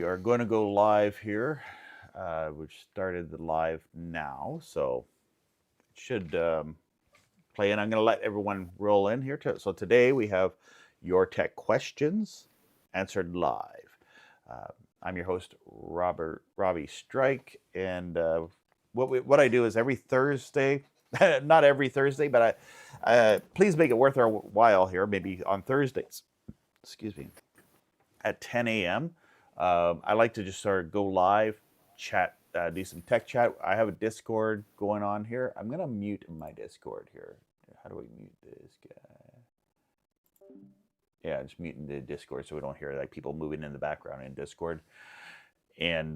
are going to go live here. We've started the live now, so it should play. And I'm going to let everyone roll in here. So today we have your tech questions answered live. I'm your host, Robbie Strike, and what I do is every Thursday, not every Thursday, but please make it worth our while here. Maybe on Thursdays, excuse me, at 10 a.m. I like to just sort of go live, chat, do some tech chat. I have a Discord going on here. I'm going to mute my Discord here. How do we mute this guy? Yeah, just muting the Discord so we don't hear like people moving in the background in Discord. And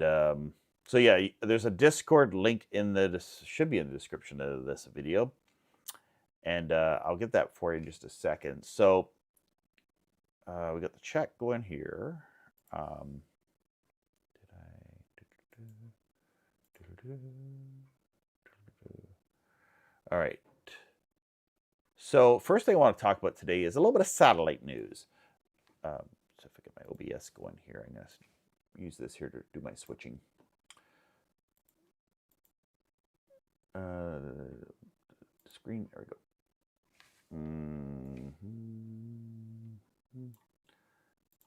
so yeah, there's a Discord link in should be in the description of this video. And I'll get that for you in just a second. So we got the chat going here. All right. So first thing I want to talk about today is a little bit of satellite news. So if I get my OBS going here, I'm going to use this here to do my switching. Screen, there we go.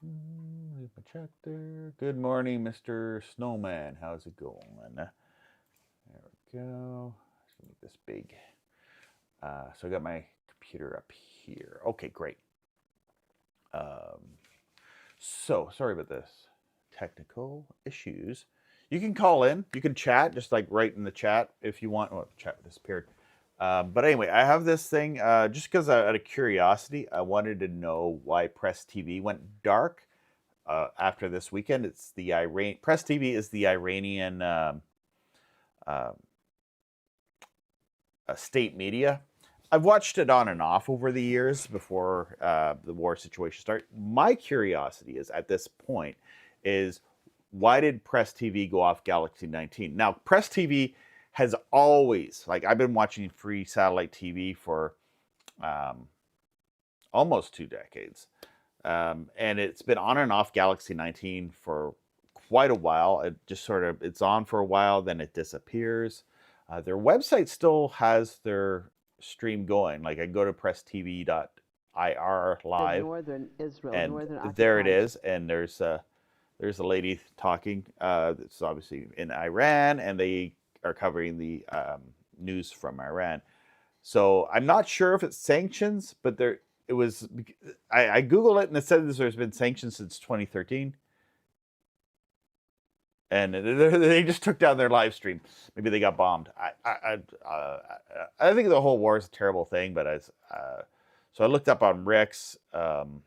Leave my chat there. Good morning, Mr. Snowman. How's it going? There we go. Let's make this big. So I got my computer up here. Okay, great. So sorry about this technical issues. You can call in. You can chat, just like right in the chat if you want. Oh, the chat disappeared. But anyway, I have this thing just because out of curiosity, I wanted to know why Press TV went dark after this weekend. It's the Press TV is the Iranian state media. I've watched it on and off over the years before the war situation started. My curiosity is at this point is why did Press TV go off Galaxy 19? Now, Press TV has always, like I've been watching free satellite TV for almost 2 decades. And it's been on and off Galaxy 19 for quite a while. It just sort of, it's on for a while, then it disappears. Their website still has their stream going. Like I go to presstv.ir live. Northern Israel, and northern there it is. And there's a lady talking. It's obviously in Iran, and they are covering the news from Iran. So I'm not sure if it's sanctions, but it was. I Googled it and it said there's been sanctions since 2013. And they just took down their live stream. Maybe they got bombed. I think the whole war is a terrible thing, but so I looked up on Rick's. I'm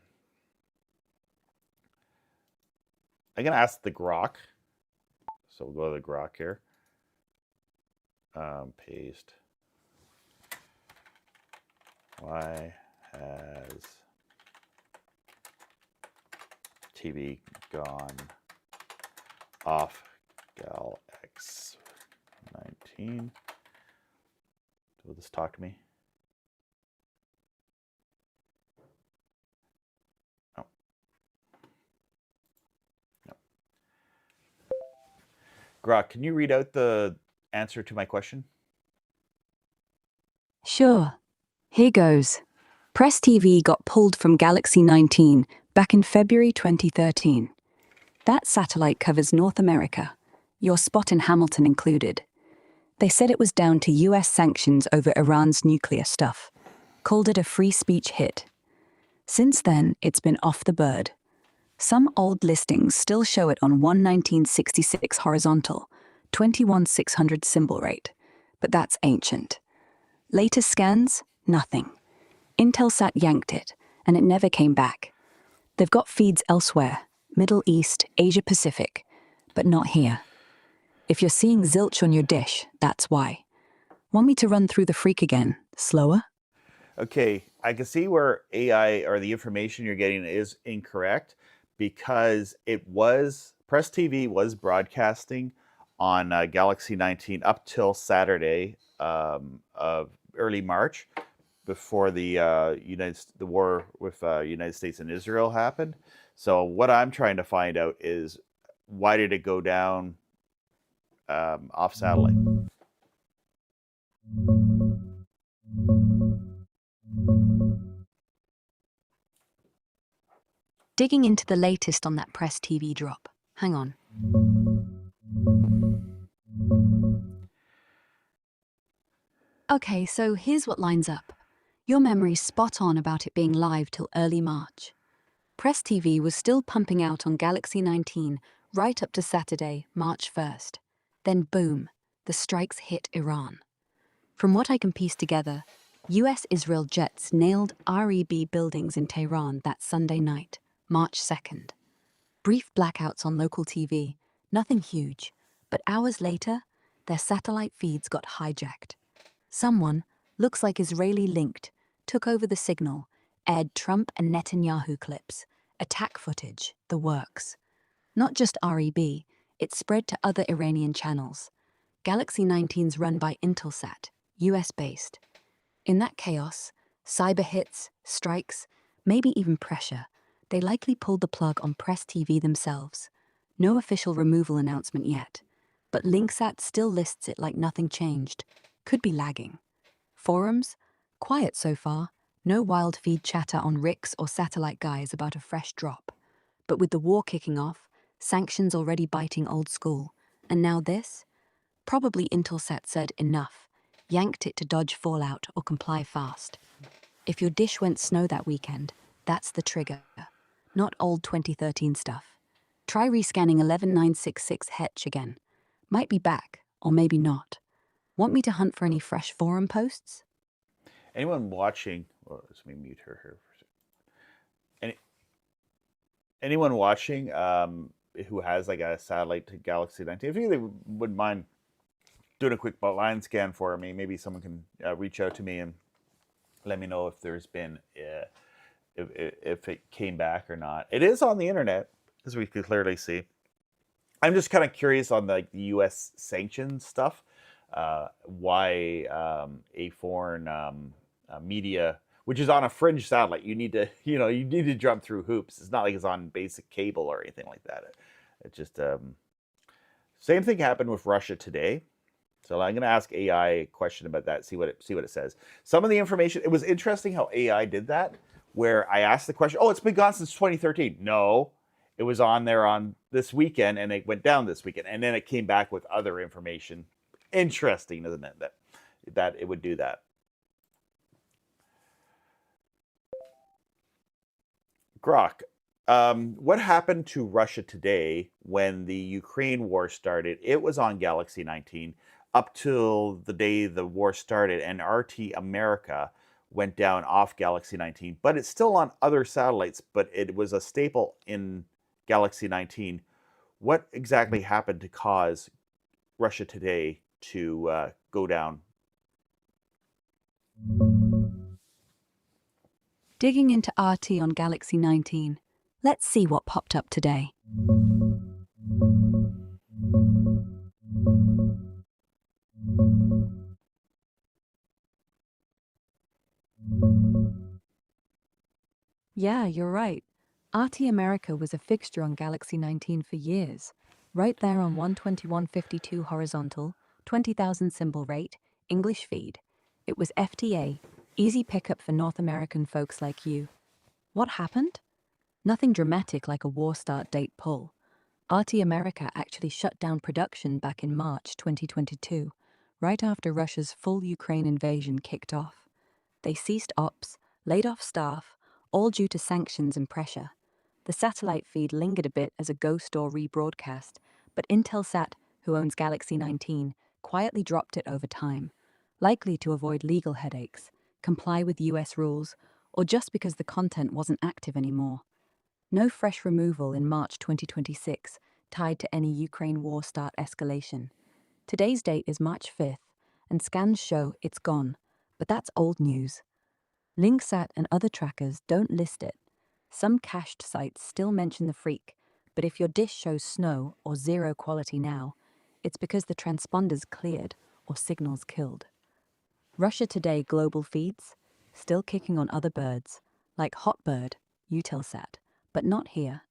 gonna ask the Grok. So we'll go to the Grok here. Paste. Why has TV gone off Gal X19? Will this talk to me? No. No. Grok, can you read out the answer to my question? Sure. Here goes. Press TV got pulled from Galaxy 19 back in February 2013. That satellite covers North America, your spot in Hamilton included. They said it was down to US sanctions over Iran's nuclear stuff, called it a free speech hit. Since then, it's been off the bird. Some old listings still show it on 11966 horizontal, 21600 symbol rate, but that's ancient. Latest scans? Nothing. Intelsat yanked it, and it never came back. They've got feeds elsewhere, Middle East, Asia Pacific, but not here. If you're seeing zilch on your dish, that's why. Want me to run through the freak again, slower? Okay, I can see where AI or the information you're getting is incorrect because Press TV was broadcasting on Galaxy 19 up till Saturday of early March, before the war with United States and Israel happened. So what I'm trying to find out is why did it go down off satellite? Digging into the latest on that Press TV drop. Hang on. Okay, so here's what lines up. Your memory's spot on about it being live till early March. Press TV was still pumping out on Galaxy 19 right up to Saturday, March 1st. Then boom, the strikes hit Iran. From what I can piece together, US-Israel jets nailed REB buildings in Tehran that Sunday night, March 2nd. Brief blackouts on local TV, nothing huge, but hours later, their satellite feeds got hijacked. Someone, looks like Israeli-linked, took over the signal, aired Trump and Netanyahu clips, attack footage, the works. Not just REB, it spread to other Iranian channels. Galaxy 19's run by Intelsat, US-based. In that chaos, cyber hits, strikes, maybe even pressure, they likely pulled the plug on Press TV themselves. No official removal announcement yet, but Linksat still lists it like nothing changed. Could be lagging. Forums? Quiet so far. No wild feed chatter on Rix or Satellite Guys about a fresh drop. But with the war kicking off, sanctions already biting old school, and now this? Probably Intelsat said enough, yanked it to dodge fallout or comply fast. If your dish went snow that weekend, that's the trigger. Not old 2013 stuff. Try rescanning 11966 Hetch again. Might be back, or maybe not. Want me to hunt for any fresh forum posts? Anyone watching? Well, let me mute her here. Anyone watching who has like a satellite to Galaxy 19? If you wouldn't mind doing a quick line scan for me, maybe someone can reach out to me and let me know if there's been if it came back or not. It is on the internet, as we could clearly see. I'm just kind of curious on the U.S. sanctions stuff. Why a foreign media, which is on a fringe satellite, you need to jump through hoops. It's not like it's on basic cable or anything like that. It just same thing happened with Russia today. So I'm going to ask AI a question about that. See what it says. Some of the information. It was interesting how AI did that, where I asked the question. Oh, it's been gone since 2013. No, it was on there on this weekend, and it went down this weekend, and then it came back with other information. Interesting, isn't it? That it would do that. Grok, what happened to Russia today when the Ukraine war started? It was on Galaxy 19 up till the day the war started, and RT America went down off Galaxy 19, but it's still on other satellites, but it was a staple in Galaxy 19. What exactly happened to cause Russia today to go down? Digging into RT on Galaxy 19, let's see what popped up today. Yeah, you're right. RT America was a fixture on Galaxy 19 for years. Right there on 121.52 horizontal, 20,000 symbol rate, English feed. It was FTA, easy pickup for North American folks like you. What happened? Nothing dramatic like a war start date pull. RT America actually shut down production back in March 2022, right after Russia's full Ukraine invasion kicked off. They ceased ops, laid off staff, all due to sanctions and pressure. The satellite feed lingered a bit as a ghost or rebroadcast, but Intelsat, who owns Galaxy 19, quietly dropped it over time, likely to avoid legal headaches, comply with US rules, or just because the content wasn't active anymore. No fresh removal in March 2026 tied to any Ukraine war start escalation. Today's date is March 5th, and scans show it's gone, but that's old news. Linksat and other trackers don't list it. Some cached sites still mention the freak, but if your dish shows snow or zero quality now, it's because the transponders cleared or signals killed. Russia Today global feeds, still kicking on other birds, like Hotbird, Eutelsat, but not here.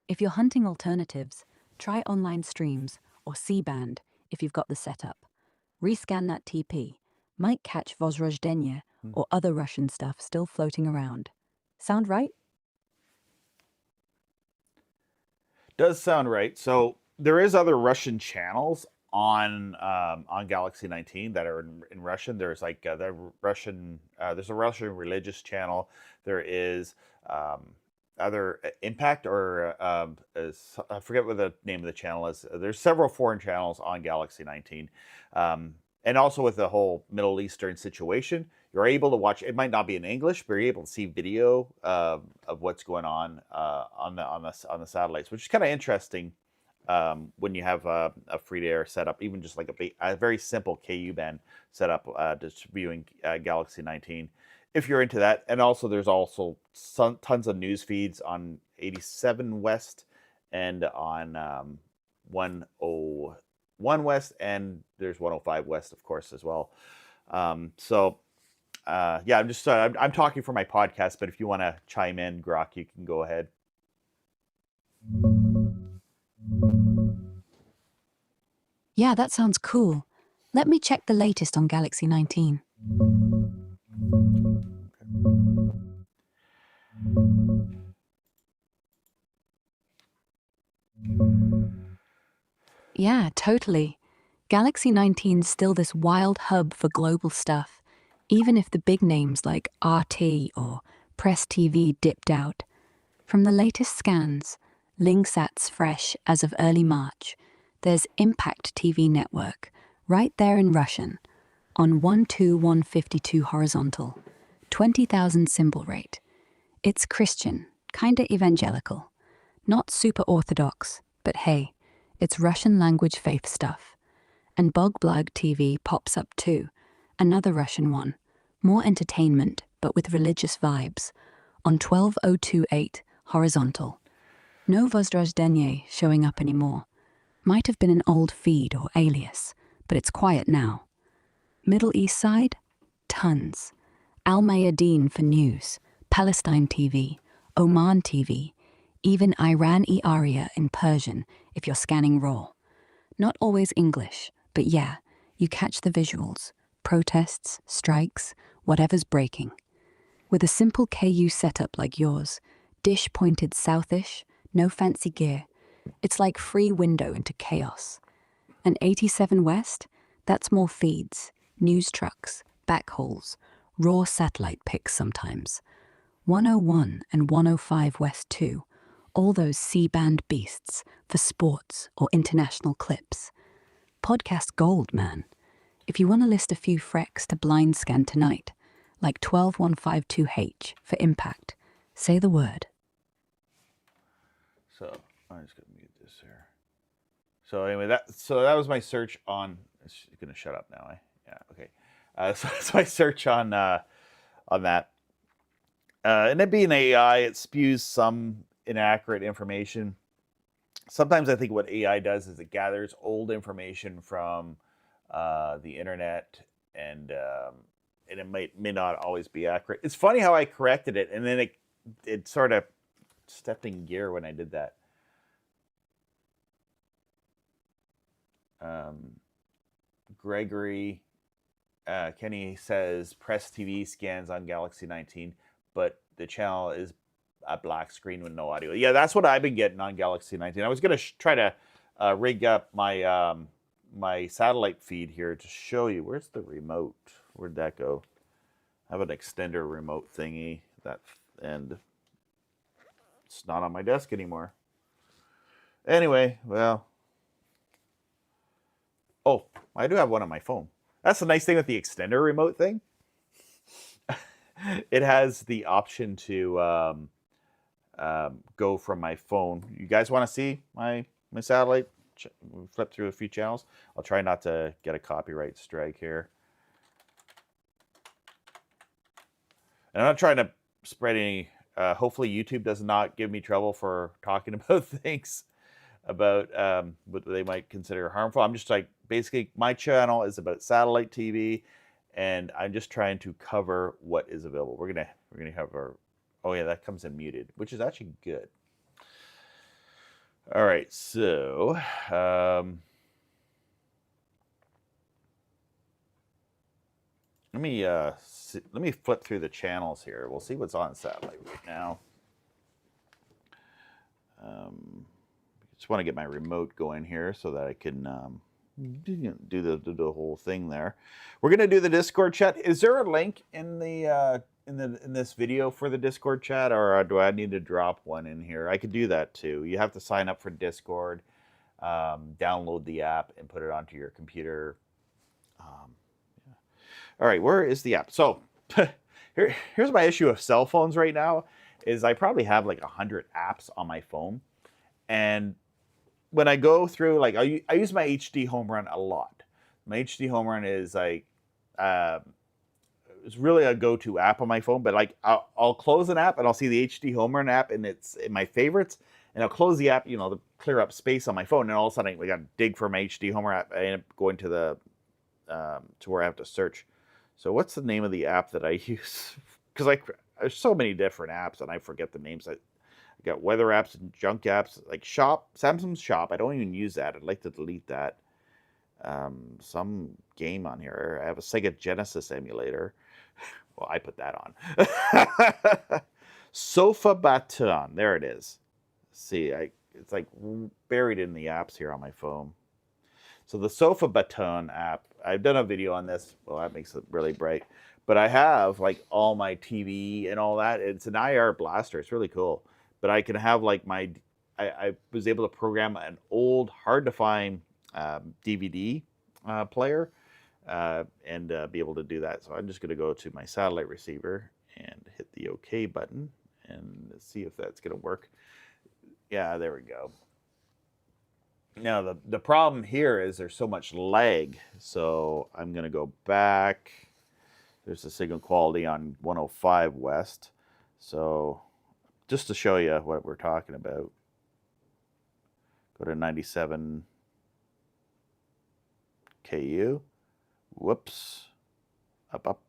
If you're hunting alternatives, Try online streams or C-band if you've got the setup. Rescan that TP. Might catch Vozrozhdenie or other Russian stuff still floating around. Sound right? Does sound right. So there is other Russian channels on Galaxy 19 that are in Russian. There's like the Russian. There's a Russian religious channel. There is other Impact or I forget what the name of the channel is. There's several foreign channels on Galaxy 19, and also with the whole Middle Eastern situation, you're able to watch. It might not be in English, but you're able to see video of what's going on the satellites, which is kind of interesting when you have a free-to-air setup, even just like a very simple KU band setup, just viewing Galaxy 19. If you're into that. And also there's also tons of news feeds on 87 West and on 101 West, and there's 105 West, of course, as well. Yeah, I'm just I'm talking for my podcast, but if you want to chime in, Grok, you can go ahead. Yeah, that sounds cool. Let me check the latest on Galaxy 19. Yeah, totally. Galaxy 19's still this wild hub for global stuff, even if the big names like RT or Press TV dipped out. From the latest scans, Lynxat's fresh as of early March. There's Impact TV network, right there in Russian, on 12152 horizontal, 20,000 symbol rate. It's Christian, kinda evangelical. Not super orthodox, but hey, it's Russian language faith stuff. And Bogblag TV pops up too, another Russian one. More entertainment, but with religious vibes, on 12028 horizontal. No Vozrozhdenie showing up anymore. Might have been an old feed or alias, but it's quiet now. Middle East side? Tons. Al Mayadeen for news, Palestine TV, Oman TV, even Iran-e-Aria in Persian if you're scanning RAW. Not always English, but yeah, you catch the visuals. Protests, strikes, whatever's breaking. With a simple KU setup like yours, dish pointed southish, no fancy gear, it's like free window into chaos. And 87 West? That's more feeds, news trucks, backhauls, raw satellite pics sometimes. 101 and 105 West too, all those C-band beasts for sports or international clips. Podcast gold, man. If you want to list a few frecs to blind scan tonight, like 12152H for Impact, say the word. So I'm just gonna mute this here. So anyway, that was my search on. It's gonna shut up now, eh? Yeah, okay. So that's my search on that. And it being AI, it spews some inaccurate information. Sometimes I think what AI does is it gathers old information from the internet, and it may not always be accurate. It's funny how I corrected it, and then it sort of stepped in gear when I did that. Gregory Kenny says Press TV scans on Galaxy 19, but the channel is a black screen with no audio. Yeah, that's what I've been getting on Galaxy 19. I was going to try to rig up my my satellite feed here to show you. Where's the remote? Where'd that go? I have an extender remote thingy, and it's not on my desk anymore. Anyway, well, oh, I do have one on my phone. That's the nice thing with the extender remote thing. It has the option to go from my phone. You guys want to see my satellite? Flip through a few channels. I'll try not to get a copyright strike here. And I'm not trying to spread any. Hopefully, YouTube does not give me trouble for talking about things about what they might consider harmful. I'm just like, basically, my channel is about satellite TV, and I'm just trying to cover what is available. We're gonna have our. Oh yeah, that comes in muted, which is actually good. All right, so let me flip through the channels here. We'll see what's on satellite right now. Just want to get my remote going here so that I can do the whole thing there. We're gonna do the Discord chat. Is there a link in the in this video for the Discord chat, or do I need to drop one in here? I could do that too. You have to sign up for Discord, download the app, and put it onto your computer. Yeah. All right, where is the app? So here's my issue with cell phones right now. Is I probably have like 100 apps on my phone, and when I go through, like I use my HDHomeRun a lot. My HDHomeRun is like it's really a go-to app on my phone. But like I'll close an app and I'll see the HDHomeRun app and it's in my favorites, and I'll close the app, to clear up space on my phone, and all of a sudden I got to dig for my HDHomeRun app. I end up going to the to where I have to search. So what's the name of the app that I use? Because there's so many different apps and I forget the names. I got weather apps and junk apps, like Samsung's Shop. I don't even use that. I'd like to delete that. Some game on here. I have a Sega Genesis emulator. Well, I put that on. Sofa Baton. There it is. See, it's like buried in the apps here on my phone. So the Sofa Baton app, I've done a video on this. Well, that makes it really bright. But I have like all my TV and all that. It's an IR blaster. It's really cool. But I can have like I was able to program an old, hard to find DVD player and be able to do that. So I'm just going to go to my satellite receiver and hit the OK button and see if that's going to work. Yeah, there we go. Now the problem here is there's so much lag. So I'm going to go back. There's the signal quality on 105 West. So just to show you what we're talking about, go to 97 KU. Whoops. Up.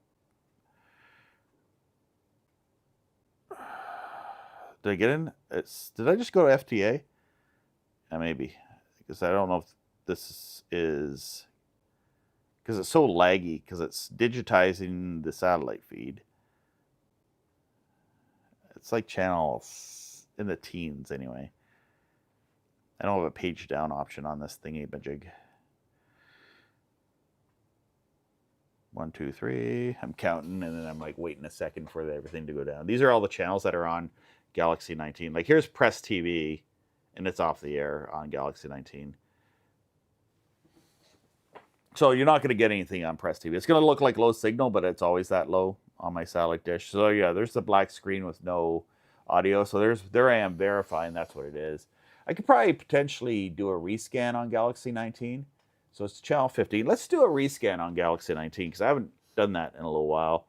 Did I get in? Did I just go to FTA? Maybe. Because I don't know if this is... Because it's so laggy, because it's digitizing the satellite feed. It's like channels in the teens anyway. I don't have a page down option on this thingy majig. 1, 2, 3. I'm counting, and then I'm like waiting a second for everything to go down. These are all the channels that are on Galaxy 19. Like here's Press TV, and it's off the air on Galaxy 19. So you're not going to get anything on Press TV. It's going to look like low signal, but it's always that low on my satellite dish. So yeah, there's the black screen with no audio. So there I am verifying that's what it is. I could probably potentially do a rescan on Galaxy 19. So it's channel 15. Let's do a rescan on Galaxy 19 because I haven't done that in a little while.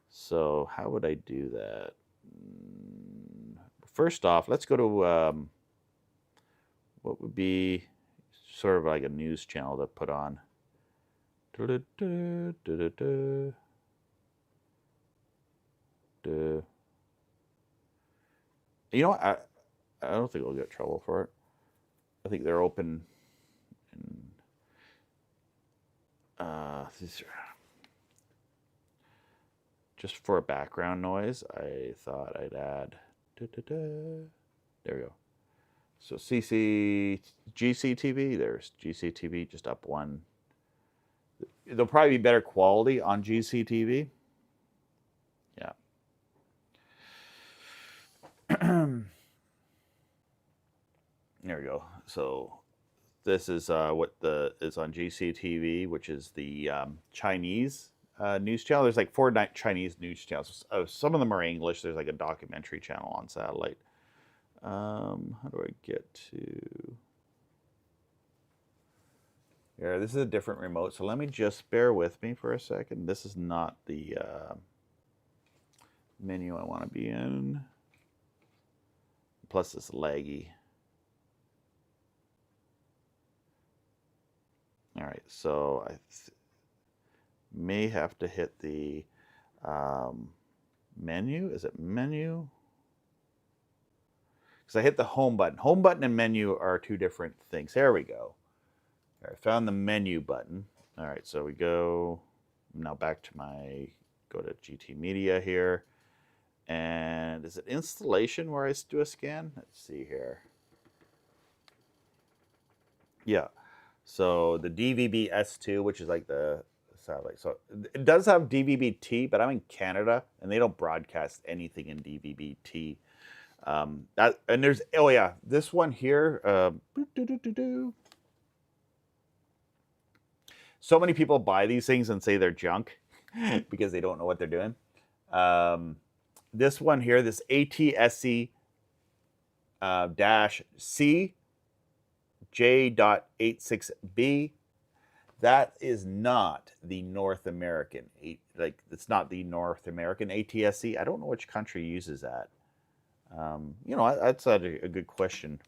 So how would I do that? First off, let's go to what would be sort of like a news channel to put on. You know what? I don't think we'll get trouble for it. I think they're open. Just for a background noise, I thought I'd add. There we go. So GCTV. There's GCTV. Just up one. There'll probably be better quality on GCTV. Yeah. There we go. So this is what is on GCTV, which is the Chinese news channel. There's like 4 Chinese news channels. Some of them are English. There's like a documentary channel on satellite. How do I get to... Yeah, this is a different remote, so let me just bear with me for a second. This is not the menu I want to be in. Plus it's laggy. All right, so I may have to hit the menu. Is it menu? because I hit the home button. Home button and menu are two different things. There we go. I found the menu button. All right, so we go now back to go to GT Media here. And is it installation where I do a scan? Let's see here. Yeah. So the DVB-S2, which is like the satellite. So it does have DVB-T, but I'm in Canada and they don't broadcast anything in DVB-T. And there's, oh yeah, this one here. So many people buy these things and say they're junk because they don't know what they're doing. This one here, this ATSC-C J.86B, that is not the North American, like it's not the North American ATSC. I don't know which country uses that. You know, that's a good question.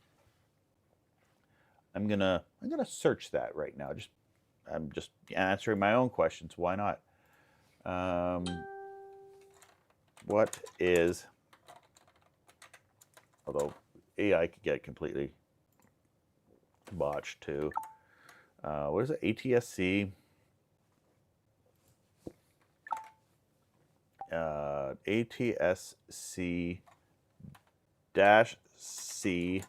I'm gonna search that right now. I'm just answering my own questions. Why not? What is, although AI could get completely botched too. What is it? ATSC. ATSC -C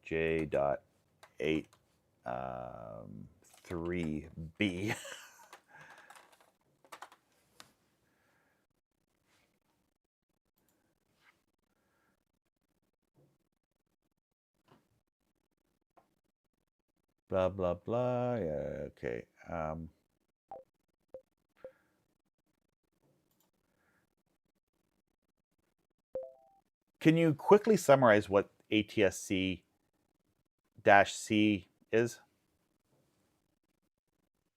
J.83B. Blah, blah, blah. Yeah, okay. Can you quickly summarize what ATSC-C is?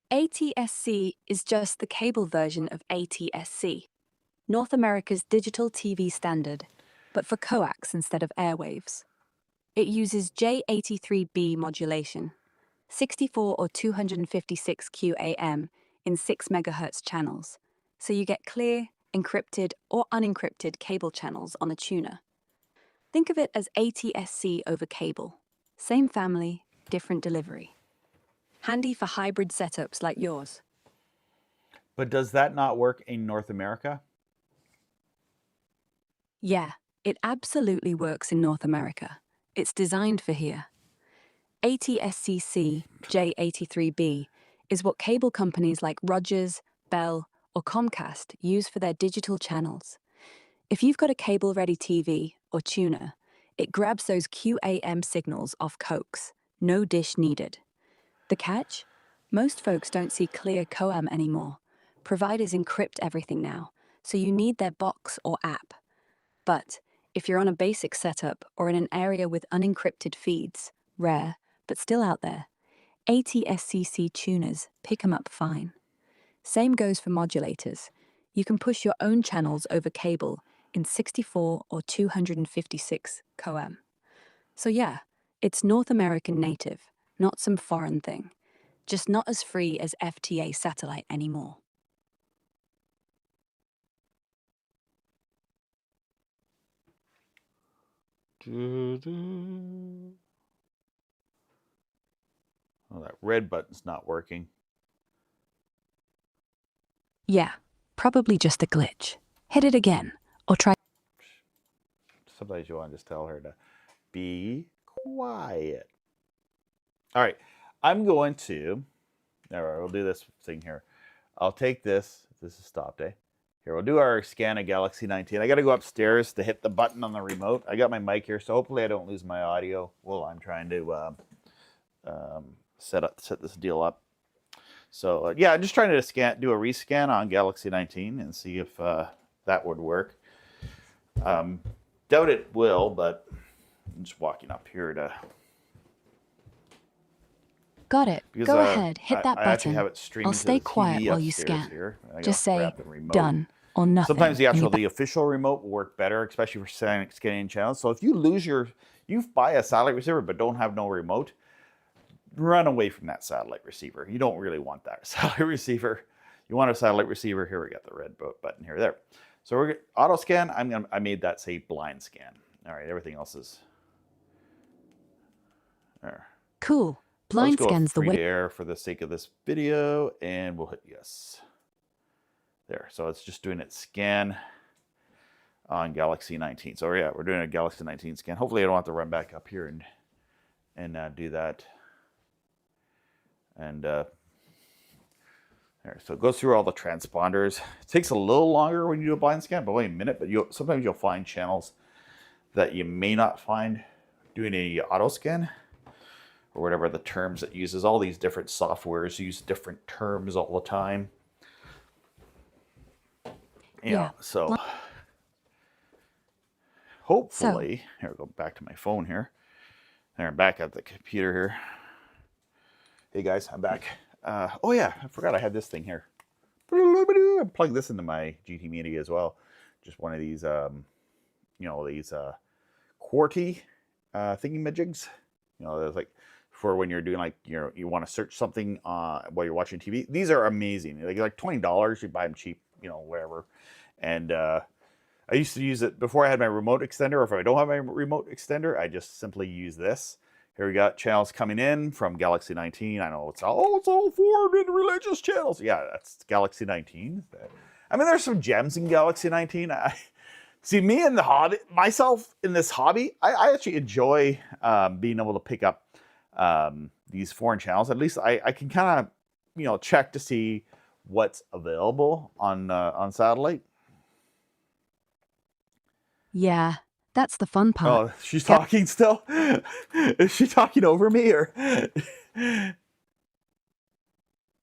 ATSC is just the cable version of ATSC, North America's digital TV standard, but for coax instead of airwaves. It uses J83B modulation, 64 or 256 QAM in 6 MHz channels, so you get clear, encrypted or unencrypted cable channels on a tuner. Think of it as ATSC over cable. Same family, different delivery. Handy for hybrid setups like yours. But does that not work in North America? Yeah, it absolutely works in North America. It's designed for here. ATSC-C J83B is what cable companies like Rogers, Bell, or Comcast use for their digital channels. If you've got a cable-ready TV or tuner, it grabs those QAM signals off coax, no dish needed. The catch? Most folks don't see clear coam anymore. Providers encrypt everything now, so you need their box or app. But if you're on a basic setup or in an area with unencrypted feeds, rare, but still out there, ATSC-C tuners pick 'em up fine. Same goes for modulators. You can push your own channels over cable in 64 or 256 coam. So yeah, it's North American native, not some foreign thing. Just not as free as FTA satellite anymore. Oh, that red button's not working. Yeah, probably just a glitch. Hit it again, or try. Sometimes you want to just tell her to be quiet. All right, I'm going to, all right, we'll do this thing here. I'll take this. This is stop day. Here, we'll do our scan of Galaxy 19. I got to go upstairs to hit the button on the remote. I got my mic here, so hopefully I don't lose my audio while I'm trying to set this deal up. So yeah, I'm just trying to do a rescan on Galaxy 19 and see if that would work. Doubt it will, but I'm just walking up here to. Got it. Because, go ahead, hit that I actually button. have it streamed I'll to stay the quiet TV while you upstairs scan. here. Just say grab the remote. done or nothing. Sometimes the and you official remote will work better, especially for scanning channels. So if you lose you buy a satellite receiver but don't have no remote, run away from that satellite receiver. You don't really want that satellite receiver. You want a satellite receiver. Here we got the red button here. There. So we're auto scan. I made that say blind scan. All right, everything else is there. Cool. I'll just Blind go scan's the free to way. air for the sake of this video, and we'll hit yes. There. So it's just doing it scan on Galaxy 19. So yeah, we're doing a Galaxy 19 scan. Hopefully I don't have to run back up here and do that. And there. So it goes through all the transponders. It takes a little longer when you do a blind scan, but only a minute. But sometimes you'll find channels that you may not find doing a auto scan, or whatever the terms it uses. All these different softwares use different terms all the time. Yeah. So hopefully, here, go back to my phone here. There, I'm back at the computer here. Hey guys, I'm back. Oh yeah, I forgot I had this thing here. I'm plugging this into my GT Mini as well. Just one of these, these QWERTY thingy-majigs. There's like for when you're doing like you want to search something while you're watching TV. These are amazing. Like $20. You buy them cheap, wherever. And I used to use it before I had my remote extender, or if I don't have my remote extender, I just simply use this. Here we got channels coming in from Galaxy 19. I know it's all foreign and religious channels. Yeah, that's Galaxy 19. I mean, there's some gems in Galaxy 19. See, me in the hobby, myself in this hobby, I actually enjoy being able to pick up these foreign channels. At least I can kind of, check to see what's available on satellite. Yeah, that's the fun part. Oh, she's talking still? Is she talking over me or?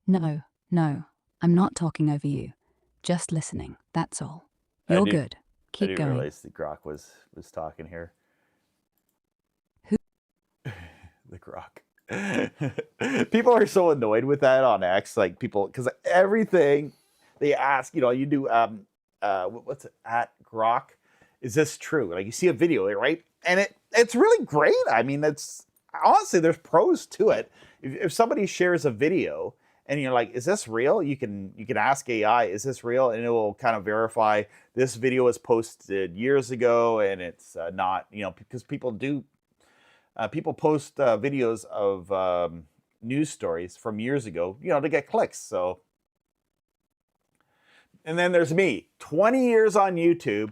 No, I'm not talking over you. Just listening, that's all. You're good. Keep going. I didn't realize the Grok was talking here. Who? The Grok. People are so annoyed with that on X, like people, because everything they ask, you do, what's it, at Grok? Is this true? Like you see a video, right? And it's really great. I mean, honestly, there's pros to it. If somebody shares a video and you're like, is this real? You can ask AI, is this real? And it will kind of verify this video was posted years ago and it's not, because people post videos of news stories from years ago, to get clicks. So, and then there's me, 20 years on YouTube.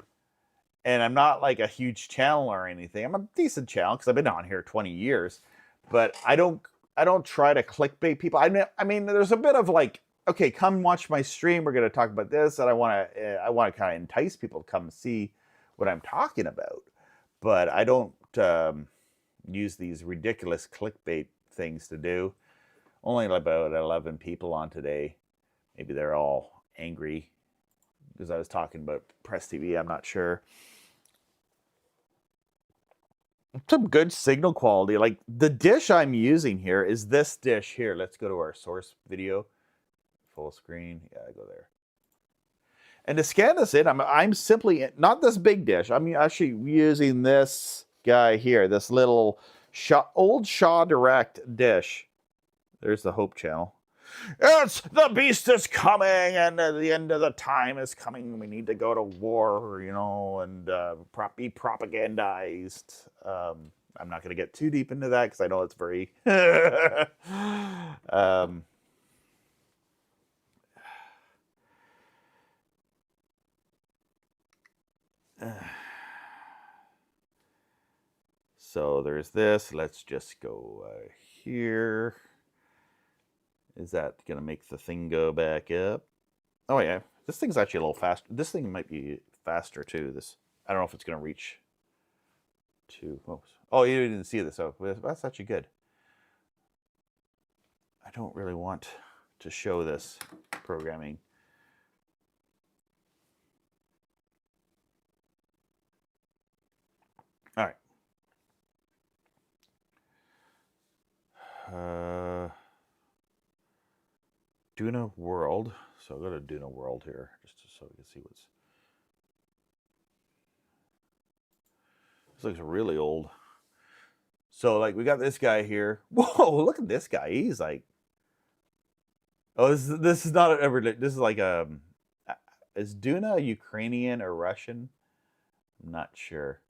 And I'm not like a huge channel or anything. I'm a decent channel because I've been on here 20 years. But I don't try to clickbait people. I mean, there's a bit of like, okay, come watch my stream. We're going to talk about this, and I want to kind of entice people to come see what I'm talking about. But I don't use these ridiculous clickbait things to do. Only about 11 people on today. Maybe they're all angry because I was talking about Press TV. I'm not sure. Some good signal quality. Like the dish I'm using here is this dish here. Let's go to our source video. Full screen. Yeah, I go there. And to scan this in, I'm simply, not this big dish. I'm actually using this guy here, this little old Shaw Direct dish. There's the Hope channel. It's the beast is coming, and the end of the time is coming. We need to go to war, and be propagandized. I'm not going to get too deep into that because I know it's very. So there's this. Let's just go here. Is that going to make the thing go back up? Oh, yeah. This thing's actually a little faster. This thing might be faster, too. I don't know if it's going to reach to... Oh, you didn't see this. Oh, that's actually good. I don't really want to show this programming. All right. Duna World. So I'll go to Duna World here, just so we can see what's... This looks really old. So, like, we got this guy here. Whoa, look at this guy. He's like... Oh, this is not ever... This is like a... is Duna Ukrainian or Russian? I'm not sure.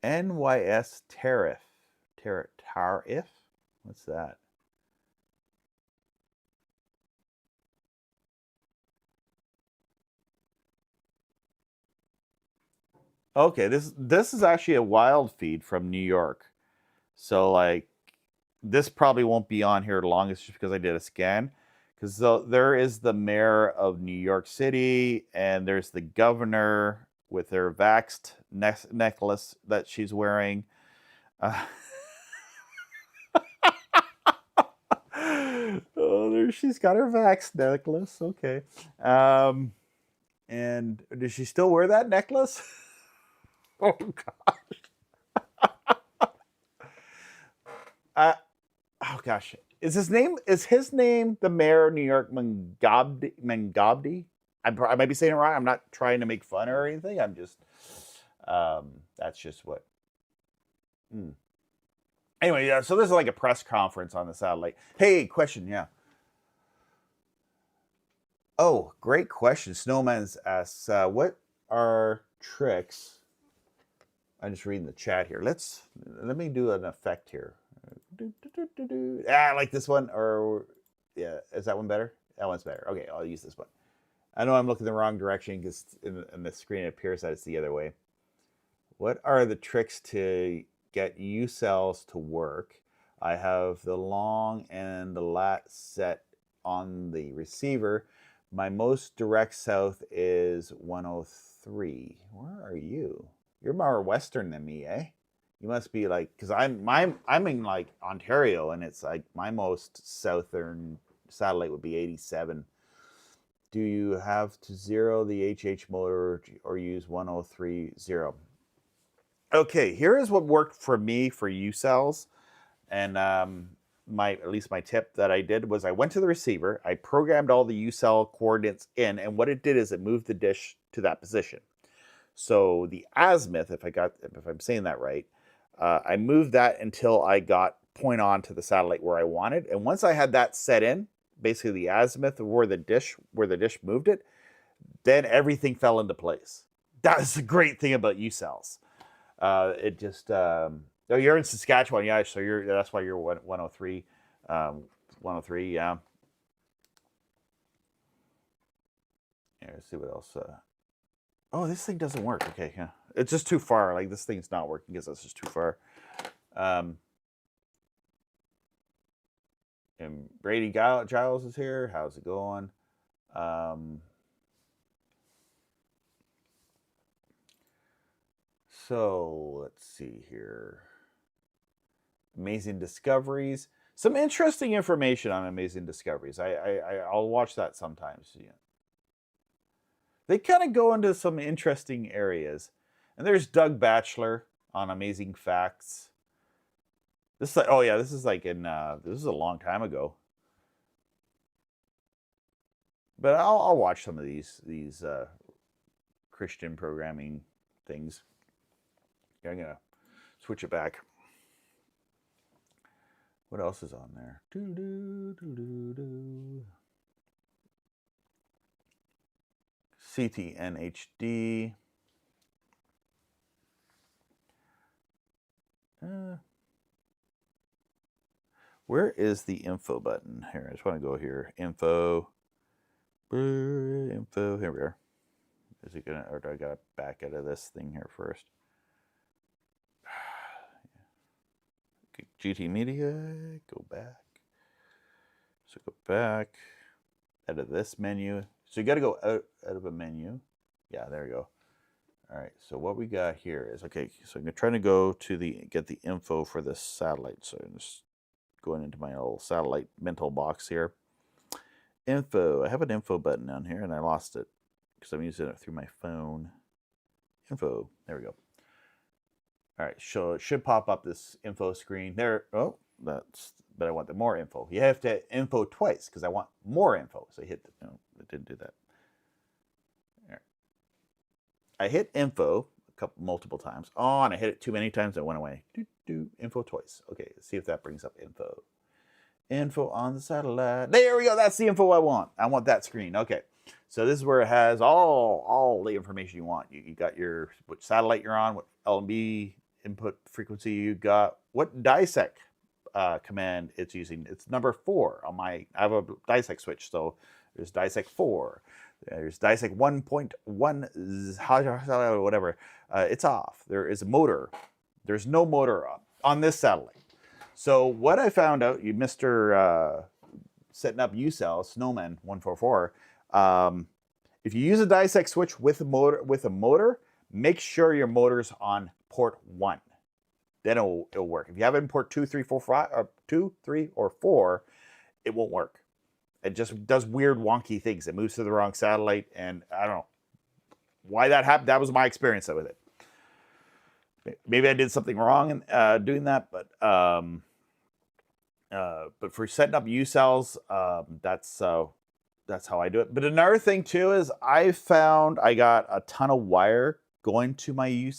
NYS tariff. Tariff? What's that? Okay, this is actually a wild feed from New York. So like this probably won't be on here long. It's just because I did a scan. Because there is the mayor of New York City, and there's the governor with her vaxxed necklace that she's wearing. Oh, there she's got her vaxxed necklace. Okay. And does she still wear that necklace? Oh gosh. Oh gosh. Is his name the mayor of New York Mangabdi? I might be saying it wrong. I'm not trying to make fun or anything. I'm just that's just what. Anyway, yeah, so this is like a press conference on the satellite. Hey, question, yeah. Oh, great question. Snowman's asks, what are tricks? I'm just reading the chat here. Let me do an effect here. Like this one, or yeah, is that one better? That one's better. Okay, I'll use this one. I know I'm looking the wrong direction because in the screen it appears that it's the other way. What are the tricks to get USALS to work? I have the long and the lat set on the receiver. My most direct south is 103. Where are you? You're more western than me, eh? You must be like, because I'm in like Ontario, and it's like my most southern satellite would be 87. Do you have to zero the HH motor or use 1030? Okay, here is what worked for me for USALS, and at least my tip that I did was I went to the receiver, I programmed all the USAL coordinates in, and what it did is it moved the dish to that position. So the azimuth, if I'm saying that right, I moved that until I got point on to the satellite where I wanted, and once I had that set in, basically the azimuth of where the dish moved it, then everything fell into place. That is the great thing about USALS. It just oh, you're in Saskatchewan, yeah. So that's why you're 103, 103, yeah. Yeah, let's see what else. Oh, this thing doesn't work. Okay, yeah, it's just too far. Like this thing's not working because it's just too far. And Brady Giles is here. How's it going? So let's see here. Amazing Discoveries. Some interesting information on Amazing Discoveries. I'll watch that sometimes. Yeah. They kind of go into some interesting areas. And there's Doug Batchelor on Amazing Facts. This is like, oh yeah, this is like this is a long time ago. But I'll watch some of these Christian programming things. Yeah, I'm gonna switch it back. What else is on there? CTNHD. Where is the info button? Here, I just want to go here. Info. Info. Here we are. Is it gonna, or do I gotta back out of this thing here first? GT Media, go back. So go back, out of this menu. So you got to go out of a menu. Yeah, there we go. All right, so what we got here is, okay, so I'm trying to go to get the info for this satellite. So I'm just going into my little satellite mental box here. Info, I have an info button down here and I lost it because I'm using it through my phone. Info, there we go. All right, so it should pop up this info screen there. Oh, but I want the more info. You have to hit info twice because I want more info. So I hit, no, it didn't do that. Right. I hit info multiple times. Oh, and I hit it too many times, it went away. info twice. Okay, let's see if that brings up info. Info on the satellite. There we go. That's the info I want. I want that screen. Okay. So this is where it has all the information you want. You got your which satellite you're on, what LB input frequency you got, what dissect command it's using. It's number 4 on my. I have a dissect switch, so there's dissect 4. There's dissect 1.1 whatever. It's off. There is a motor. There's no motor on this satellite. So what I found out, you Mr. Setting up USALS, Snowman 144. If you use a dissect switch with a motor, make sure your motor's on port 1. Then it'll work. If you have it in port 2, 3, 4, 5, or 2, 3, or 4, it won't work. It just does weird, wonky things. It moves to the wrong satellite, and I don't know why that happened. That was my experience with it. Maybe I did something wrong in doing that, but for setting up USALS, that's how I do it. But another thing too is I found I got a ton of wire going to my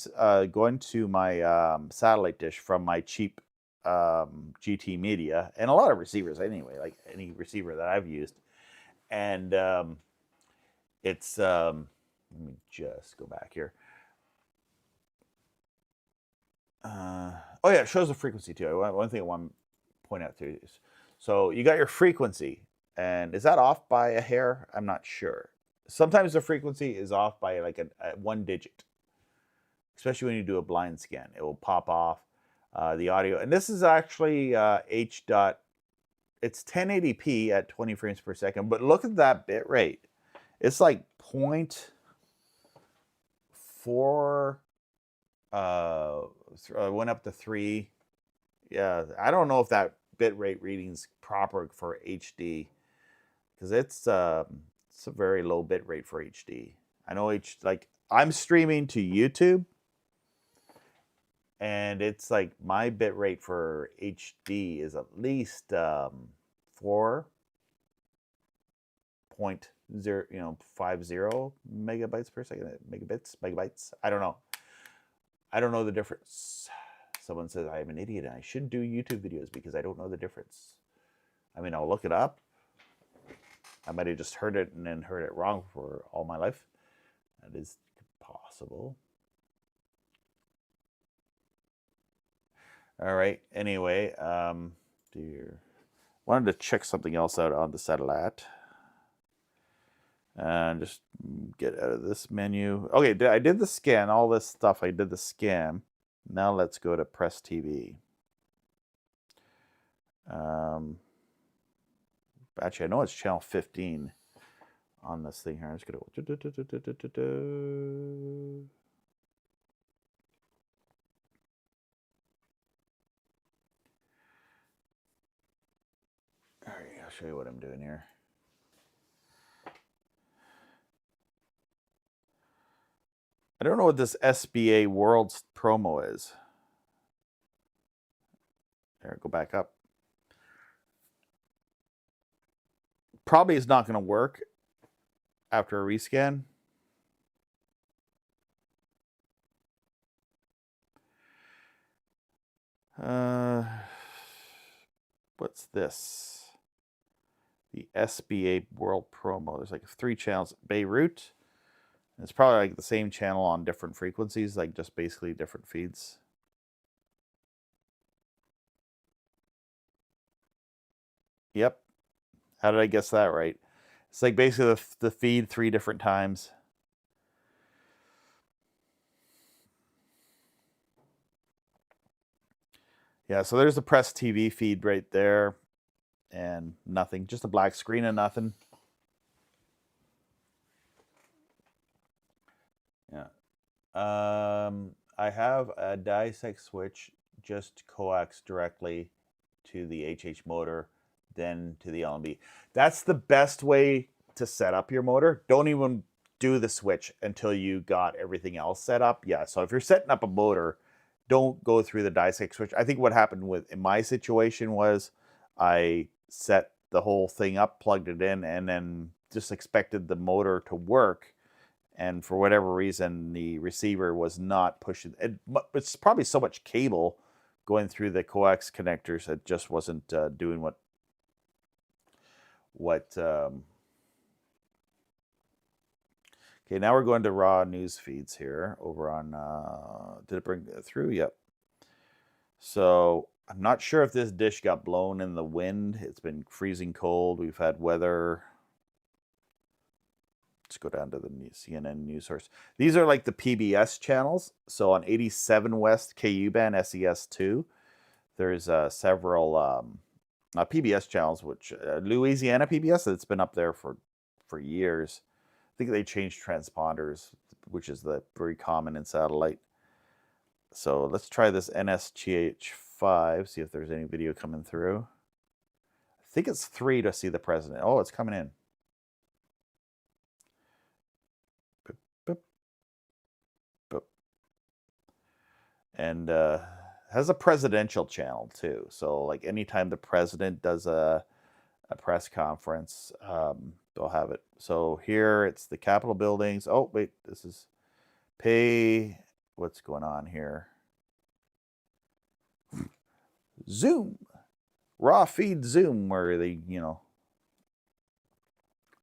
satellite dish from my cheap GT Media and a lot of receivers anyway, like any receiver that I've used, and it's let me just go back here. Oh yeah, it shows the frequency too. One thing I want to point out too is, so you got your frequency, and is that off by a hair? I'm not sure. Sometimes the frequency is off by like a 1 digit, especially when you do a blind scan. It will pop off the audio, and this is actually It's 1080p at 20 frames per second, but look at that bit rate. It's like 0.4. Went up to 3. Yeah, I don't know if that bit rate reading's proper for HD, because it's a very low bit rate for HD. I know like I'm streaming to YouTube, and it's like my bit rate for HD is at least 4.0, 50 megabytes per second. Megabytes. I don't know. I don't know the difference. Someone says I am an idiot and I shouldn't do YouTube videos because I don't know the difference. I mean, I'll look it up. I might have just heard it and then heard it wrong for all my life. That is possible. All right. Anyway, wanted to check something else out on the satellite. And just get out of this menu. Okay, I did the scan, all this stuff. I did the scan. Now let's go to Press TV. Actually, I know it's channel 15 on this thing here. I'm just going to All right, I'll show you what I'm doing here. I don't know what this SBA Worlds promo is. There, go back up. Probably is not going to work after a rescan. What's this? The SBA World promo. There's like 3 channels. Beirut. It's probably like the same channel on different frequencies, like just basically different feeds. Yep. How did I guess that right? It's like basically the feed 3 different times. Yeah, so there's the Press TV feed right there. And nothing. Just a black screen and nothing. Yeah. I have a dissect switch just coax directly to the HH motor, then to the LNB. That's the best way to set up your motor. Don't even do the switch until you got everything else set up. Yeah, so if you're setting up a motor, don't go through the dissect switch. I think what happened in my situation was I set the whole thing up, plugged it in, and then just expected the motor to work. And for whatever reason, the receiver was not pushing. It's probably so much cable going through the coax connectors, it just wasn't doing what. Okay, now we're going to raw news feeds here over on. Did it bring it through? Yep. So I'm not sure if this dish got blown in the wind. It's been freezing cold. We've had weather. Let's go down to the CNN news source. These are like the PBS channels. So on 87 West KU band SES2, there's several PBS channels, which Louisiana PBS, it's been up there for years. I think they changed transponders, which is very common in satellite. So let's try this NSGH5, see if there's any video coming through. I think it's 3 to see the president. Oh, it's coming in. Boop, boop, boop. And has a presidential channel too. So like anytime the president does a press conference, they'll have it. So here it's the Capitol buildings. Oh, wait, this is pay. What's going on here? Zoom. Raw feed Zoom, where they,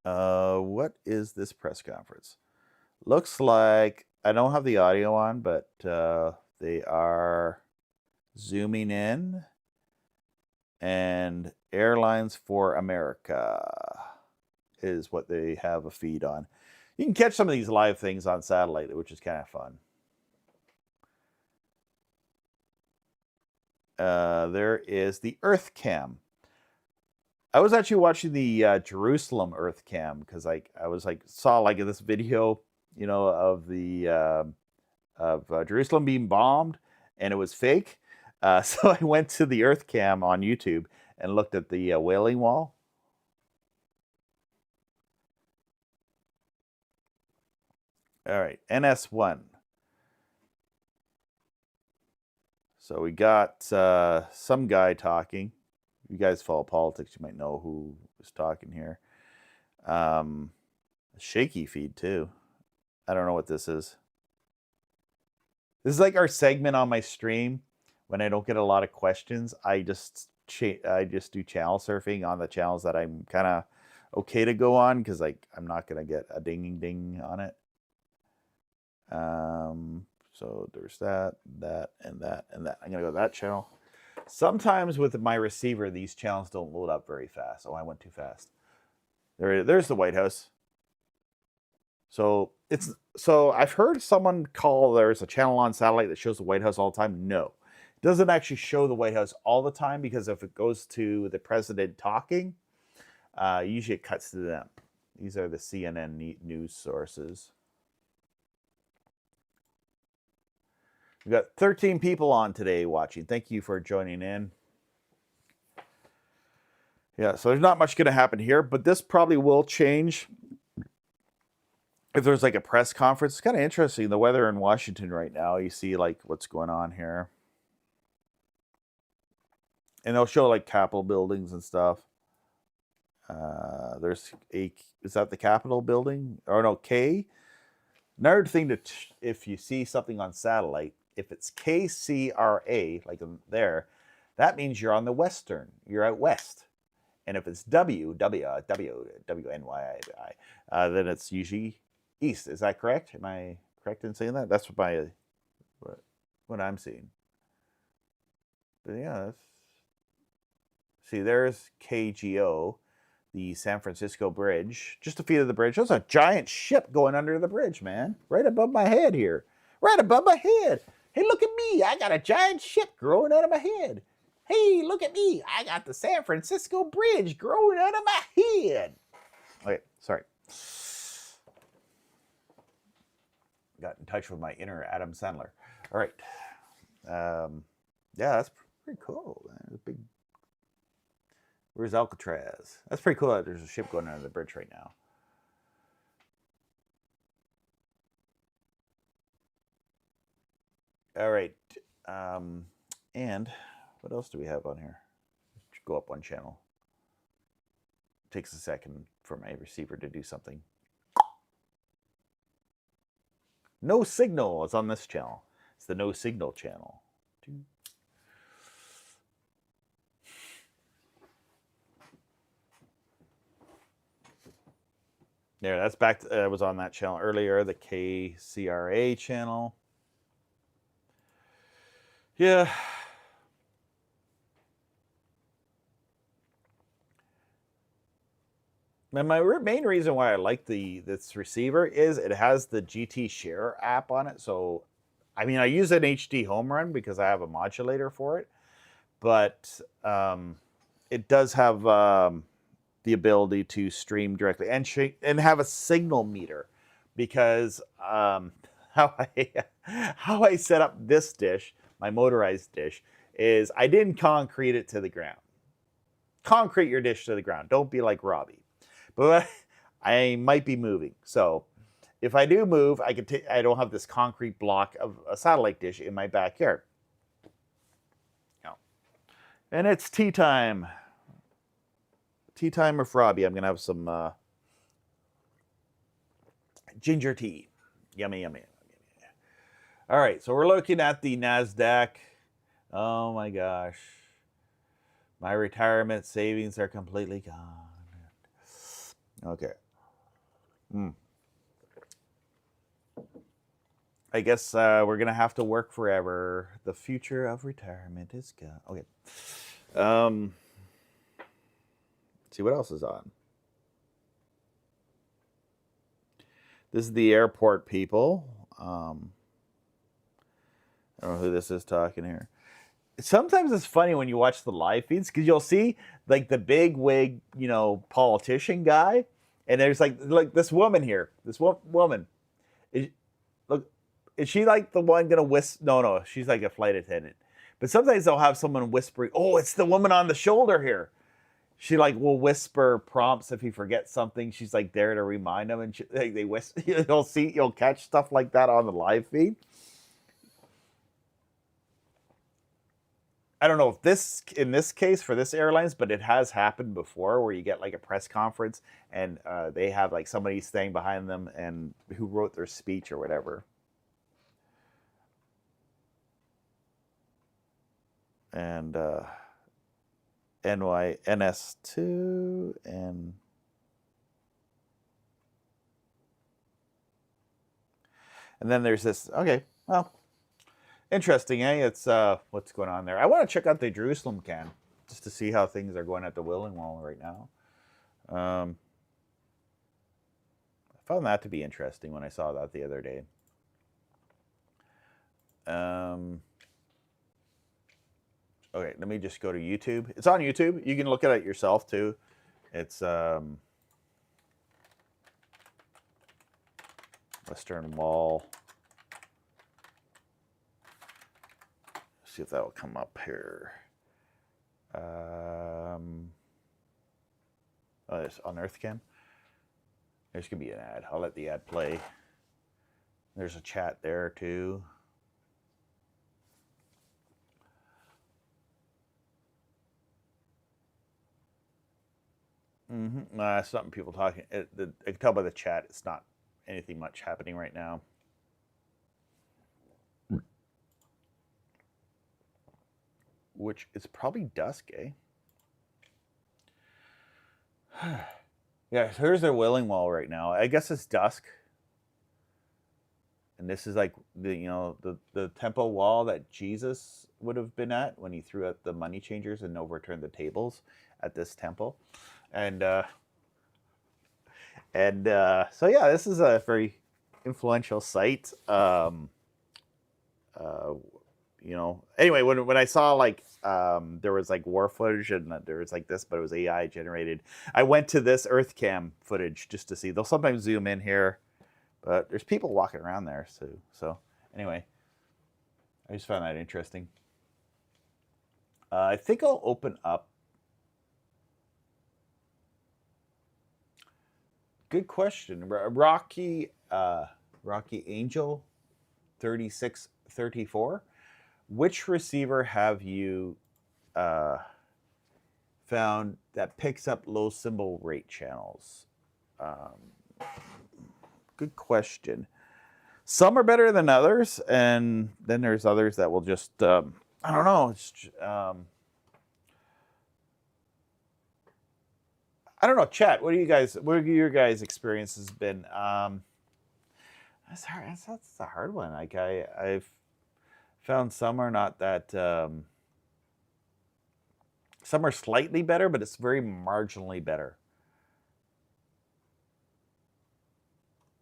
what is this press conference? Looks like, I don't have the audio on, but they are zooming in. And Airlines for America is what they have a feed on. You can catch some of these live things on satellite, which is kind of fun. There is the Earth Cam. I was actually watching the Jerusalem Earth Cam because I saw this video, of the of Jerusalem being bombed, and it was fake. So I went to the Earth Cam on YouTube and looked at the Wailing Wall. All right, NS1. So we got some guy talking. If you guys follow politics, you might know who was talking here. A shaky feed too. I don't know what this is. This is like our segment on my stream when I don't get a lot of questions. I just do channel surfing on the channels that I'm kind of okay to go on because I'm not gonna get a ding ding on it. So there's that, and that, and that. I'm gonna go to that channel. Sometimes with my receiver, these channels don't load up very fast. Oh, I went too fast. There's the White House. So I've heard someone call there's a channel on satellite that shows the White House all the time. No, it doesn't actually show the White House all the time because if it goes to the president talking, usually it cuts to them. These are the CNN news sources. We've got 13 people on today watching. Thank you for joining in. Yeah, so there's not much going to happen here, but this probably will change if there's like a press conference. It's kind of interesting, the weather in Washington right now. You see what's going on here. And they'll show Capitol buildings and stuff. Is that the Capitol building? Or no, K? Another thing if you see something on satellite, if it's KCRA, like there, that means you're on the western. You're out west. And if it's WNYI, then it's usually east. Is that correct? Am I correct in saying that? That's what I'm seeing. But yeah, see, there's KGO, the San Francisco Bridge. Just a feet of the bridge. There's a giant ship going under the bridge, man. Right above my head here. Right above my head. Hey, look at me. I got a giant ship growing out of my head. Hey, look at me. I got the San Francisco Bridge growing out of my head. Okay, sorry. Got in touch with my inner Adam Sandler. All right. Yeah, that's pretty cool, man. Big. Where's Alcatraz? That's pretty cool that there's a ship going under the bridge right now. All right. And what else do we have on here? Go up one channel. It takes a second for my receiver to do something. No signal is on this channel. It's the no signal channel. There, that's back. I was on that channel earlier, the KCRA channel. Yeah. And my main reason why I like this receiver is it has the GT Share app on it. So, I mean, I use an HDHomeRun because I have a modulator for it, but it does have the ability to stream directly and have a signal meter, because how I set up this dish, my motorized dish, is I didn't concrete it to the ground. Concrete your dish to the ground. Don't be like Robbie. But I might be moving, so if I do move, I don't have this concrete block of a satellite dish in my backyard. No. And it's tea time. Tea time with Robbie. I'm gonna have some ginger tea. Yummy, yummy, yummy. All right, so we're looking at the NASDAQ. Oh my gosh, my retirement savings are completely gone. Okay. I guess we're gonna have to work forever. The future of retirement is gone. Okay. Let's see what else is on. This is the airport people. I don't know who this is talking here. Sometimes it's funny when you watch the live feeds, because you'll see like the big wig, politician guy, and there's like this woman here. This woman, is she like the one gonna whisper? No, she's like a flight attendant. But sometimes they'll have someone whispering, "Oh, it's the woman on the shoulder here." She like will whisper prompts if he forgets something. She's like there to remind him, and they whisper. You'll catch stuff like that on the live feed. I don't know if in this case for this airlines, but it has happened before where you get like a press conference and they have like somebody staying behind them and who wrote their speech or whatever. And NYNS2 and then there's this. Okay, well. Interesting, eh? It's what's going on there. I want to check out the Jerusalem can just to see how things are going at the Willingwall right now. I found that to be interesting when I saw that the other day. Okay, let me just go to YouTube. It's on YouTube. You can look at it yourself too. It's Western Wall. See if that will come up here. Oh, it's on EarthCam. There's gonna be an ad. I'll let the ad play. There's a chat there too. Something people talking. I can tell by the chat it's not anything much happening right now. Which is probably dusk, eh? Yeah, so here's their Willingwall right now. I guess it's dusk. And this is like the temple wall that Jesus would have been at when he threw out the money changers and overturned the tables at this temple. And so yeah, this is a very influential site. Anyway, when I saw like there was like war footage and there was like this, but it was AI generated, I went to this EarthCam footage just to see. They'll sometimes zoom in here, but there's people walking around there. So anyway, I just found that interesting. I think I'll open up. Good question. Rocky Angel 3634. Which receiver have you found that picks up low symbol rate channels? Good question. Some are better than others, and then there's others that will just, I don't know. I don't know, chat. What have your guys' experiences been? That's hard. That's a hard one. Like I've found some are not that. Some are slightly better, but it's very marginally better.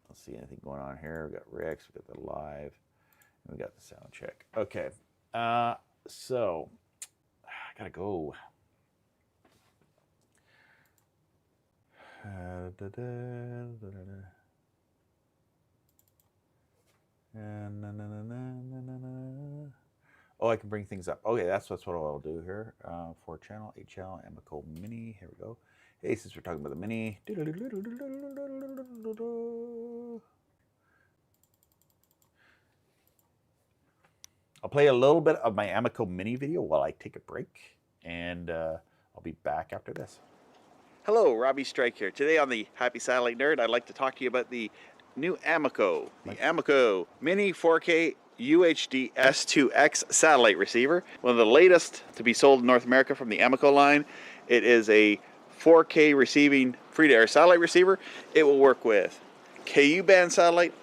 Let's see anything going on here. We got Rex, we got the live, and we got the sound check. Okay, so I gotta go. Oh, I can bring things up. Okay, that's what I'll do here. 4-channel, 8-channel, Amiko Mini. Here we go. Hey, since we're talking about the Mini. I'll play a little bit of my Amiko Mini video while I take a break, and I'll be back after this. Hello, Robbie Strike here. Today on the Happy Satellite Nerd, I'd like to talk to you about the new Amiko, the Amiko Mini 4K UHD S2X satellite receiver. One of the latest to be sold in North America from the Amiko line. It is a 4K receiving free-to-air satellite receiver. It will work with KU band satellite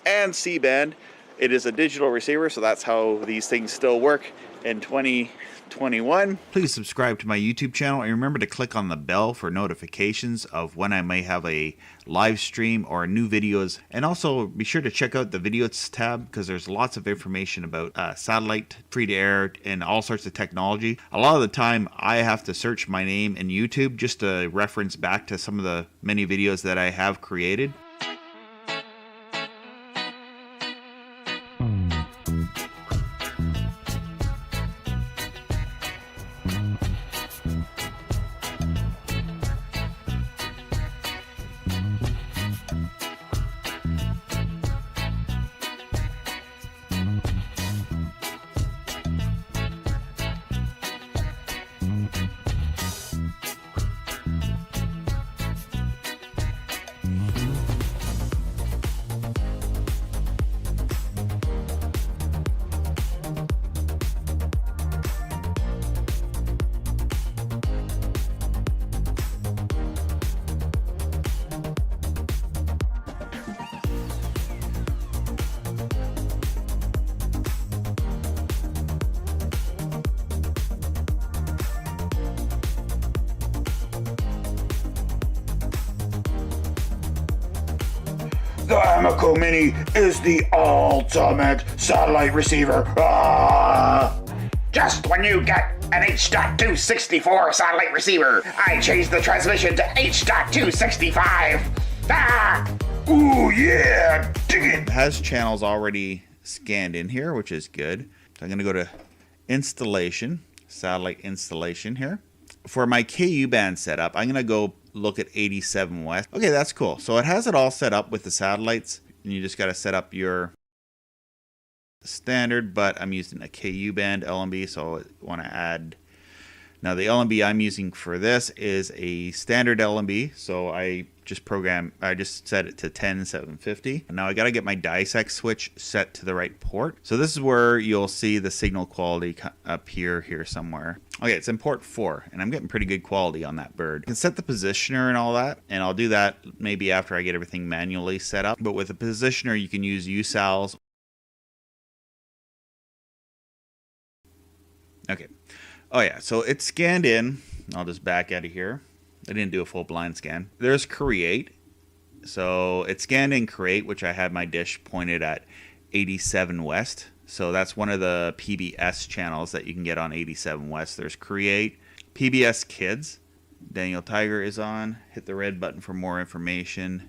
and C band. It is a digital receiver, so that's how these things still work in 2021. Please subscribe to my YouTube channel and remember to click on the bell for notifications of when I may have a live stream or new videos. And also be sure to check out the videos tab because there's lots of information about satellite, free-to-air, and all sorts of technology. A lot of the time I have to search my name in YouTube just to reference back to some of the many videos that I have created. The Amiko Mini is the ultimate satellite receiver. Just when you get an H.264 satellite receiver, I changed the transmission to H.265. Ooh, yeah, dig it. It has channels already scanned in here, which is good. So I'm going to go to installation, satellite installation here. For my KU band setup, I'm going to go look at 87 West. Okay, that's cool. So it has it all set up with the satellites, and you just got to set up your standard, but I'm using a KU band LMB, so I want to add. Now the LMB I'm using for this is a standard LMB, so I just set it to 10750. Now I got to get my dissect switch set to the right port. So this is where you'll see the signal quality up here somewhere. Okay, it's in port 4, and I'm getting pretty good quality on that bird. I can set the positioner and all that, and I'll do that maybe after I get everything manually set up. But with the positioner, you can use USALS. Okay. Oh yeah, so it's scanned in. I'll just back out of here. I didn't do a full blind scan. There's create. So it's scanned in create, which I had my dish pointed at 87 West. So that's one of the PBS channels that you can get on 87 West. There's create, PBS Kids. Daniel Tiger is on. Hit the red button for more information.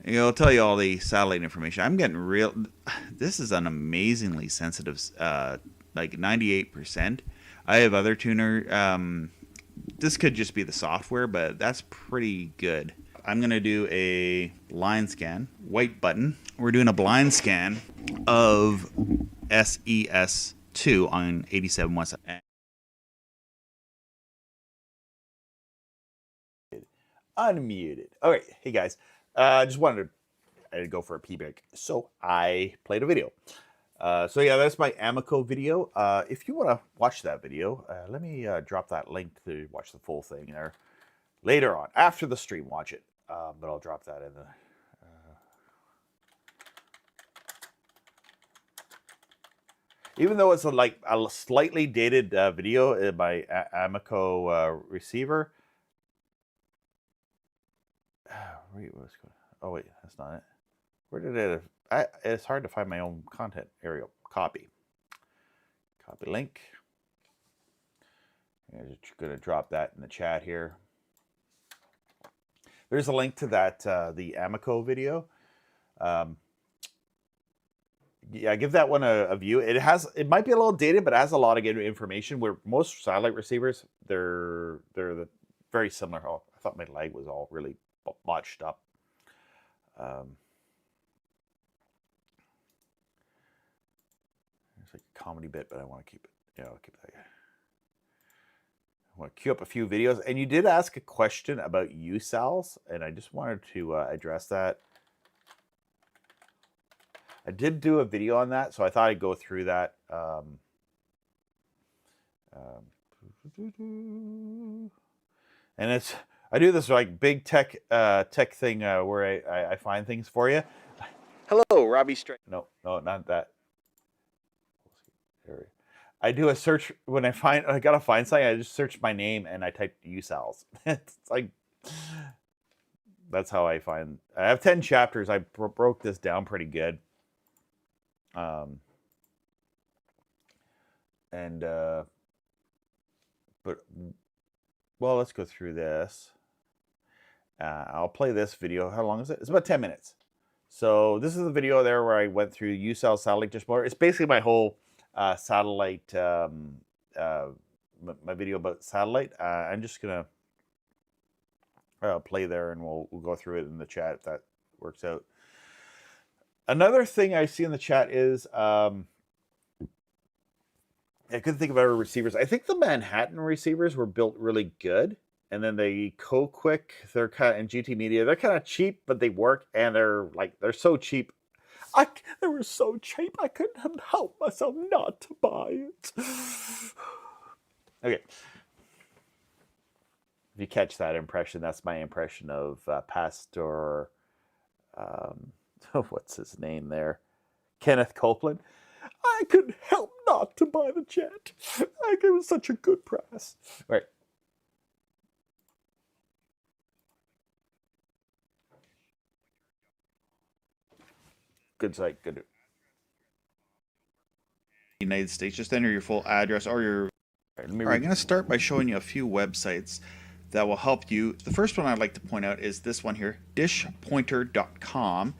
It'll tell you all the satellite information. I'm getting real. This is an amazingly sensitive, like 98%. I have other tuner. This could just be the software, but that's pretty good. I'm going to do a line scan, white button. We're doing a blind scan of SES2 on 87 West. Unmuted. All right. Hey, guys. I just wanted to go for a pee break, so I played a video. So yeah, that's my Amiko video. If you want to watch that video, let me drop that link to watch the full thing there. later on after the stream. Watch it, but I'll drop that in the. Even though it's like a slightly dated video in my Amico receiver. Oh wait, that's not it. Where did it? It's hard to find my own content. Area copy link. I'm just going to drop that in the chat here. There's a link to that the Amico video. Yeah, give that one a view. It might be a little dated, but it has a lot of good information. Where most satellite receivers, they're very similar. Oh, I thought my leg was all really botched up. It's like a comedy bit, but I want to keep it. Yeah, I'll keep that. I want to queue up a few videos. And you did ask a question about USALS, and I just wanted to address that. I did do a video on that, so I thought I'd go through that. And I do this like big tech thing where I find things for you. Hello, Robbie. No, not that. I do a search when I gotta find something. I just search my name and I type USALS. It's like that's how I find. I have 10 chapters. I broke this down pretty good. Well, let's go through this. I'll play this video. How long is it? It's about 10 minutes. So this is the video there where I went through USALS satellite dish motor. It's basically my whole satellite, my video about satellite. I'm just gonna play there, and we'll go through it in the chat if that works out. Another thing I see in the chat is I couldn't think of other receivers. I think the Manhattan receivers were built really good, and then the Co-Quick, they're kind of, and GT Media, they're kind of cheap, but they work, and they're so cheap. They were so cheap, I couldn't help myself not to buy it. Okay. If you catch that impression, that's my impression of Pastor, what's his name there? Kenneth Copeland. I couldn't help not to buy the jet. It was such a good price. Right. Good site, good. United States, just enter your full address or your... All right, I'm going to start by showing you a few websites that will help you. The first one I'd like to point out is this one here, dishpointer.com.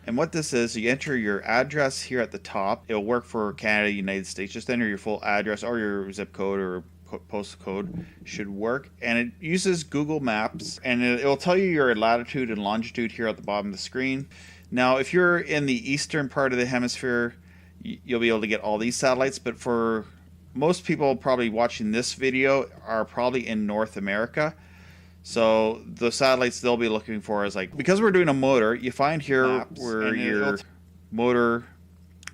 And what this is, you enter your address here at the top. It'll work for Canada, United States. Just enter your full address or your zip code or postal code should work. And it uses Google Maps, and it'll tell you your latitude and longitude here at the bottom of the screen. Now, if you're in the eastern part of the hemisphere, you'll be able to get all these satellites. But for most people probably watching this video are probably in North America. So the satellites they'll be looking for is like, because we're doing a motor, you find here where your motor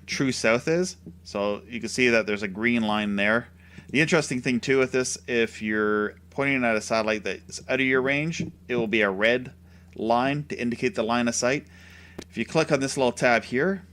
true south is. So you can see that there's a green line there. The interesting thing too with this, if you're pointing at a satellite that's out of your range, it will be a red line to indicate the line of sight. If you click on this little tab here,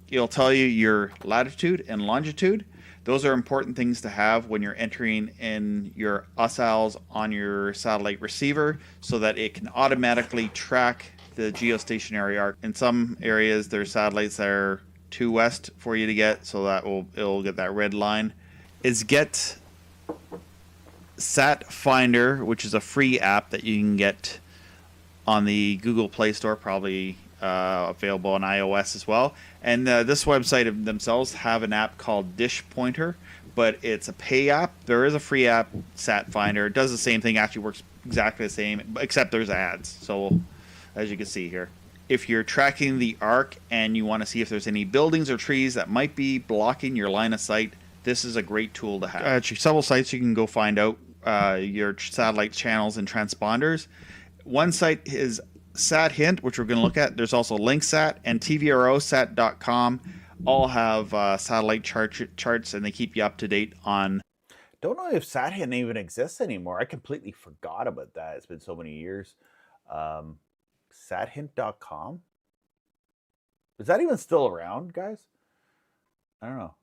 it'll tell you your latitude and longitude. Those are important things to have when you're entering in your USALS on your satellite receiver so that it can automatically track the geostationary arc. In some areas, there's satellites that are too west for you to get, so that it'll get that red line. Is Get Sat Finder, which is a free app that you can get on the Google Play Store, probably available on iOS as well. And this website themselves have an app called Dish Pointer, but it's a pay app. There is a free app, Sat Finder. It does the same thing, actually works exactly the same, except there's ads. So as you can see here, if you're tracking the arc and you want to see if there's any buildings or trees that might be blocking your line of sight, this is a great tool to have. Actually, several sites you can go find out your satellite channels and transponders. One site is Sat Hint, which we're going to look at. There's also LinkSat and TVROsat.com. All have satellite charts, and they keep you up to date on. Don't know if SatHint even exists anymore. I completely forgot about that. It's been so many years. SatHint.com? Is that even still around, guys? I don't know.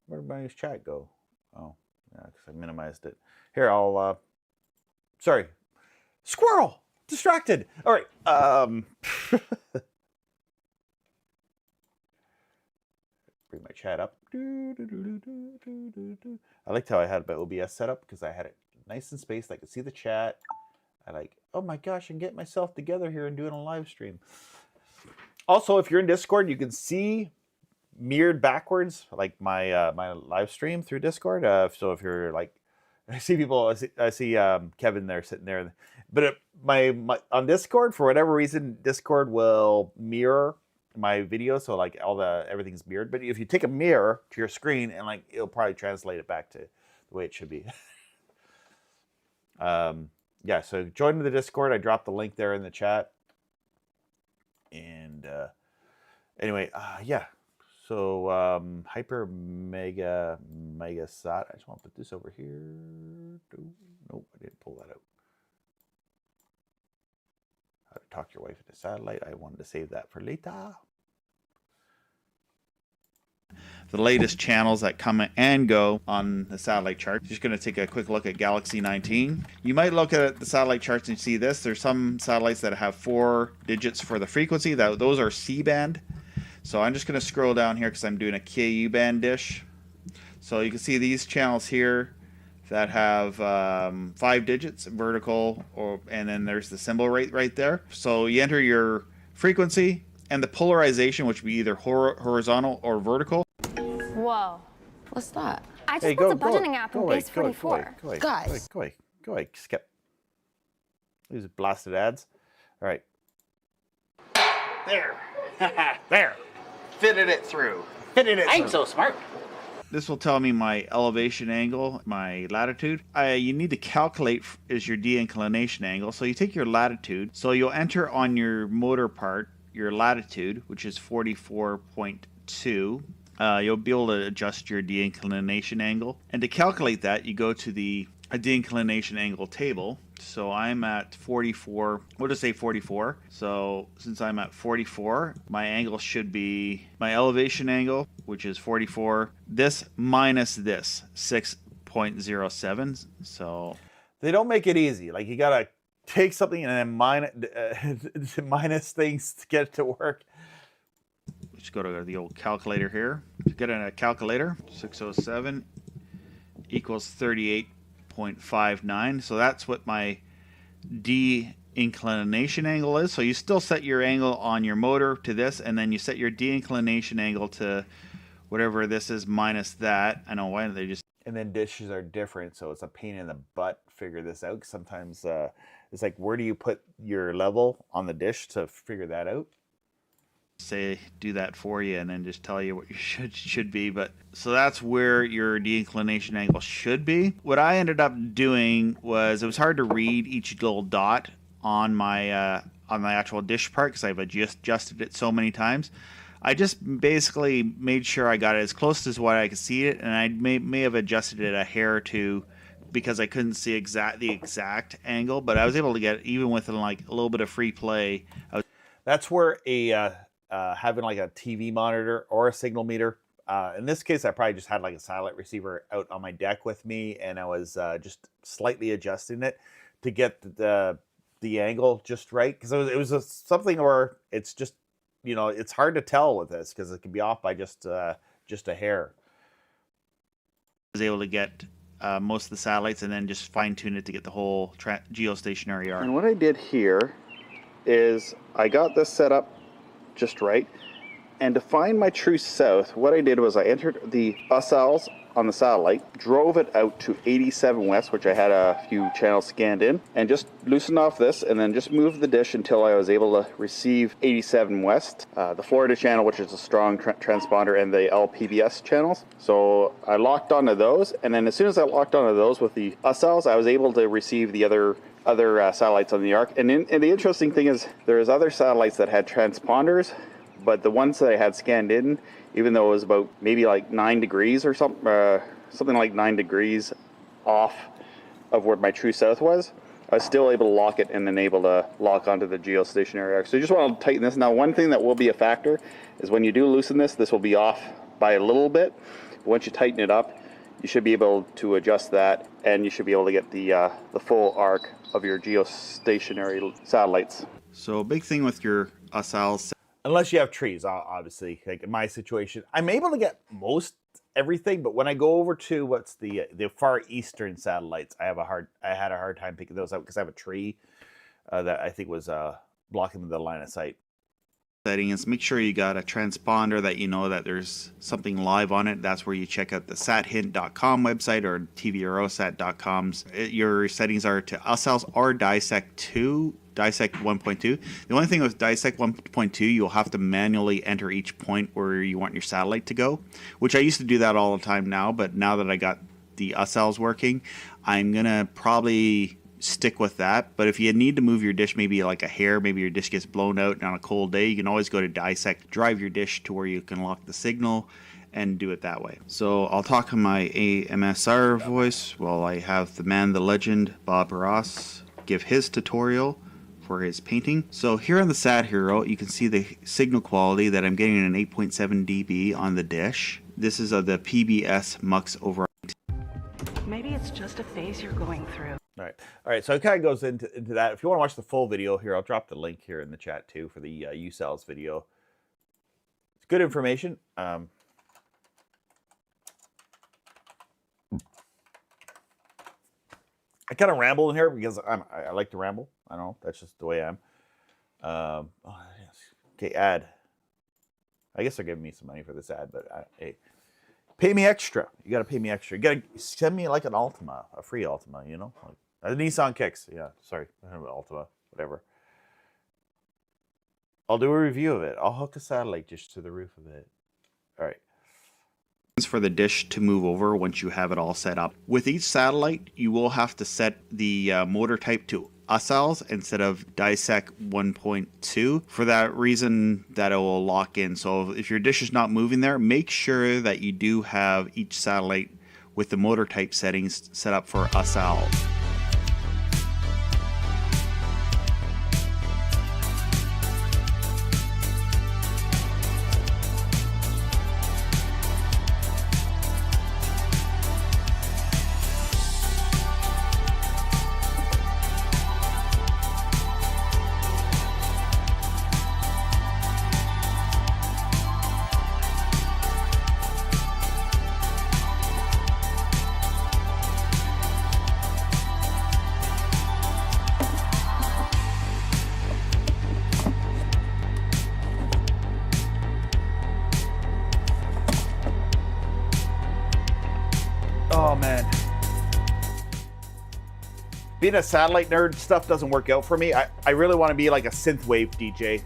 Where did my chat go? Oh, yeah, because I minimized it. Here, I'll... sorry. Squirrel! Distracted! All right. Bring my chat up. I liked how I had my OBS set up because I had it nice and spaced. I could see the chat. I like, oh my gosh, I can get myself together here and doing a live stream. Also, if you're in Discord, you can see mirrored backwards, like my my live stream through Discord. So if you're like, I see people, I see Kevin there sitting there, but my on Discord, for whatever reason, Discord will mirror my video, so like everything's mirrored. But if you take a mirror to your screen, and like it'll probably translate it back to the way it should be. Yeah, so join the Discord. I dropped the link there in the chat. And anyway, yeah. So Hyper Mega Sat. I just want to put this over here. Nope, I didn't pull that out. How to talk your wife into satellite. I wanted to save that for later. The latest channels that come and go on the satellite chart. Just going to take a quick look at Galaxy 19. You might look at the satellite charts and see this. There's some satellites that have 4 digits for the frequency. Those are C-band. So I'm just going to scroll down here because I'm doing a KU band dish. So you can see these channels here that have 5 digits vertical, and then there's the symbol right there. So you enter your frequency and the polarization, which would be either horizontal or vertical. Whoa. What's that? I just put the budgeting app in base 44. Guys. Go away. Skip. These blasted ads. All right. There. There. Fitted it through. I'm so smart. This will tell me my elevation angle, my latitude. You need to calculate is your de-inclination angle. So you take your latitude. So you'll enter on your motor part your latitude, which is 44.2. You'll be able to adjust your de-inclination angle. And to calculate that, you go to the de-inclination angle table. So I'm at 44, we'll just say 44. So since I'm at 44, my angle should be my elevation angle, which is 44. This minus this, 6.07. So they don't make it easy. Like you gotta take something and then minus things to get it to work. Let's go to the old calculator here. To get in a calculator, 607 equals 38.59. So that's what my de-inclination angle is. So you still set your angle on your motor to this, and then you set your de-inclination angle to whatever this is minus that. I know, why don't they just... And then dishes are different, so it's a pain in the butt to figure this out. Sometimes it's like, where do you put your level on the dish to figure that out? Say do that for you and then just tell you what you should be. But so that's where your de-inclination angle should be. What I ended up doing was, it was hard to read each little dot on my actual dish part because I've adjusted it so many times. I just basically made sure I got it as close as what I could see it, and I may have adjusted it a hair or two because I couldn't see the exact angle, but I was able to get it even with like a little bit of free play. That's where having like a TV monitor or a signal meter. In this case, I probably just had like a satellite receiver out on my deck with me, and I was just slightly adjusting it to get the angle just right, because it was something where it's just, you know, it's hard to tell with this because it can be off by just a hair. I was able to get most of the satellites and then just fine tune it to get the whole geostationary arc. And what I did here is I got this set up just right, and to find my true south, what I did was I entered the USALS on the satellite, drove it out to 87 west, which I had a few channels scanned in, and just loosened off this, and then just moved the dish until I was able to receive 87 west, the Florida channel, which is a strong transponder, and the LPBS channels. So I locked onto those, and then as soon as I locked onto those with the USALS, I was able to receive the other satellites on the arc. And the interesting thing is there's other satellites that had transponders, but the ones that I had scanned in, even though it was about maybe like 9 degrees or something, something like 9 degrees off of where my true south was, I was still able to lock it and then able to lock onto the geostationary arc. So you just want to tighten this. Now, one thing that will be a factor is when you do loosen this, this will be off by a little bit. Once you tighten it up, you should be able to adjust that, and you should be able to get the full arc of your geostationary satellites. So a big thing with your USALS, unless you have trees, obviously. Like in my situation, I'm able to get most everything, but when I go over to what's the far eastern satellites, I had a hard time picking those out because I have a tree that I think was blocking the line of sight. settings, make sure you got a transponder that you know that there's something live on it. That's where you check out the sathint.com website or tvrosat.com's. Your settings are to USALS or Dissect 1.2. The only thing with Dissect 1.2, you'll have to manually enter each point where you want your satellite to go, which I used to do that all the time now, but now that I got the USALS working, I'm gonna probably stick with that. But if you need to move your dish maybe like a hair, maybe your dish gets blown out and on a cold day, you can always go to Dissect, drive your dish to where you can lock the signal and do it that way. So I'll talk in my AMSR voice while I have the man, the legend, Bob Ross, give his tutorial for his painting. So here on the Sat Hero, you can see the signal quality that I'm getting an 8.7 dB on the dish. This is the PBS MUX over. Maybe it's just a phase you're going through. All right. So it kind of goes into that. If you want to watch the full video here, I'll drop the link here in the chat too for the USALS video. It's good information. I kind of ramble in here because I like to ramble. I don't know. That's just the way I am. Oh, yes. Okay, ad. I guess they're giving me some money for this ad, but hey, pay me extra. You got to pay me extra. You got to send me like an Altima, a free Altima, you know? Like, a Nissan Kicks. Yeah, sorry. Altima, whatever. I'll do a review of it. I'll hook a satellite dish to the roof of it. All right. For the dish to move over once you have it all set up. With each satellite, you will have to set the motor type to USALS instead of Dissect 1.2 for that reason that it will lock in. So if your dish is not moving there, make sure that you do have each satellite with the motor type settings set up for USALS. Oh man, being a satellite nerd, stuff doesn't work out for me. I really want to be like a synthwave DJ.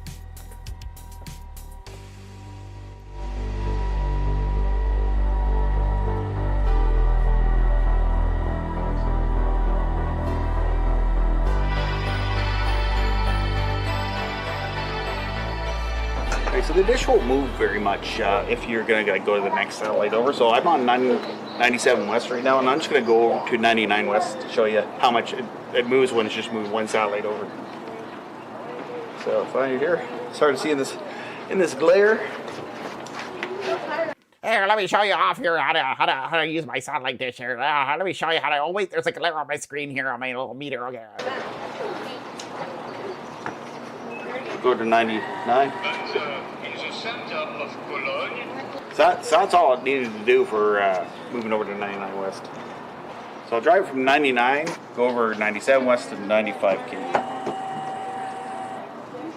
So the dish won't move very much if you're going to go to the next satellite over. So I'm on 97 West right now, and I'm just going to go over to 99 West to show you how much it moves when it's just moved one satellite over. So find it here. It's hard to see in this glare. Here, let me show you off here how to use my satellite dish here. Let me show you how to. Oh wait, there's a glare on my screen here on my little meter. Okay. Go to 99. So that's all it needed to do for moving over to 99 West. So I'll drive from 99, go over 97 West to 95 kV.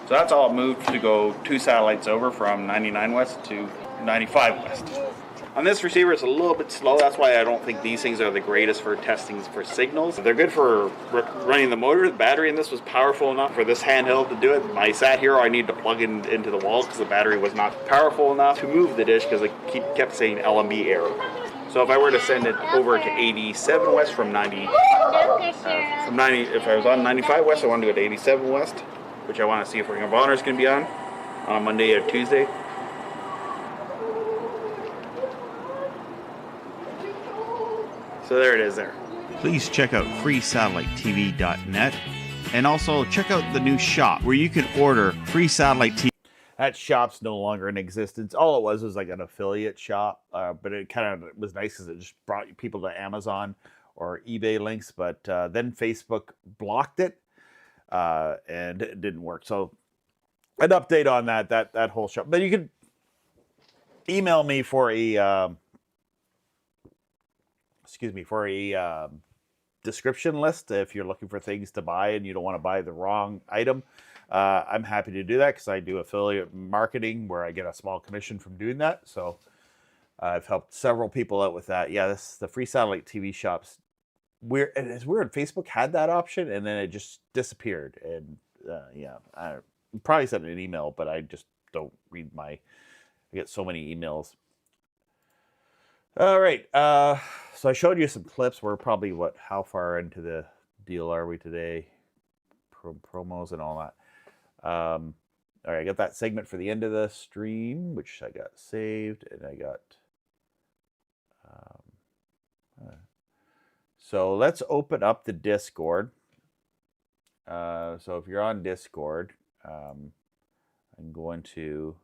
So that's all it moved to go 2 satellites over from 99 West to 95 West. On this receiver, it's a little bit slow. That's why I don't think these things are the greatest for testing for signals. They're good for running the motor. The battery in this was powerful enough for this handheld to do it. My Sat Hero, I need to plug into the wall because the battery was not powerful enough to move the dish because it kept saying LMB error. So if I were to send it over to 87 West from 90, if I was on 95 West, I want to go to 87 West, which I want to see if Ring of Honor is going to be on a Monday or Tuesday. So there it is there. Please check out freesatellitetv.net and also check out the new shop where you can order free satellite TV. That shop's no longer in existence. All it was like an affiliate shop, but it kind of was nice because it just brought people to Amazon or eBay links. But then Facebook blocked it, and it didn't work. So an update on that whole shop. But you could email me for a description list if you're looking for things to buy and you don't want to buy the wrong item. I'm happy to do that because I do affiliate marketing where I get a small commission from doing that. So I've helped several people out with that. Yeah, the free satellite TV shops. It's weird. Facebook had that option and then it just disappeared. And I probably sent an email, but I just don't read I get so many emails. All right. So I showed you some clips. We're probably how far into the deal are we today? Promos and all that. All right. I got that segment for the end of the stream, which I got saved, and I got. So let's open up the Discord. So if you're on Discord, I'm going to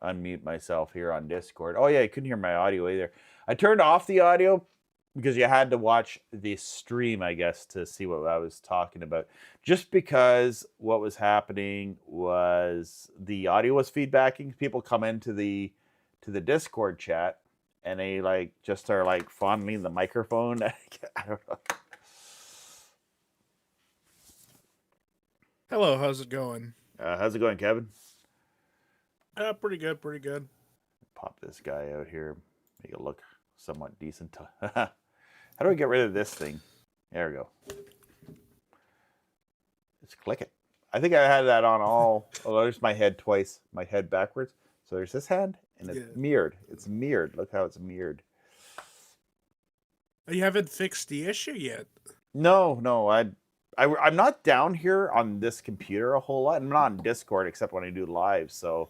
unmute myself here on Discord. Oh yeah, I couldn't hear my audio either. I turned off the audio because you had to watch the stream, I guess, to see what I was talking about. Just because what was happening was the audio was feedbacking. People come into the Discord chat and they just are fondling the microphone. I don't know. Hello, how's it going? How's it going, Kevin? Pretty good, pretty good. Pop this guy out here, make it look somewhat decent. How do we get rid of this thing? There we go. Just click it. I think I had that on all. Oh, there's my head twice. My head backwards. So there's this hand, and it's mirrored. It's mirrored. Look how it's mirrored. You haven't fixed the issue yet. No. I'm not down here on this computer a whole lot. I'm not on Discord except when I do live. So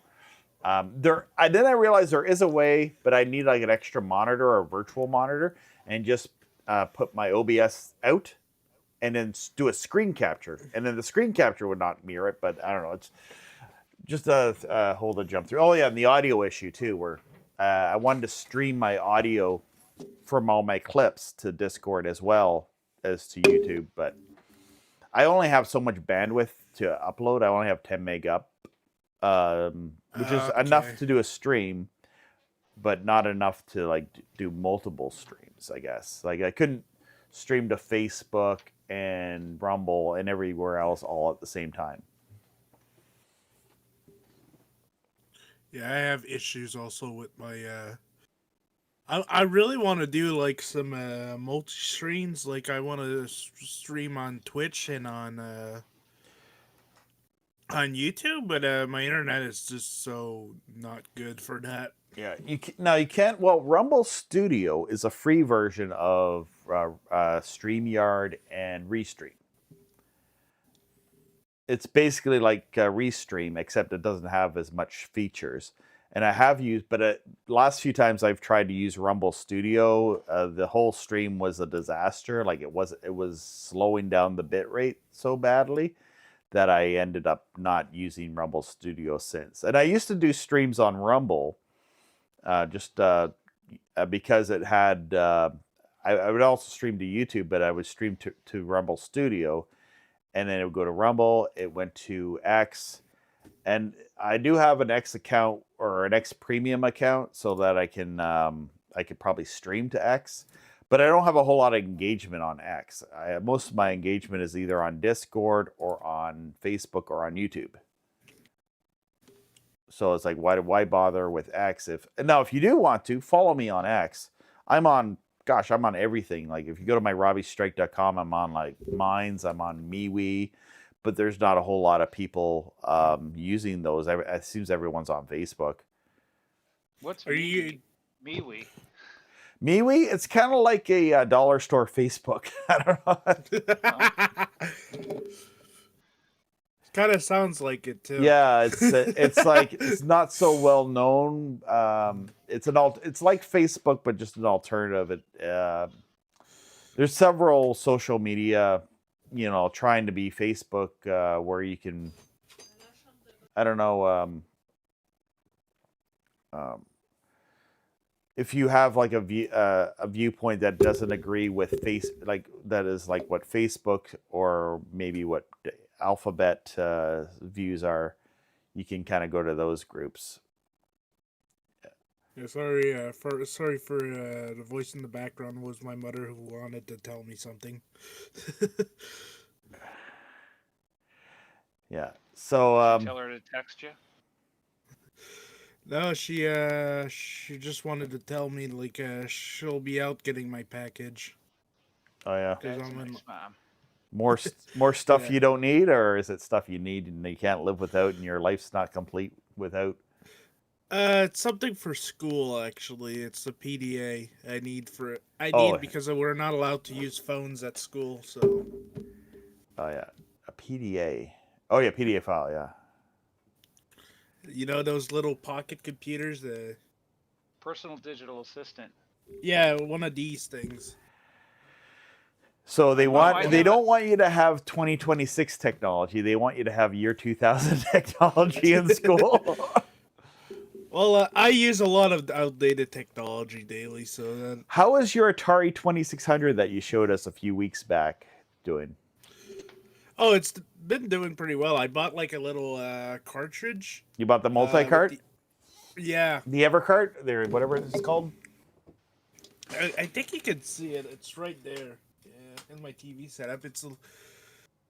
then I realized there is a way, but I need an extra monitor or a virtual monitor, and just put my OBS out, and then do a screen capture, and then the screen capture would not mirror it. But I don't know. It's just a hole to jump through. Oh yeah, and the audio issue too, where I wanted to stream my audio from all my clips to Discord as well as to YouTube, but I only have so much bandwidth to upload. I only have 10 meg up, which is enough to do a stream, but not enough to do multiple streams, I guess. I couldn't stream to Facebook and Rumble and everywhere else all at the same time. Yeah, I have issues also with my I really want to do some multi-streams. I want to stream on Twitch and on YouTube, but my internet is just so not good for that. Yeah, you can't. Well, Rumble Studio is a free version of StreamYard and Restream. It's basically like Restream, except it doesn't have as much features. And I have used, but last few times I've tried to use Rumble Studio, the whole stream was a disaster. It was slowing down the bit rate so badly that I ended up not using Rumble Studio since. And I used to do streams on Rumble, because it had. I would also stream to YouTube, but I would stream to Rumble Studio, and then it would go to Rumble. It went to X. And I do have an X account or an X premium account so that I could probably stream to X, but I don't have a whole lot of engagement on X. Most of my engagement is either on Discord or on Facebook or on YouTube. So it's why bother with X? If you do want to follow me on X, I'm on everything. If you go to my RobbieStrike.com, I'm on Minds, I'm on MeWe. But there's not a whole lot of people using those. It seems everyone's on Facebook. What's MeWe? MeWe? It's kind of like a dollar store Facebook. I don't know. Kind of sounds like it too. Yeah, it's it's not so well known. It's like Facebook, but just an alternative. There's several social media, you know, trying to be Facebook, where you can, I don't know, if you have like a viewpoint that doesn't agree with like that is like what Facebook or maybe what Alphabet views are, you can kind of go to those groups. Yeah, sorry for the voice in the background was my mother who wanted to tell me something. Yeah. So Tell her to text you. No, she just wanted to tell me like she'll be out getting my package. oh yeah, That's I'm in, nice, Mom. more stuff Yeah. you don't need, or is it stuff you need and you can't live without, and your life's not complete without? It's something for school actually. It's a PDA I need Oh. because we're not allowed to use phones at school. So. Oh yeah, a PDA. Oh yeah, PDA file. Yeah. You know those little pocket computers? Personal digital assistant. Yeah, one of these things. So they I don't want you to have 2026 technology. They want you to have year 2000 technology in school. Well, I use a lot of outdated technology daily, so that... How is your Atari 2600 that you showed us a few weeks back doing? Oh, it's been doing pretty well. I bought like a little cartridge. You bought the multi-cart? Yeah. The Evercart? There, whatever it's called? I think you can see it. It's right there in my TV setup.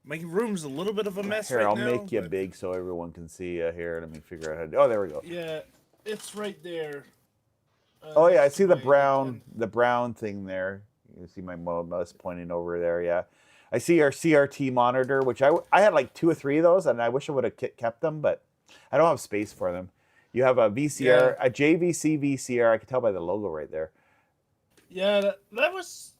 My room's a little bit of a mess Here, right I'll now. make you big so everyone can see here. Let me figure out how to do. Oh, there we go. Yeah, it's right there. Oh yeah, I see the brown thing there. You see my mouse pointing over there. Yeah, I see our CRT monitor, which I had like 2 or 3 of those, and I wish I would have kept them, but I don't have space for them. You have a VCR, a JVC VCR. I can tell by the logo right there. Yeah, that was.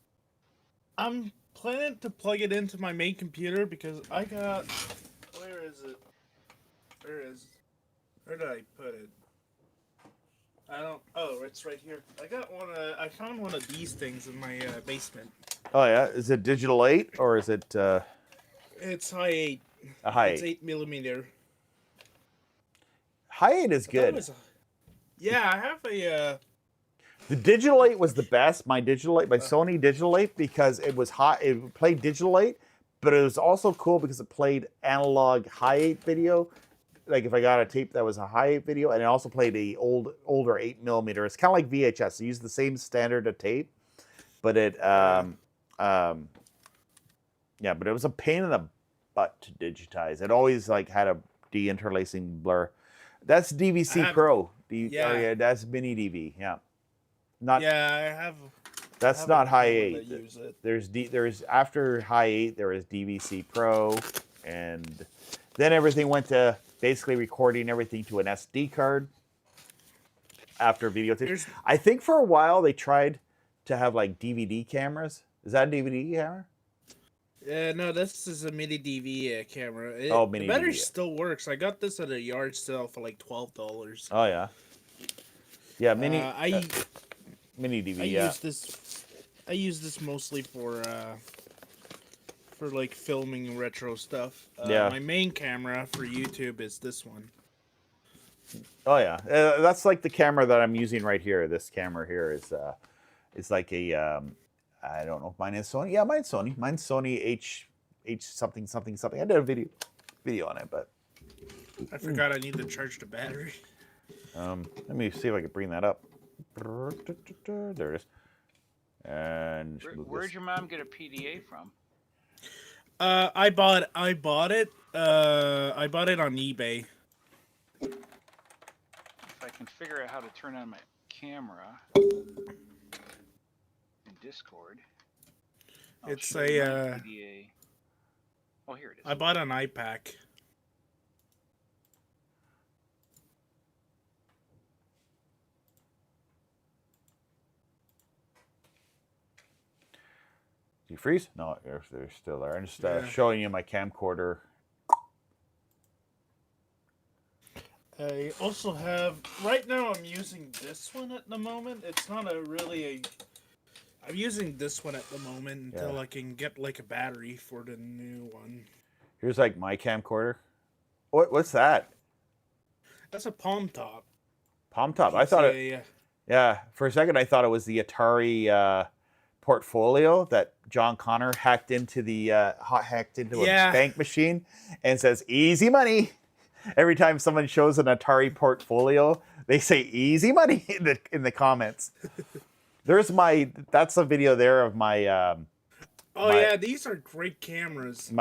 I'm planning to plug it into my main computer because I got. Where is it? Where did I put it? I don't. Oh, it's right here. I got one. I found one of these things in my basement. Oh yeah, is it digital 8 or is it? It's high 8. A high 8. It's 8mm. High 8 is good. Yeah, I have a. The digital 8 was the best. My digital 8, my Sony digital 8, because it was hot. It played digital 8, but it was also cool because it played analog high 8 video. Like if I got a tape that was a high 8 video, and it also played a older 8mm. It's kind of like VHS. It used the same standard of tape, but it but it was a pain in the butt to digitize. It always like had a deinterlacing blur. That's DVC Pro. That's MiniDV. Yeah. I have. That's not high 8. There's after high 8 there is DVC Pro, and then everything went to basically recording everything to an SD card after videotape. I think for a while they tried to have like DVD cameras. Is that a DVD camera? No, this is a MiniDV camera. MiniDV. The battery still works. I got this at a yard sale for like $12. Oh yeah. Yeah, MiniDV. I use this mostly for like filming retro stuff. My main camera for YouTube is this one. Oh yeah, that's like the camera that I'm using right here. This camera here is like a I don't know if mine is Sony. Yeah, mine's Sony. Mine's Sony H something. I did a video on it, but I forgot I need to charge the battery. Let me see if I can bring that up. There it is. And where'd your mom get a PDA from? I bought it. I bought it on eBay. If I can figure out how to turn on my camera in Discord, It's show you my PDA. Oh, here it is. I bought an iPack. Do you freeze? No, they're still there. I'm just showing you my camcorder. I also have, right now I'm using this one at the moment. It's not I'm using this one at the moment until Yeah. I can get like a battery for the new one. Here's like my camcorder. What's that? That's a palm top. Palm top. I thought it. PCA, Yeah, for a second I thought it was the Atari portfolio that John Connor hacked into a bank machine and says easy money. Every time someone shows an Atari portfolio, they say easy money in the comments. That's a video there of my these are great cameras.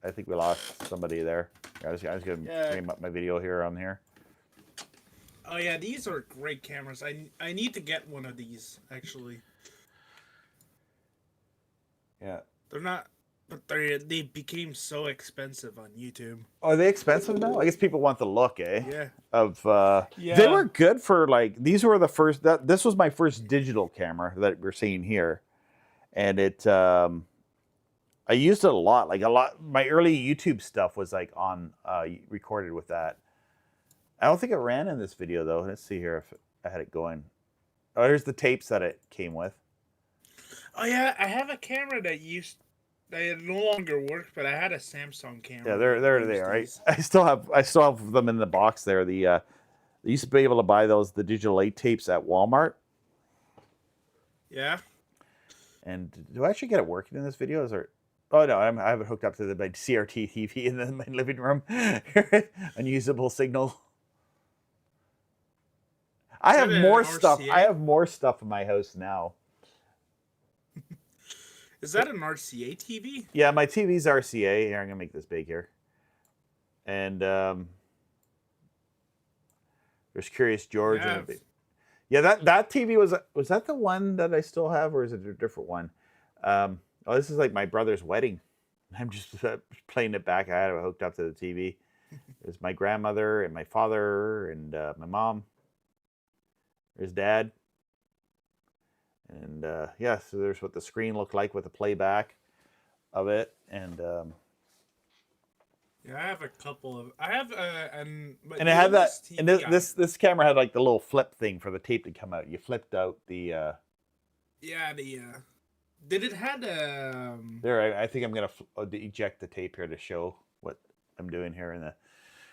I think we lost somebody there. I was going to frame up my video here on here. Oh yeah, these are great cameras. I need to get one of these actually. Yeah. They're not, but they became so expensive on YouTube. Are they expensive now? I guess people want the look, eh? Yeah. They were good for like these were the first. This was my first digital camera that we're seeing here, and it. I used it a lot. My early YouTube stuff was like on recorded with that. I don't think it ran in this video though. Let's see here if I had it going. Oh, here's the tapes that it came with. Oh yeah, I have a camera that no longer works, but I had a Samsung camera. Yeah, there they are. Right? I still have them in the box there. I used to be able to buy the digital 8 tapes at Walmart. Yeah. And do I actually get it working in this video? Oh no, I have it hooked up to my CRT TV in my living room. Unusable signal. I have more stuff. I have more stuff in my house now. Is that an RCA TV? Yeah, my TV's RCA. Here, I'm gonna make this big here. And there's Curious George. Yeah, that TV was that the one that I still have, or is it a different one? Oh, this is like my brother's wedding. I'm just playing it back. I had it hooked up to the TV. There's my grandmother and my father and my mom. There's Dad. And so there's what the screen looked like with the playback of it. And yeah, I have a couple of. I have and it had that. And this camera had like the little flip thing for the tape to come out. You flipped out the. Did it had There, I think I'm gonna eject the tape here to show what I'm doing here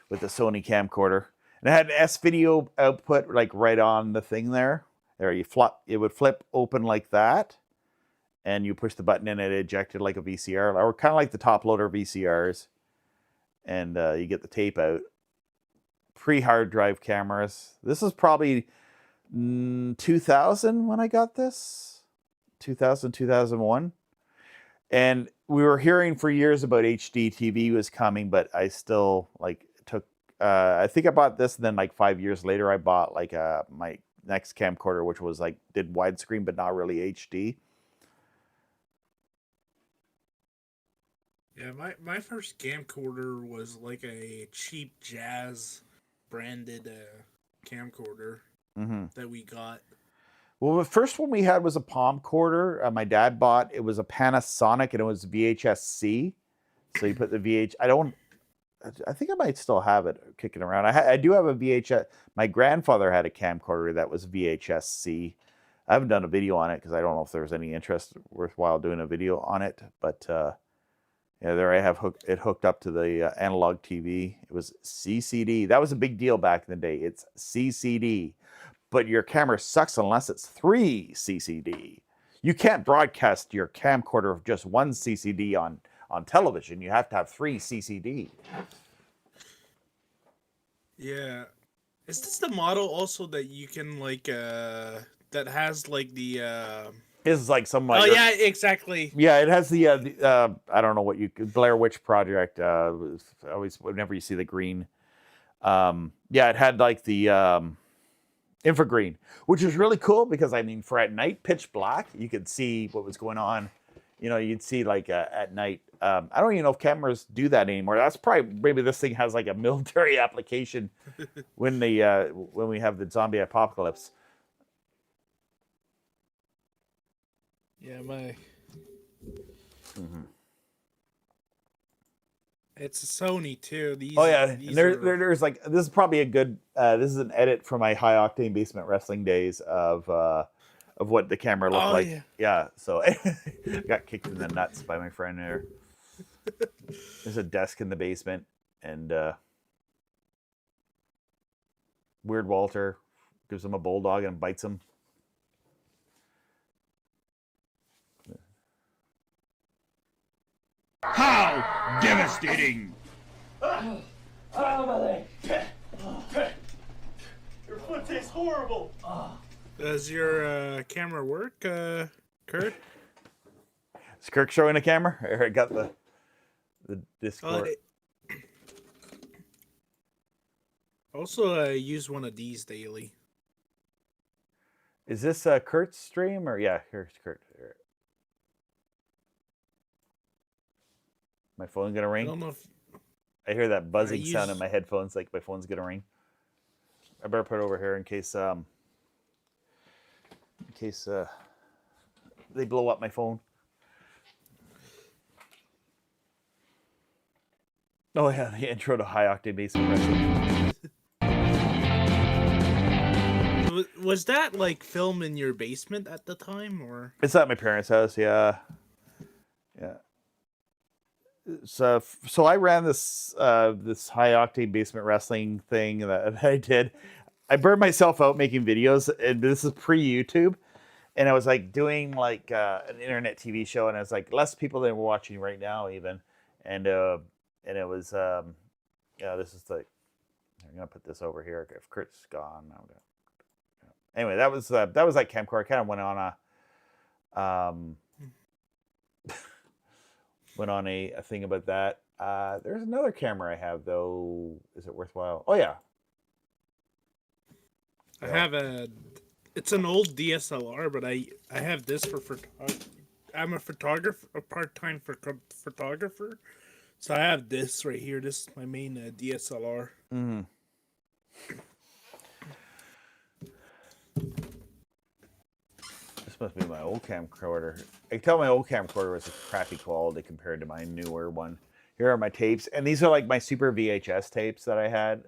with the Sony camcorder, and it had an S video output like right on the thing there. There, it would flip open like that, and you push the button and it ejected like a VCR, or kind of like the top loader VCRs, and you get the tape out. Pre-hard drive cameras. This is probably 2000 when I got this. 2000, 2001. And we were hearing for years about HD TV was coming, but I still took, I think I bought this, and then like 5 years later, I bought like my next camcorder, which was did widescreen, but not really HD. Yeah, my first camcorder was like a cheap Jazz branded camcorder that we got. Well, the first one we had was a Camcorder. My dad bought. It was a Panasonic, and it was VHS-C. So you put the I think I might still have it kicking around. I do have a VHS. My grandfather had a camcorder that was VHS-C. I haven't done a video on it because I don't know if there's any interest worthwhile doing a video on it. But there I have it hooked up to the analog TV. It was CCD. That was a big deal back in the day. It's CCD. But your camera sucks unless it's 3 CCD. You can't broadcast your camcorder of just 1 CCD on television. You have to have 3 CCD. Yeah. Is this the model also that you can that has like the It's like some Oh yeah, exactly. Yeah, it has the I don't know what Blair Witch Project. Always whenever you see the green. It had like the infragreen, which is really cool because for at night, pitch black, you could see what was going on. You'd see at night. I don't even know if cameras do that anymore. That's probably maybe this thing has like a military application when we have the zombie apocalypse. Yeah, It's a Sony too. There's this is probably a good. This is an edit from my high octane basement wrestling days of of what the camera looked Oh, like. yeah. Yeah, so I got kicked in the nuts by my friend there. There's a desk in the basement, and Weird Walter gives him a bulldog and bites him. How devastating! Oh, my leg. Your foot tastes horrible. Does your camera work, Kurt? Is Kirk showing the camera? I got the Discord. Also, I use one of these daily. Is this Kurt's stream or yeah? Here's Kurt. Here. My phone gonna ring? I don't know if I hear that buzzing sound in my headphones, like my phone's gonna ring. I better put it over here in case they blow up my phone. Oh yeah, the intro to High Octane Basement Wrestling. Was that like filmed in your basement at the time, or? It's at my parents' house, yeah. Yeah. So I ran this this High Octane Basement Wrestling thing that I did. I burned myself out making videos, and this is pre-YouTube. And I was like doing like an internet TV show, and I was like less people than we're watching right now, even. And it was yeah, this is like, I'm gonna put this over here. If Kurt's gone, I'm gonna. Anyway, that was like Camcorder. I kind of went on a thing about that. There's another camera I have though. Is it worthwhile? Oh yeah. I have it's an old DSLR, but I have this for I'm a photographer, a part-time photographer. So I have this right here. This is my main DSLR. Mm-hmm. This must be my old camcorder. I can tell my old camcorder was a crappy quality compared to my newer one. Here are my tapes, and these are like my super VHS tapes that I had.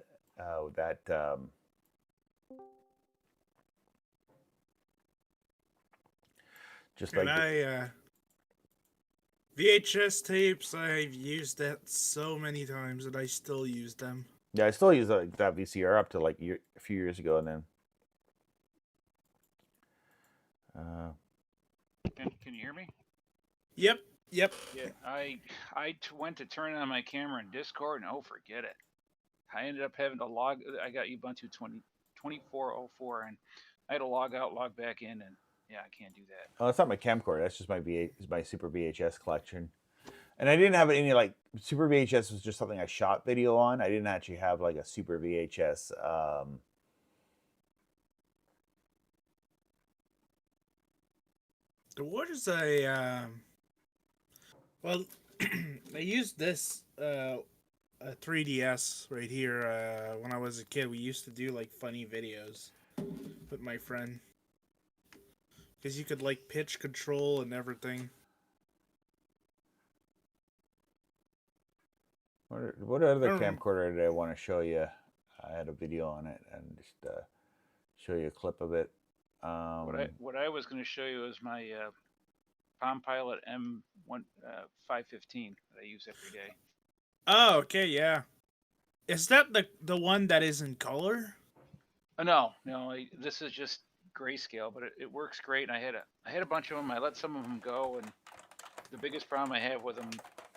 Just like VHS tapes, I've used that so many times that I still use them. Yeah, I still use that VCR up to like a few years ago, and then. Can you hear me? Yep. Yeah, I went to turn on my camera in Discord, and forget it. I ended up having to log. I got Ubuntu 2404, and I had to log out, log back in, and yeah, I can't do that. Oh, that's not my camcorder. That's just my Super VHS collection. And I didn't have any like Super VHS was just something I shot video on. I didn't actually have like a Super VHS. What is a well, I used this a 3DS right here when I was a kid. We used to do like funny videos with my friend because you could like pitch control and everything. What other camcorder did I want to show you? I had a video on it and just show you a clip of it. What I was going to show you is my Palm Pilot M1 515 that I use every day. Oh, okay, yeah. Is that the one that is in color? No, this is just grayscale, but it works great. And I had a bunch of them. I let some of them go, and the biggest problem I have with them,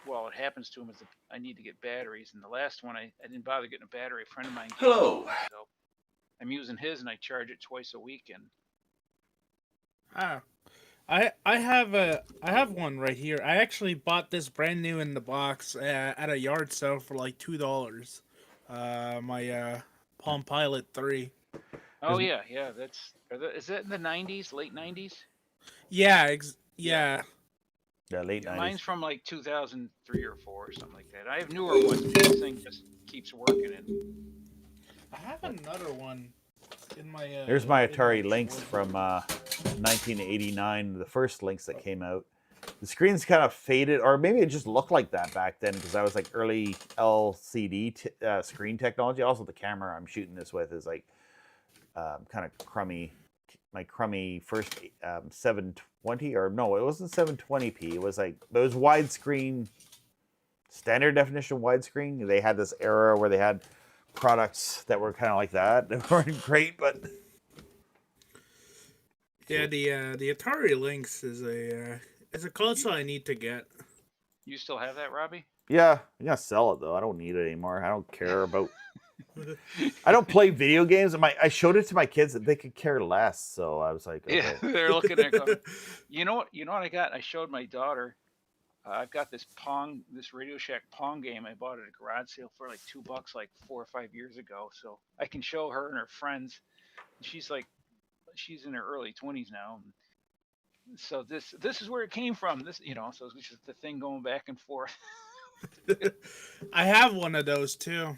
well, it happens to them, is that I need to get batteries. And the last one, I didn't bother getting a battery. A friend of mine gave me one, so I'm using his, and I charge it twice a week. And I have one right here. I actually bought this brand new in the box at a yard sale for like $2. My Palm Pilot 3. Oh yeah, is that in the 90s, late 90s? Yeah, yeah. Yeah, late 90s. Mine's from like 2003 or 4 or something like that. I have newer ones, but this thing just keeps working. And I have another one in my. There's my Atari Lynx from 1989, the first Lynx that came out. The screen's kind of faded, or maybe it just looked like that back then because I was like early LCD screen technology. Also, the camera I'm shooting this with is like kind of crummy my crummy first 720, or no, it wasn't 720p. It was widescreen, standard definition widescreen. They had this era where they had products that were kind of like that. They weren't great, but yeah, the Atari Lynx is a console I need to get. You still have that, Robbie? yeah, I'm gonna sell it though. I don't need it anymore. I don't care about. I don't play video games. I showed it to my kids that they could care less. So I was like, okay. Yeah, they're looking at going, you know what I got? I showed my daughter. I've got this Radio Shack Pong game I bought at a garage sale for like $2 like 4 or 5 years ago. So I can show her and her friends. She's in her early 20s now. So this is where it came from. So it's just the thing going back and forth. I have one of those too.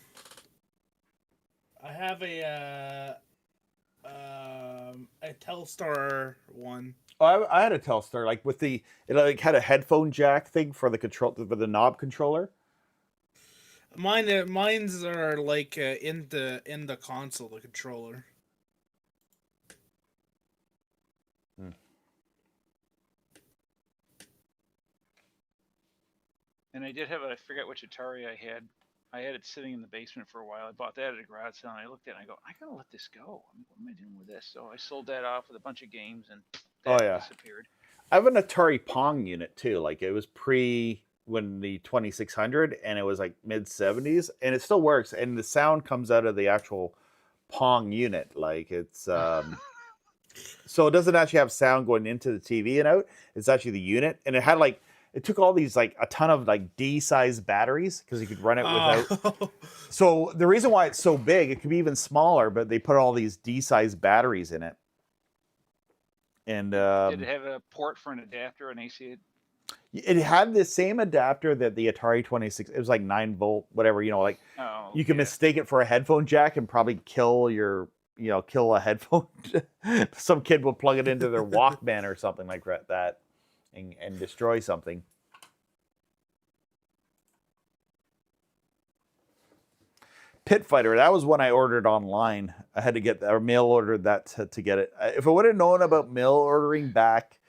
I have a Telstar one. Oh, I had a Telstar, like with it had a headphone jack thing for the knob controller. Mine's are like in the console, the controller. And I did have I forget which Atari I had. I had it sitting in the basement for a while. I bought that at a garage sale, and I looked at it and I go, I gotta let this go. I mean, what am I doing with this? So I sold that off with a bunch of games, and that disappeared. I have an Atari Pong unit too. Like it was when the 2600, and it was like mid 70s, and it still works. And the sound comes out of the actual Pong unit. Like it's so it doesn't actually have sound going into the TV and out. It's actually the unit, and it took all these a ton of D-sized batteries because you could run it without. So the reason why it's so big, it could be even smaller, but they put all these D-sized batteries in it. And did it have a port for an adapter, an AC? It had the same adapter that the Atari 26. It was like 9-volt, whatever. You can mistake it for a headphone jack and probably kill a headphone. Some kid will plug it into their Walkman or something like that. And destroy something. Pit Fighter, that was one I ordered online. I had to get that, or mail ordered that to get it. If I would have known about mail ordering back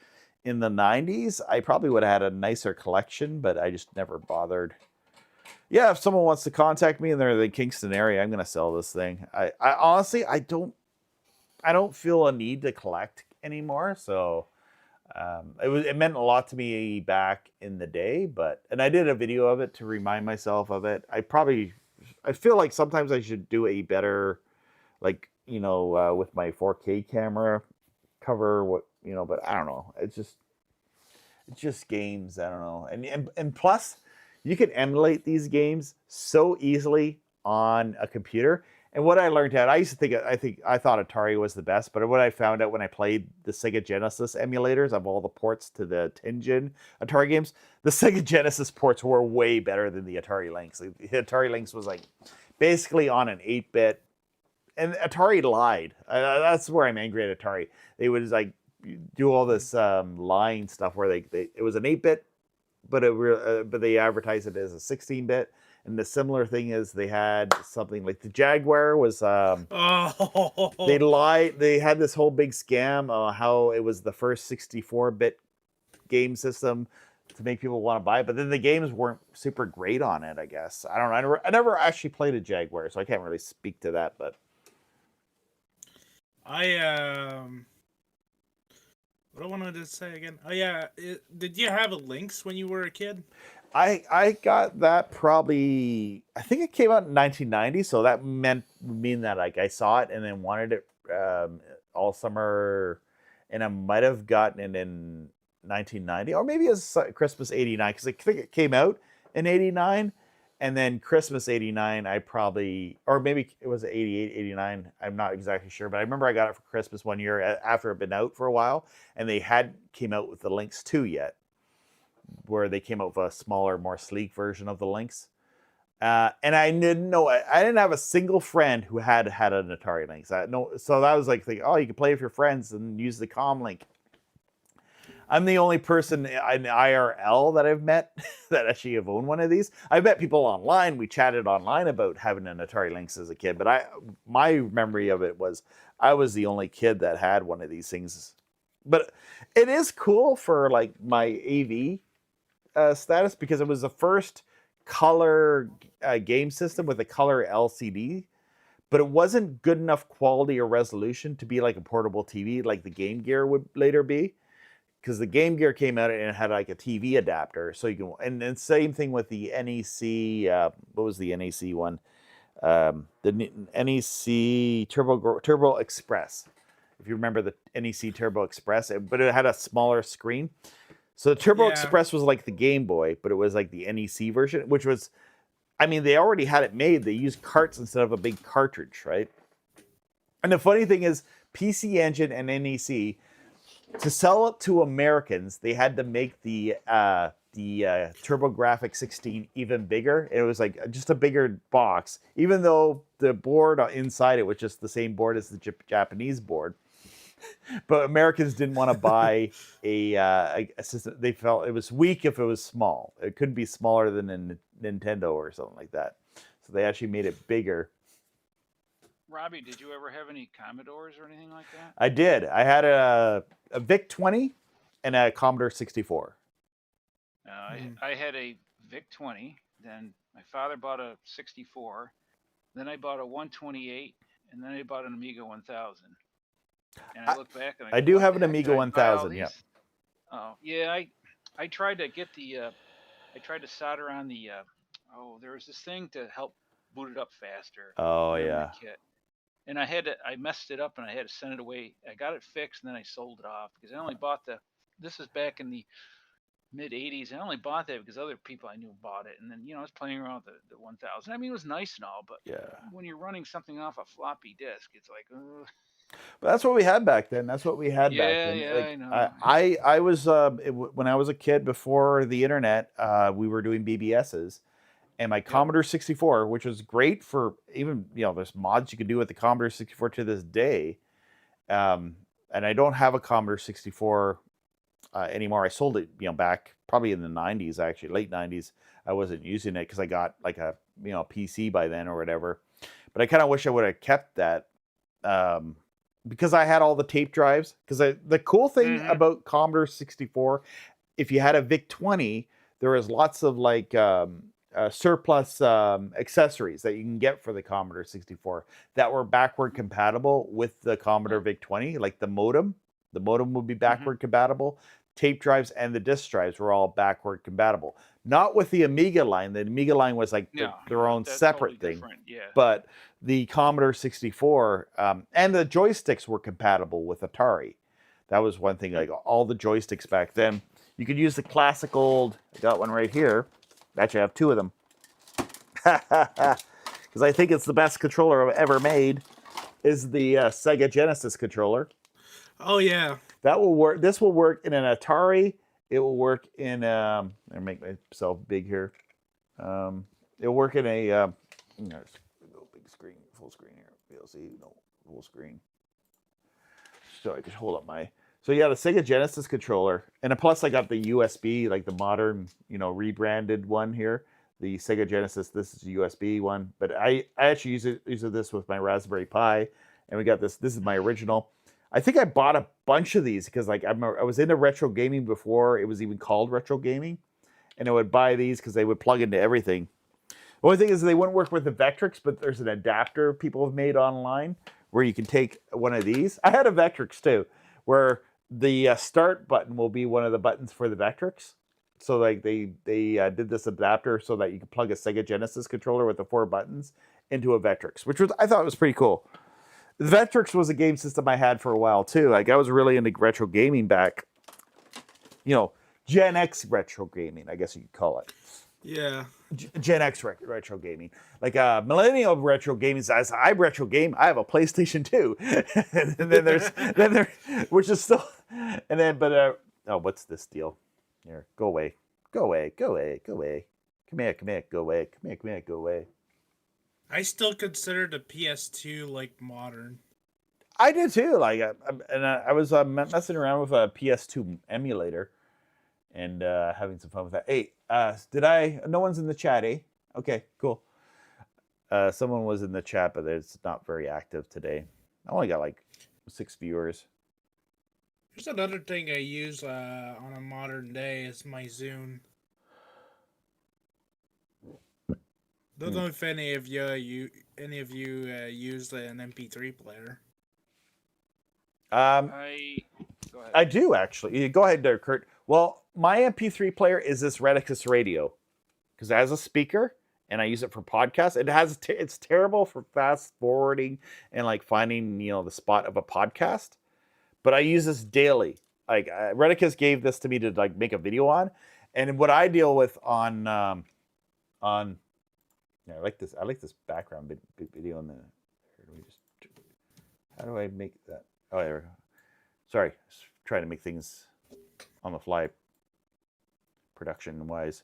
in the 90s, I probably would have had a nicer collection, but I just never bothered. Yeah, if someone wants to contact me and they're in the Kingston area, I'm going to sell this thing. I honestly, I don't feel a need to collect anymore, so... it meant a lot to me back in the day, and I did a video of it to remind myself of it. I feel like sometimes I should do a better, with my 4K camera cover but I don't know. It's just games. I don't know. And plus you can emulate these games so easily on a computer. And what I learned out, I thought Atari was the best, but what I found out when I played the Sega Genesis emulators of all the ports to the Tengen Atari games, the Sega Genesis ports were way better than the Atari Lynx. The Atari Lynx was basically on an 8-bit, and Atari lied. That's where I'm angry at Atari. They would do all this lying stuff where it was an 8-bit, but they advertised it as a 16-bit. And the similar thing is they had something like the Jaguar was, they lied. They had this whole big scam on how it was the first 64-bit game system to make people want to buy it. But then the games weren't super great on it, I guess. I don't know. I never actually played a Jaguar, so I can't really speak to that. But what I wanted to say again. Oh, yeah. Did you have a Lynx when you were a kid? I got that probably, I think it came out in 1990, so that mean that I saw it and then wanted it all summer, and I might have gotten it in 1990, or maybe it was Christmas 89, because I think it came out in 89, and then Christmas 89 or maybe it was 88, 89, I'm not exactly sure, but I remember I got it for Christmas one year after it had been out for a while, and they came out with the Lynx 2 yet, where they came out with a smaller, more sleek version of the Lynx. And I didn't know, I didn't have a single friend who had an Atari Lynx. So that was thinking, oh, you can play with your friends and use the comm link. I'm the only person in IRL that I've met that actually have owned one of these. I've met people online. We chatted online about having an Atari Lynx as a kid, but my memory of it was I was the only kid that had one of these things. But it is cool for like my AV status because it was the first color game system with a color LCD, but it wasn't good enough quality or resolution to be like a portable TV like the Game Gear would later be. Because the Game Gear came out and it had like a TV adapter, so you can, and then same thing with the NEC. What was the NEC one? The NEC Turbo Express. If you remember the NEC Turbo Express, but it had a smaller screen. So the Turbo Express was like the Game Boy, but it was like the NEC version, which was, I mean, they already had it made. They used carts instead of a big cartridge, right? And the funny thing is, PC Engine and NEC. To sell it to Americans, they had to make the TurboGrafx 16 even bigger. It was like just a bigger box, even though the board inside it was just the same board as the Japanese board. But Americans didn't want to buy a system. They felt it was weak if it was small. It couldn't be smaller than a Nintendo or something like that. So they actually made it bigger. Robbie, did you ever have any Commodores or anything like that? I did. I had a VIC-20 and a Commodore 64. I had a VIC-20. Then my father bought a 64. Then I bought a 128, and then I bought an Amiga 1000. And I look back and I do have an Amiga 1000. Yeah. Oh yeah, I tried to get I tried to solder on the. There was this thing to help boot it up faster. Oh yeah. Kit. And I messed it up and I had to send it away. I got it fixed and then I sold it off because I only bought this is back in the mid 80s. I only bought that because other people I knew bought it. And then, I was playing around with the 1000. I mean, it was nice and all, but when you're running something off a floppy disk, it's like, But that's what we had back then. That's what we had back then. Yeah, like, I know. I was, when I was a kid before the internet, we were doing BBSs. And my Commodore 64, which was great for even, there's mods you can do with the Commodore 64 to this day. And I don't have a Commodore 64 anymore. I sold it, back probably in the 90s, actually, late 90s. I wasn't using it because I got like a, PC by then or whatever. But I kind of wish I would have kept that because I had all the tape drives. Because the cool thing about Commodore 64, if you had a VIC-20, there was lots of like... surplus accessories that you can get for the Commodore 64 that were backward compatible with the Commodore VIC-20, like the modem. The modem would be backward compatible. Tape drives and the disk drives were all backward compatible. Not with the Amiga line. The Amiga line was like their own separate thing. But the Commodore 64 and the joysticks were compatible with Atari. That was one thing. Like all the joysticks back then, you could use the classic old. I got one right here. Actually, I have two of them. Because I think it's the best controller I've ever made. Is the Sega Genesis controller. Oh, yeah. That will work. This will work in an Atari. It will work in... I make myself big here. It'll work in a... big screen, full screen here. You'll see, full screen. So I can hold up my... So yeah, the Sega Genesis controller, and plus I got the USB, like the modern, rebranded one here. The Sega Genesis, this is a USB one, but I actually use this with my Raspberry Pi, and we got this. This is my original. I think I bought a bunch of these because like I was into retro gaming before it was even called retro gaming, and I would buy these because they would plug into everything. The only thing is they wouldn't work with the Vectrix, but there's an adapter people have made online where you can take one of these. I had a Vectrix too, where the start button will be one of the buttons for the Vectrix. So like they did this adapter so that you can plug a Sega Genesis controller with the 4 buttons into a Vectrix, which I thought was pretty cool. The Vectrix was a game system I had for a while too. Like I was really into retro gaming back, Gen X retro gaming, I guess you could call it. Yeah. Gen X retro gaming. Like millennial retro gaming says, I retro game, I have a PlayStation 2. And then there's which is still what's this deal? Here, go away. Go away. Go away. Go away. Come here, go away. Come here, go away. I still consider the PS2 like modern. I did too. Like, I was messing around with a PS2 emulator and having some fun with that. Hey, no one's in the chat, eh? Okay, cool. Someone was in the chat, but it's not very active today. I only got like 6 viewers. There's another thing I use on a modern day is my Zune. Don't know if any of you use an MP3 player. Go ahead. I do actually. Go ahead there, Kurt. Well, my MP3 player is this Redicus radio because it has a speaker and I use it for podcasts. It's terrible for fast forwarding and like finding the spot of a podcast, but I use this daily. Like Redicus gave this to me to like make a video on, and what I deal with on yeah, I like this background video on the. How do I make that? Oh, there we go. Sorry, just trying to make things on the fly, production wise.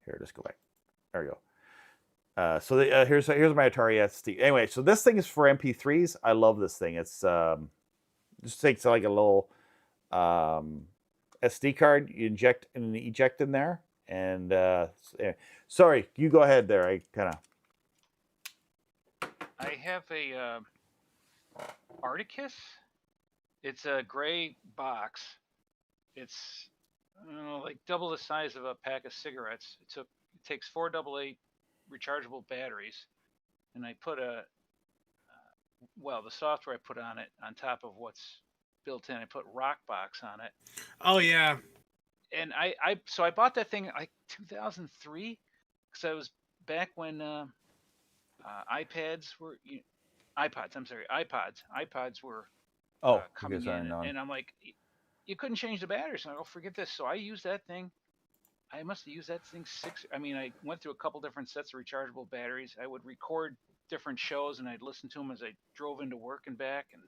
Here, just go back. There we go. Here's my Atari SD. Anyway, so this thing is for MP3s. I love this thing. It's just takes like a little SD card. You inject and eject in there, and sorry, you go ahead there. I have a Articus. It's a gray box. It's like double the size of a pack of cigarettes. It takes 4 AA rechargeable batteries, and I put the software I put on it on top of what's built in. I put Rockbox on it. Oh yeah. And I bought that thing like 2003 because I was back when iPods were coming in, and I'm like, you couldn't change the battery, so I go, forget this. So I used that thing. I must have used that thing I went through a couple different sets of rechargeable batteries. I would record different shows, and I'd listen to them as I drove into work and back, and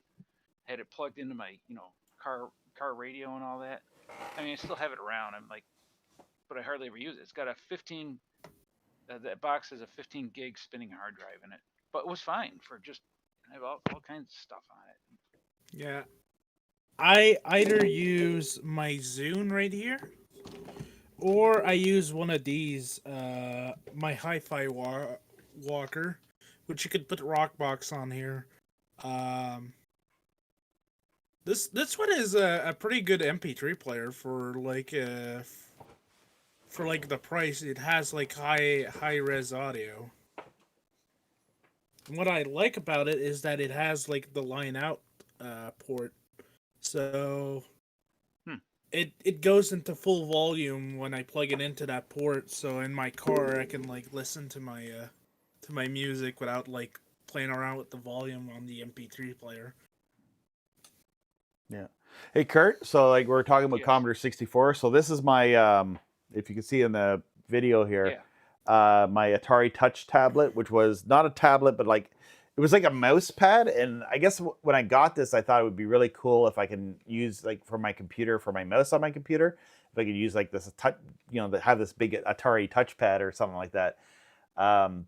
had it plugged into my car radio and all that. I mean, I still have it around. But I hardly ever use it. It's got a 15. That box has a 15 gig spinning hard drive in it, but it was fine for just I have all kinds of stuff on it. Yeah, I either use my Zune right here, or I use one of these, my Hi-Fi Walker, which you could put Rockbox on here. This one is a pretty good MP3 player for the price. It has like high res audio. And what I like about it is that it has like the line out port, so it goes into full volume when I plug it into that port. So in my car, I can like listen to my music without like playing around with the volume on the MP3 player. Yeah. Hey Kurt, so like we're talking about Commodore 64. So this is my if you can see in the video here, my Atari Touch tablet, which was not a tablet, but like it was like a mouse pad. And I guess when I got this, I thought it would be really cool if I can use like for my mouse on my computer, if I could use like this touch, have this big Atari touchpad or something like that. And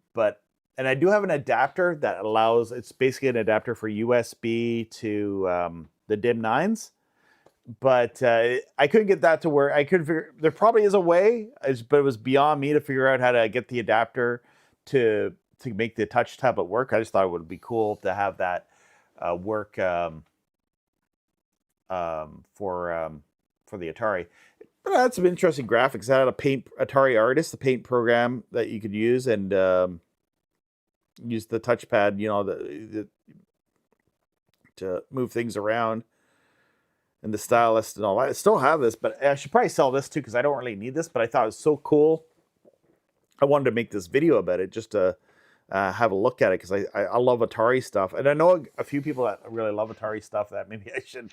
I do have an adapter that allows. It's basically an adapter for USB to the DIM9s. But I couldn't get that to work. I couldn't figure. There probably is a way, but it was beyond me to figure out how to get the adapter to make the touch tablet work. I just thought it would be cool to have that work for the Atari. But it had some interesting graphics. It had a Atari Artist, the paint program that you could use, and use the touchpad, to move things around. And the stylus and all that. I still have this, but I should probably sell this too because I don't really need this, but I thought it was so cool. I wanted to make this video about it just to have a look at it because I love Atari stuff. And I know a few people that really love Atari stuff that maybe I should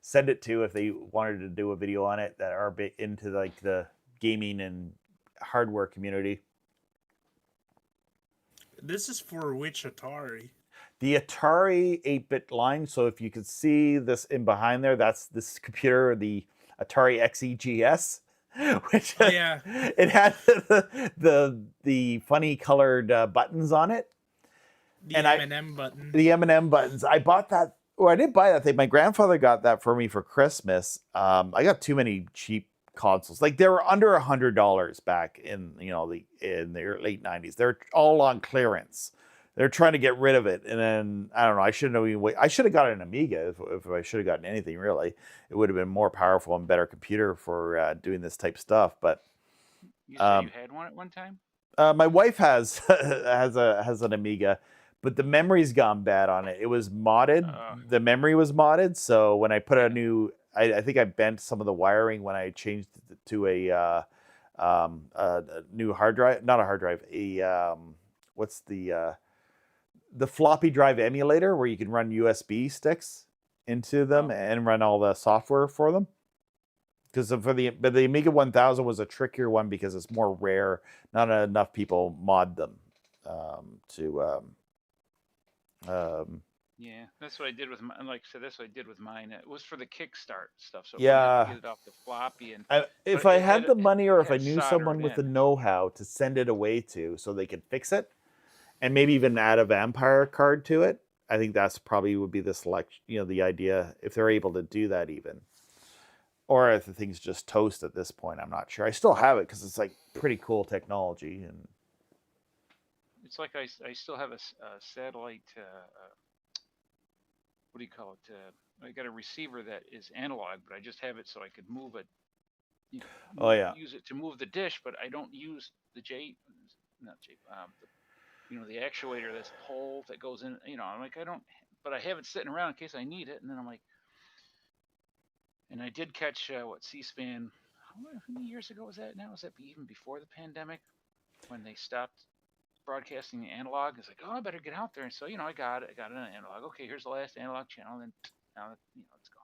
send it to if they wanted to do a video on it that are big into like the gaming and hardware community. This is for which Atari? The Atari 8-bit line. So if you can see this in behind there, that's this computer, the Atari XEGS, which it had the funny colored buttons on it. The M&M button. The M&M buttons. I bought that Well, I didn't buy that thing. My grandfather got that for me for Christmas. I got too many cheap consoles. Like they were under $100 back in in the late 90s. They're all on clearance. They're trying to get rid of it, and then I don't know. I shouldn't have even I should have got an Amiga if I should have gotten anything. Really, it would have been more powerful and better computer for doing this type stuff. But You said you had one at one time? my wife has has an Amiga, but the memory's gone bad on it. It was modded. The memory was modded, so when I put a new, I think I bent some of the wiring when I changed it to a new hard drive, not a hard drive, what's the floppy drive emulator where you can run USB sticks into them and run all the software for them. Because but the Amiga 1000 was a trickier one because it's more rare. Not enough people mod them Yeah, that's what I did with mine. Like I said, that's what I did with mine. It was for the Kickstart stuff, so Yeah. I had to get it off the floppy. And if but I it had the money, or if I had knew someone soldered with the in. know-how to send it away to, so they could fix it, and maybe even add a vampire card to it, I think that's probably would be the select. The idea if they're able to do that even, or if the thing's just toast at this point. I'm not sure. I still have it because it's like pretty cool technology, and It's like I still have a satellite. What do you call it? I got a receiver that is analog, but I just have it so I could move it. Oh, yeah. Use it to move the dish, but I don't use the the actuator, this pole that goes in. I'm like, I don't, but I have it sitting around in case I need it. And then I'm like, and I did catch C-SPAN. How many years ago was that? Now was that even before the pandemic when they stopped broadcasting the analog? It's like, oh, I better get out there. And so I got it. I got it on analog. Okay, here's the last analog channel. And now it's gone.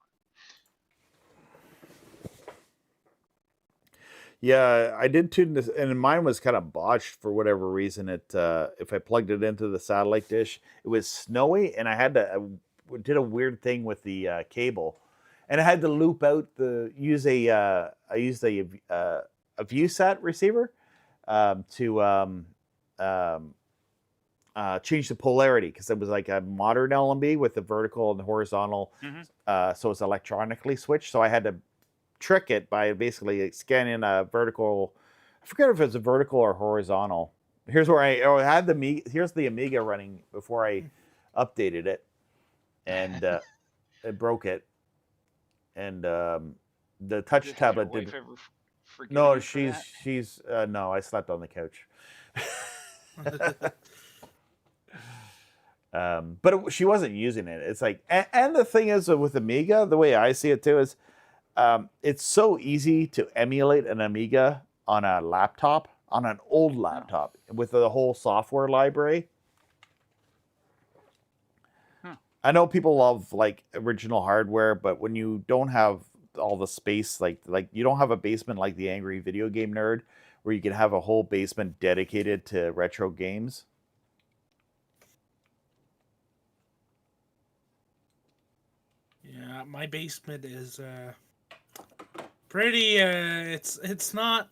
yeah, I did tune this, and mine was kind of botched for whatever reason. If I plugged it into the satellite dish, it was snowy, and I did a weird thing with the cable, and I had to loop out I used a ViewSat receiver to change the polarity, because it was like a modern LMB with the vertical and the horizontal, so it's electronically switched. So I had to trick it by basically scanning a vertical. I forget if it's a vertical or horizontal. Here's where I had here's the Amiga running before I updated it, and it broke it. And the touch Did tablet your did. wife ever forgive No, you for that? she's no. I slept on the couch. But she wasn't using it. It's like, and the thing is with Amiga, the way I see it too is, it's so easy to emulate an Amiga on a laptop, on an old laptop, with the whole software library. I know people love like original hardware, but when you don't have all the space, like you don't have a basement like the Angry Video Game Nerd, where you can have a whole basement dedicated to retro games. Yeah, my basement is pretty. It's not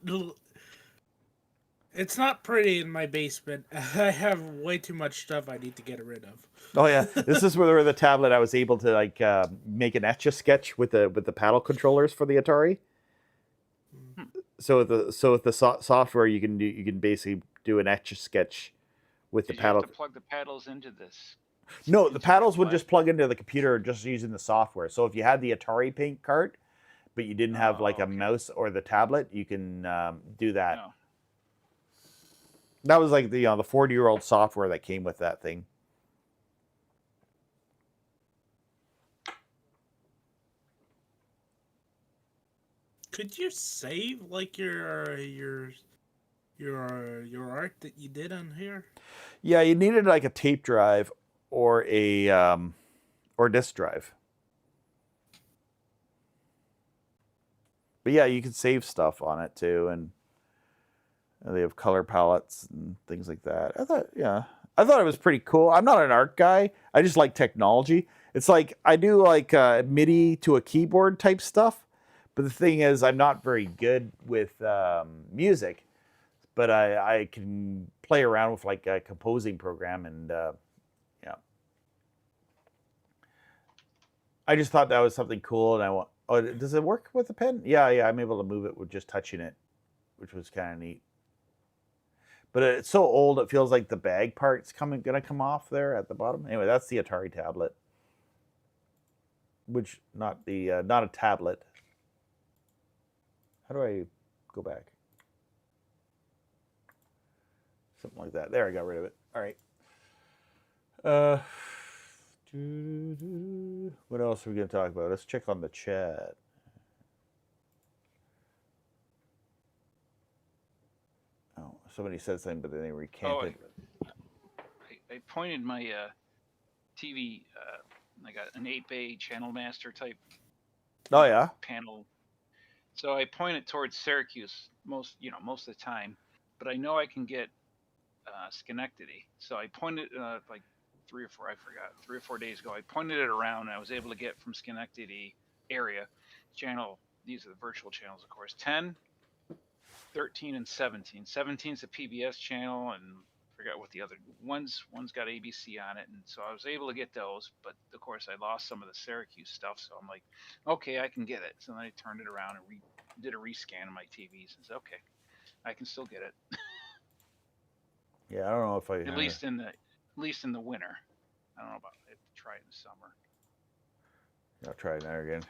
pretty in my basement. I have way too much stuff I need to get rid of. Oh yeah, this is where the tablet I was able to like make an Etch-a-Sketch with the paddle controllers for the Atari. So with the software you can basically do an Etch-a-Sketch with the Did you paddle. have to plug the paddles into this? No, the paddles would just plug into the computer just using the software. So if you had the Atari Paint cart, but you didn't have like a mouse or the tablet, you can do that. No. That was like the 40-year-old software that came with that thing. Could you save like your art that you did on here? Yeah, you needed like a tape drive or a disk drive. But yeah, you can save stuff on it too, and they have color palettes and things like that. I thought it was pretty cool. I'm not an art guy. I just like technology. It's like I do like MIDI to a keyboard type stuff. But the thing is, I'm not very good with music. But I can play around with like a composing program, and yeah. I just thought that was something cool, and I want. Oh, does it work with the pen? Yeah, I'm able to move it with just touching it, which was kind of neat. But it's so old, it feels like the bag part's gonna come off there at the bottom. Anyway, that's the Atari tablet, which not a tablet. How do I go back? Something like that. There, I got rid of it. All right. What else are we gonna talk about? Let's check on the chat. Oh, somebody said something, but then they recanted. I pointed my TV. I got an 8-bay channel master type. Oh yeah. Panel. So I point it towards Syracuse most of the time, but I know I can get Schenectady. So I pointed like 3 or 4 days ago. I pointed it around, and I was able to get from Schenectady area channel. These are the virtual channels, of course. 10, 13, and 17. 17 is a PBS channel, and I forgot what the other one's got ABC on it, and so I was able to get those. But of course, I lost some of the Syracuse stuff. So I'm like, okay, I can get it. So then I turned it around and did a rescan of my TVs and said, okay, I can still get it. Yeah, I don't know if I at least in the winter. I don't know about it. Try it in the summer. I'll try it there again.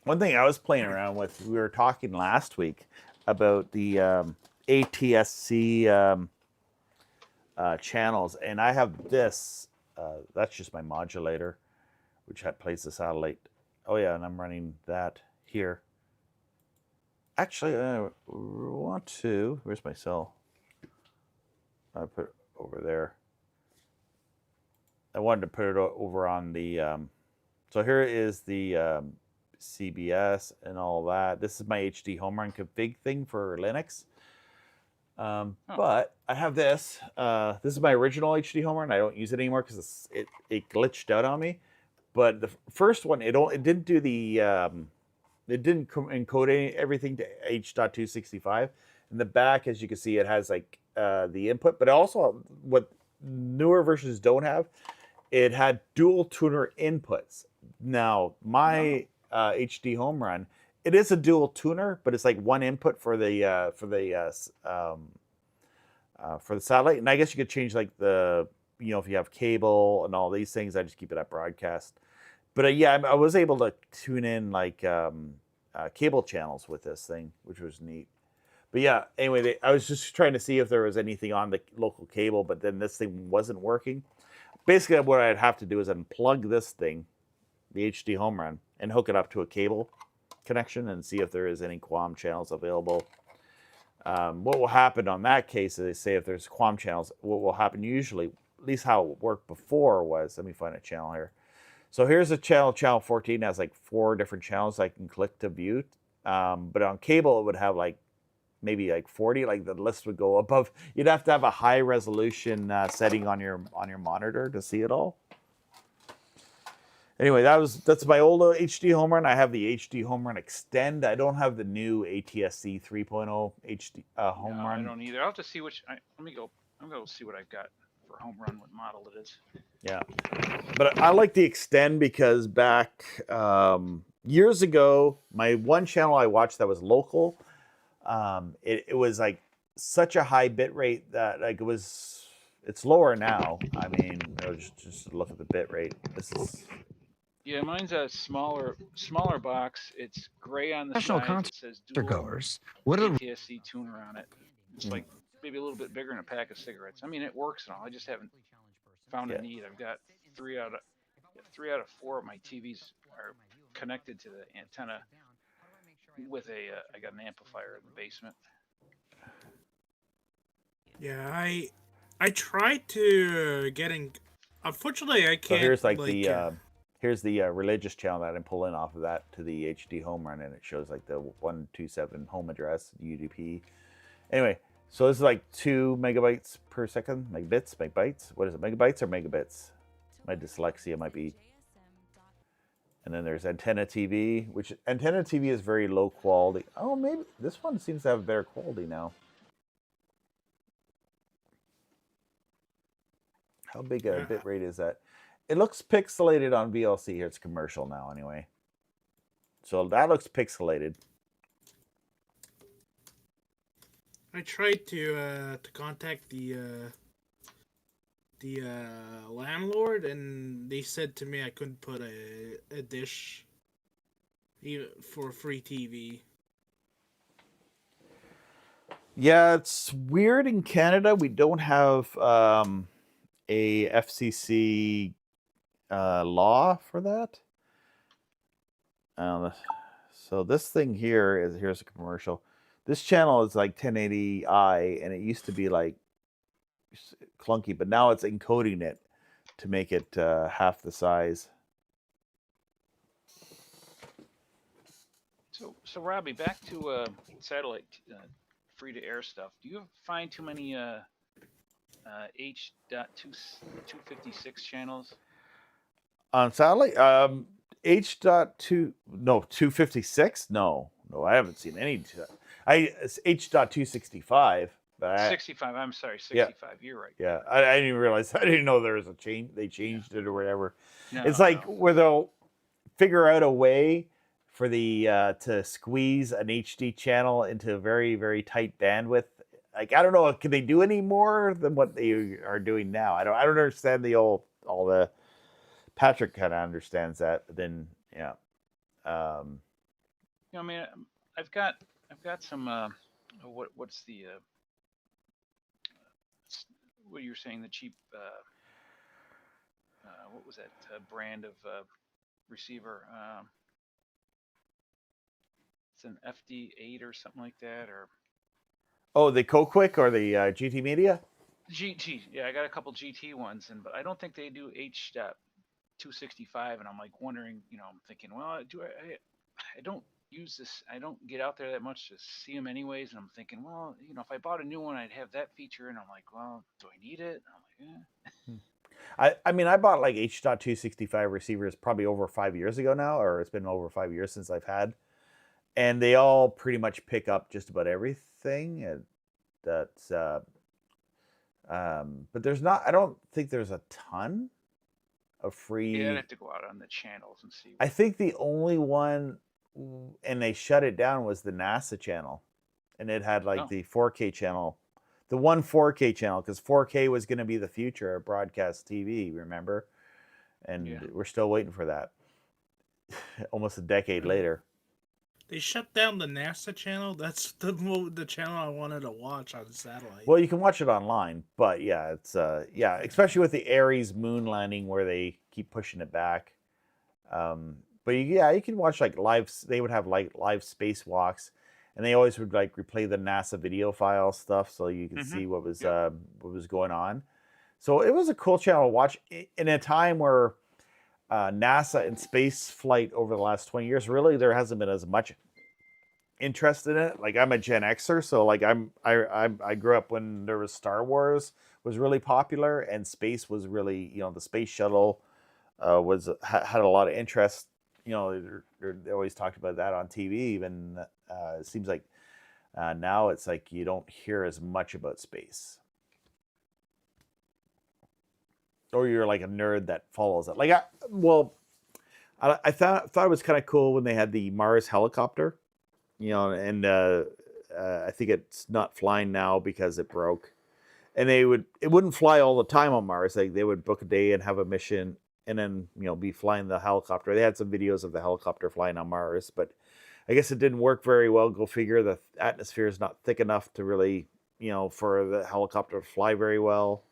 One thing I was playing around with, we were talking last week about the ATSC channels, and I have this. That's just my modulator, which plays the satellite. Oh yeah, and I'm running that here. Actually, I want to. Where's my cell? I put it over there. I wanted to put it over on the. So here is the CBS and all that. This is my HDHomeRun config thing for Linux. But I have this. This is my original HDHomeRun. I don't use it anymore because it glitched out on me. But the first one, it didn't do the. It didn't encode everything to H.265. In the back, as you can see, it has like the input, but also what newer versions don't have, it had dual tuner inputs. Now my HDHomeRun, it is a dual tuner, but it's like one input for the satellite, and I guess you could change like the if you have cable and all these things. I just keep it at broadcast. But yeah, I was able to tune in like cable channels with this thing, which was neat. But yeah, anyway, I was just trying to see if there was anything on the local cable, but then this thing wasn't working. Basically, what I'd have to do is unplug this thing, the HDHomeRun, and hook it up to a cable connection and see if there is any QAM channels available. What will happen on that case is, say if there's QAM channels, what will happen usually, at least how it worked before was, let me find a channel here. So here's a channel 14 has like 4 different channels I can click to view. But on cable, it would have like maybe like 40, like the list would go above. You'd have to have a high resolution setting on your monitor to see it all. Anyway, that's my old HDHomeRun. I have the HDHomeRun Extend. I don't have the new ATSC 3.0 HDHomeRun. No, I don't either. I'll have to see which. I'm gonna see what I've got for home run, what model it is. Yeah, but I like the Extend because back years ago, my one channel I watched that was local, it was like such a high bit rate that like it's lower now. I mean, just look at the bit rate. This is. Yeah, mine's a smaller box. It's gray on the Professional sides. It says dual goers. What are ATSC tuner on it. It's like maybe a little bit bigger than a pack of cigarettes. I mean, it works and all. I just haven't found a need. I've got 3 out of 4 of my TVs are connected to the antenna with I got an amplifier in the basement. Yeah, I tried to unfortunately I can't. So here's like here's the religious channel that I'm pulling off of that to the HDHomeRun, and it shows like the 127 home address UDP. Anyway, so this is like 2 megabytes per second, megabytes. What is it, megabytes or megabits? My dyslexia might be. And then there's Antenna TV, which Antenna TV is very low quality. Oh, maybe this one seems to have better quality now. How big a bit rate is that? It looks pixelated on VLC here. It's commercial now, anyway. So that looks pixelated. I tried to contact the landlord, and they said to me I couldn't put a dish even for free TV. Yeah, it's weird in Canada. We don't have a FCC law for that. So this thing here here's a commercial. This channel is like 1080i, and it used to be like clunky, but now it's encoding it to make it half the size. So Robbie, back to satellite free-to-air stuff. Do you find too many H.256 channels On satellite? H.256? No, I haven't seen any. It's H.265, but 65. I'm sorry, 65. Yeah. You're right. Yeah, I didn't even realize. I didn't know there was a change. They changed it or whatever. No, it's like where they'll figure out a way for the to squeeze an HD channel into a very, very tight bandwidth. Like, I don't know, can they do any more than what they are doing now? I don't understand all the. Patrick kind of understands that, but then yeah. I mean, I've got some what's the what you're saying, the cheap what was that brand of receiver? It's an FD8 or something like that, or the CoQuick or the GT Media? GT, yeah, I got a couple GT ones, but I don't think they do H.265, and I'm like wondering, I'm thinking, well, I don't use this, I don't get out there that much to see them anyways, and I'm thinking, well, if I bought a new one, I'd have that feature, and I'm like, well, do I need it? And I'm like, I mean, I bought like H.265 receivers probably over 5 years ago now, or it's been over 5 years since I've had, and they all pretty much pick up just about everything. And that's, but there's not. I don't think there's a ton of free. Yeah, I'd have to go out on the channels and see. I think the only one, and they shut it down, was the NASA channel, and it had like the 4K channel. The one 4K channel, because 4K was going to be the future of broadcast TV, remember? And we're still waiting for that. Almost a decade later. They shut down the NASA channel? That's the channel I wanted to watch on satellite. Well, you can watch it online, but yeah, it's especially with the Ares moon landing where they keep pushing it back. But you can watch like live. They would have like live spacewalks. And they always would like replay the NASA video file stuff, so you could see what was going on. So it was a cool channel to watch in a time where NASA and space flight over the last 20 years, really there hasn't been as much interest in it. Like, I'm a Gen Xer, so like I grew up when there was Star Wars was really popular, and space was really, the space shuttle had a lot of interest. They always talked about that on TV. Even it seems like now it's like you don't hear as much about space, or you're like a nerd that follows it. Like, I thought it was kind of cool when they had the Mars helicopter, and I think it's not flying now because it broke, and it wouldn't fly all the time on Mars. Like, they would book a day and have a mission, and then, be flying the helicopter. They had some videos of the helicopter flying on Mars, but I guess it didn't work very well. Go figure, the atmosphere is not thick enough to really, for the helicopter to fly very well.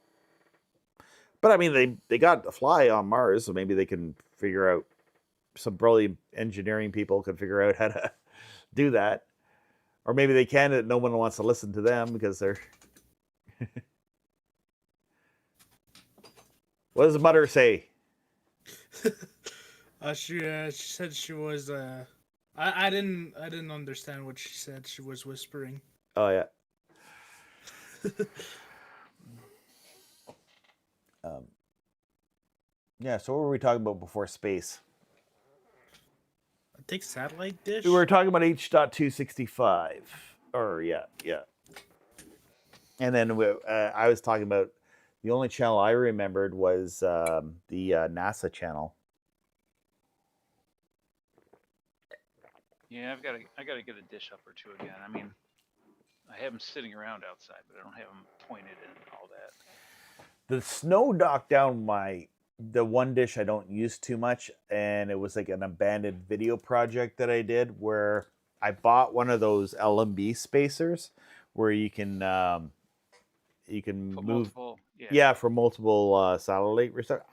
But I mean, they got to fly on Mars, so maybe they can figure out, some brilliant engineering people can figure out how to do that. Or maybe they can, and no one wants to listen to them because they're... What does the mother say? She said she was I didn't understand what she said. She was whispering. Oh yeah. Yeah, so what were we talking about before space? I think satellite dish. We were talking about H.265. Or yeah. And then I was talking about The only channel I remembered was the NASA channel. Yeah, I gotta get a dish up or two again. I mean, I have them sitting around outside, but I don't have them pointed and all that. The snow knocked down the one dish I don't use too much, and it was like an abandoned video project that I did where I bought one of those LMB spacers where you can Put move multiple, for multiple satellite receptors.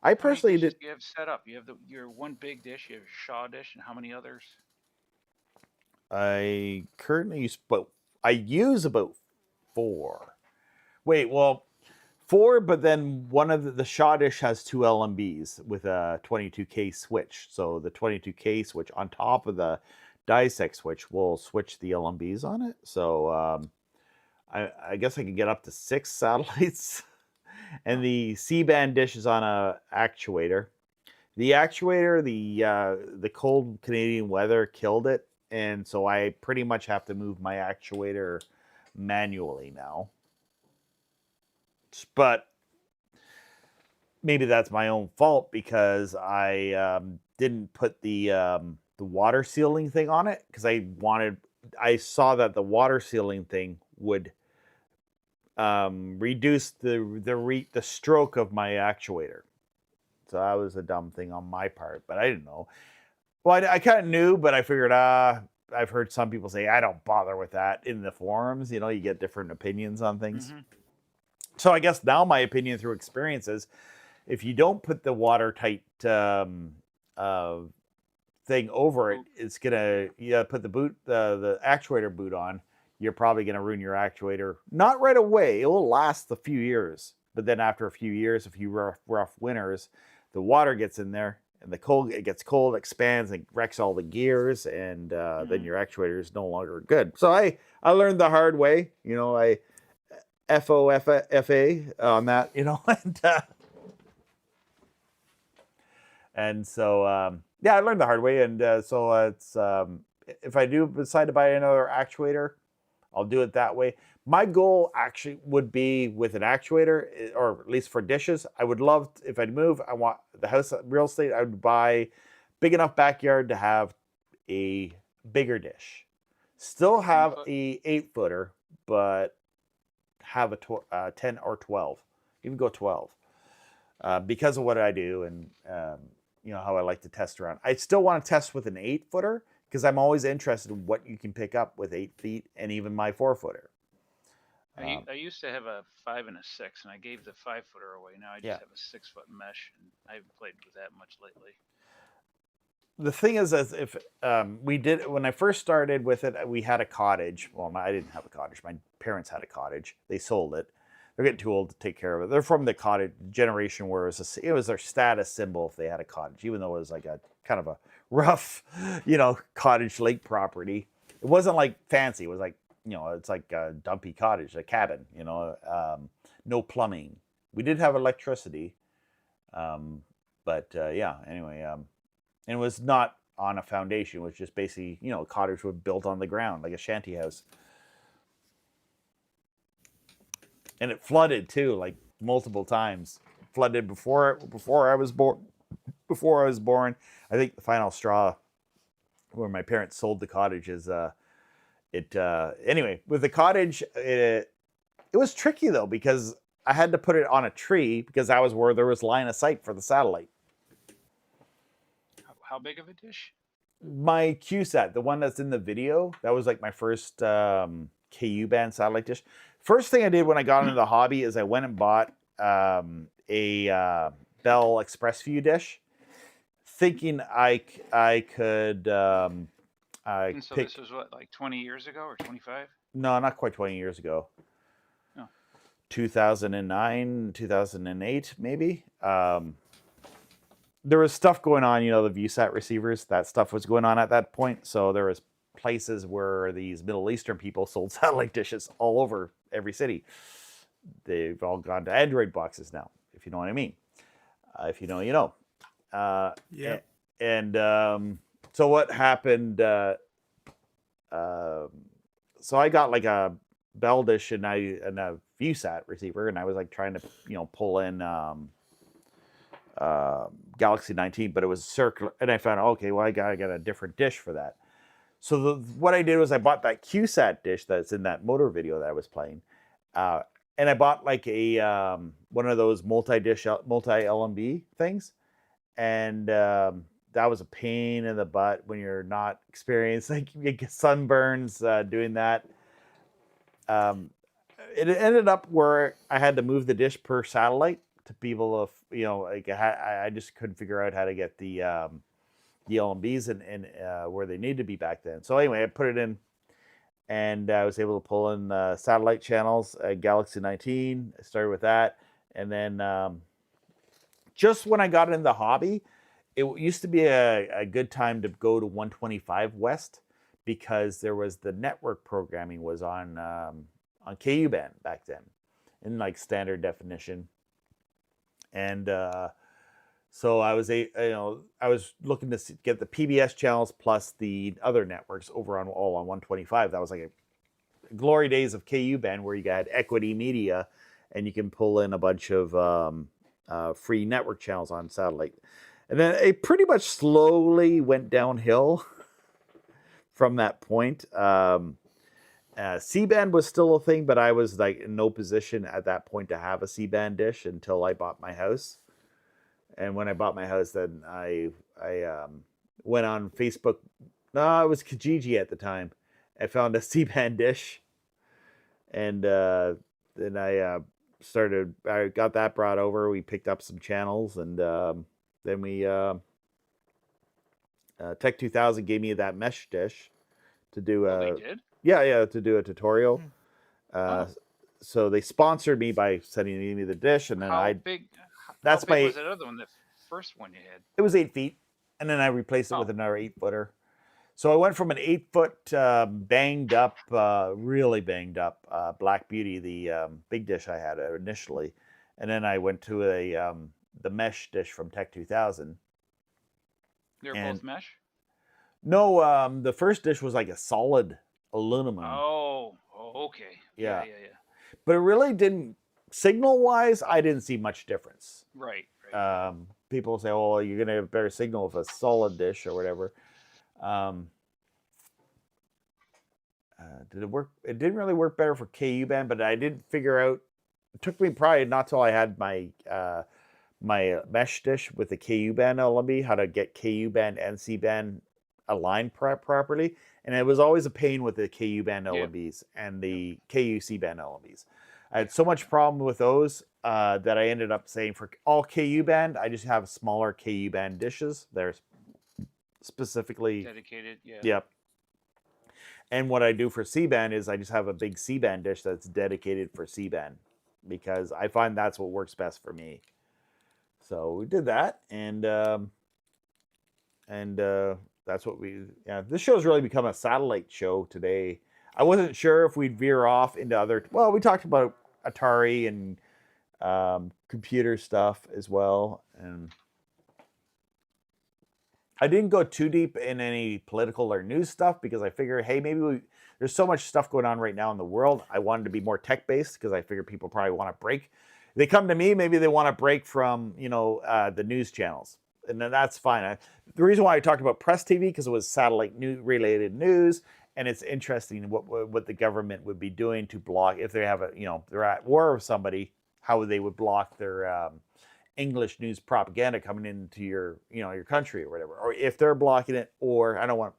I personally dishes did. do you have set up? You have your one big dish, you have your Shaw dish, and how many others? I currently use about 4. Wait, well, 4, but then one of the Shaw dish has 2 LMBs with a 22K switch. So the 22K switch on top of the dissect switch will switch the LMBs on it. So I guess I could get up to 6 satellites. And the C-band dish is on a actuator. The actuator, the cold Canadian weather killed it, and so I pretty much have to move my actuator manually now. But maybe that's my own fault because I didn't put the water sealing thing on it because I saw that the water sealing thing would reduce the stroke of my actuator. So that was a dumb thing on my part, but I didn't know. Well, I kind of knew, but I figured, I've heard some people say, I don't bother with that in the forums. You know, you get different opinions on things. Mm-hmm. So I guess now my opinion through experience is if you don't put the watertight thing over it, it's going to put the actuator boot on. You're probably going to ruin your actuator. Not right away. It will last a few years. But then after a few years, a few rough winters, the water gets in there and it gets cold, expands and wrecks all the gears. And then your actuator is no longer good. So I learned the hard way. You know, I FOFA on that, you know. And so, I learned the hard way. And so it's if I do decide to buy another actuator, I'll do it that way. My goal actually would be with an actuator, or at least for dishes. I would love, if I'd move, I want the house real estate. I would buy big enough backyard to have a bigger dish. Still have a 8-footer, but have a 10 or 12. Even go 12. Because of what I do and how I like to test around. I still want to test with an 8-footer. Because I'm always interested in what you can pick up with 8 feet and even my 4-footer. I used to have a 5 and a 6, and I gave the 5-footer away. Now I just have a 6-foot mesh, and I haven't played with that much lately. The thing is, as if when I first started with it, we had a cottage. Well, I didn't have a cottage. My parents had a cottage. They sold it. They're getting too old to take care of it. They're from the cottage generation where it was their status symbol if they had a cottage, even though it was like a kind of a rough, cottage lake property. It wasn't like fancy. It was like, it's like a dumpy cottage, a cabin, no plumbing. We did have electricity. Anyway, and it was not on a foundation. It was just basically, a cottage was built on the ground, like a shanty house. And it flooded too, like multiple times. Flooded before I was born. Before I was born, I think the final straw where my parents sold the cottage is anyway, with the cottage, it was tricky though, because I had to put it on a tree because that was where there was line of sight for the satellite. How big of a dish? My CubeSat, the one that's in the video, that was like my first KU band satellite dish. First thing I did when I got into the hobby is I went and bought a Bell Express View dish, thinking I could. And so this was what, like 20 years ago or 25? No, not quite 20 years ago. No. 2009, 2008, maybe. There was stuff going on, the ViewSat receivers. That stuff was going on at that point. So there was places where these Middle Eastern people sold satellite dishes all over every city. They've all gone to Android boxes now, if you know what I mean. If you know, you know. Yeah. And so what happened? So I got like a Bell dish and a ViewSat receiver, and I was like trying to, pull in Galaxy 19, but it was circular, and I found, okay, well, I gotta get a different dish for that. So what I did was I bought that QSat dish that's in that motor video that I was playing, and I bought like a one of those multi-dish, multi-LMB things, and that was a pain in the butt when you're not experienced. Like you get sunburns doing that. It ended up where I had to move the dish per satellite to be able to, like I just couldn't figure out how to get the LMBs in where they need to be back then. So anyway, I put it in, and I was able to pull in satellite channels, Galaxy 19. I started with that, and then just when I got into the hobby, it used to be a good time to go to 125 West because there was the network programming was on KU band back then in like standard definition. And so I was I was looking to get the PBS channels plus the other networks over on 125. That was like a glory days of KU band where you got equity media and you can pull in a bunch of free network channels on satellite. And then it pretty much slowly went downhill from that point. C-band was still a thing, but I was like in no position at that point to have a C-band dish until I bought my house. And when I bought my house, then I went on Facebook. No, it was Kijiji at the time. I found a C-band dish, and then I got that brought over. We picked up some channels, and then we Tech 2000 gave me that mesh dish to do Oh, they did? Yeah, to do a tutorial. So they sponsored me by sending me the dish, and then How big that's was that other one, the first one you had? It was 8 feet, and then I replaced it with another 8-footer. So I went from an 8-foot banged up, really banged up Black Beauty, the big dish I had initially, and then I went to the mesh dish from Tech 2000. They're both mesh? No, the first dish was like a solid aluminum. Oh, okay. Yeah. But it really didn't, signal-wise, I didn't see much difference. Right. People say, oh, you're going to have better signal with a solid dish or whatever. Did it work? It didn't really work better for KU band, but I did figure out, it took me probably not till I had my my mesh dish with the KU band LMB, how to get KU band and C band aligned properly. And it was always a pain with the KU band LMBs and the KU C band LMBs. I had so much problem with those that I ended up saying for all KU band, I just have smaller KU band dishes. They're specifically dedicated. Yeah. Yep. And what I do for C band is I just have a big C band dish that's dedicated for C band because I find that's what works best for me. So we did that, and that's what we. Yeah, this show's really become a satellite show today. I wasn't sure if we'd veer off into other. Well, we talked about Atari and computer stuff as well, and I didn't go too deep in any political or news stuff because I figured, hey, maybe there's so much stuff going on right now in the world. I wanted to be more tech-based because I figured people probably want to break. They come to me, maybe they want to break from, the news channels. And then that's fine. The reason why I talked about Press TV, because it was satellite related news. And it's interesting what the government would be doing to block, if they have they're at war with somebody, how they would block their English news propaganda coming into your country or whatever. Or if they're blocking it, or I don't want,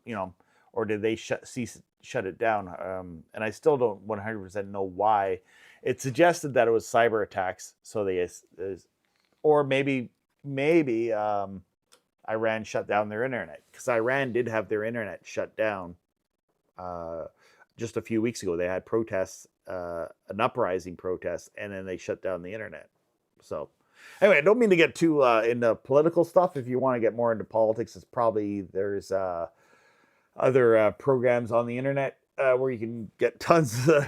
or did they shut it down? And I still don't 100% know why. It suggested that it was cyber attacks, so or maybe Iran shut down their internet, because Iran did have their internet shut down just a few weeks ago. They had protests, an uprising protest, and then they shut down the internet. So anyway, I don't mean to get too into political stuff. If you want to get more into politics, it's probably there's other programs on the internet where you can get tons of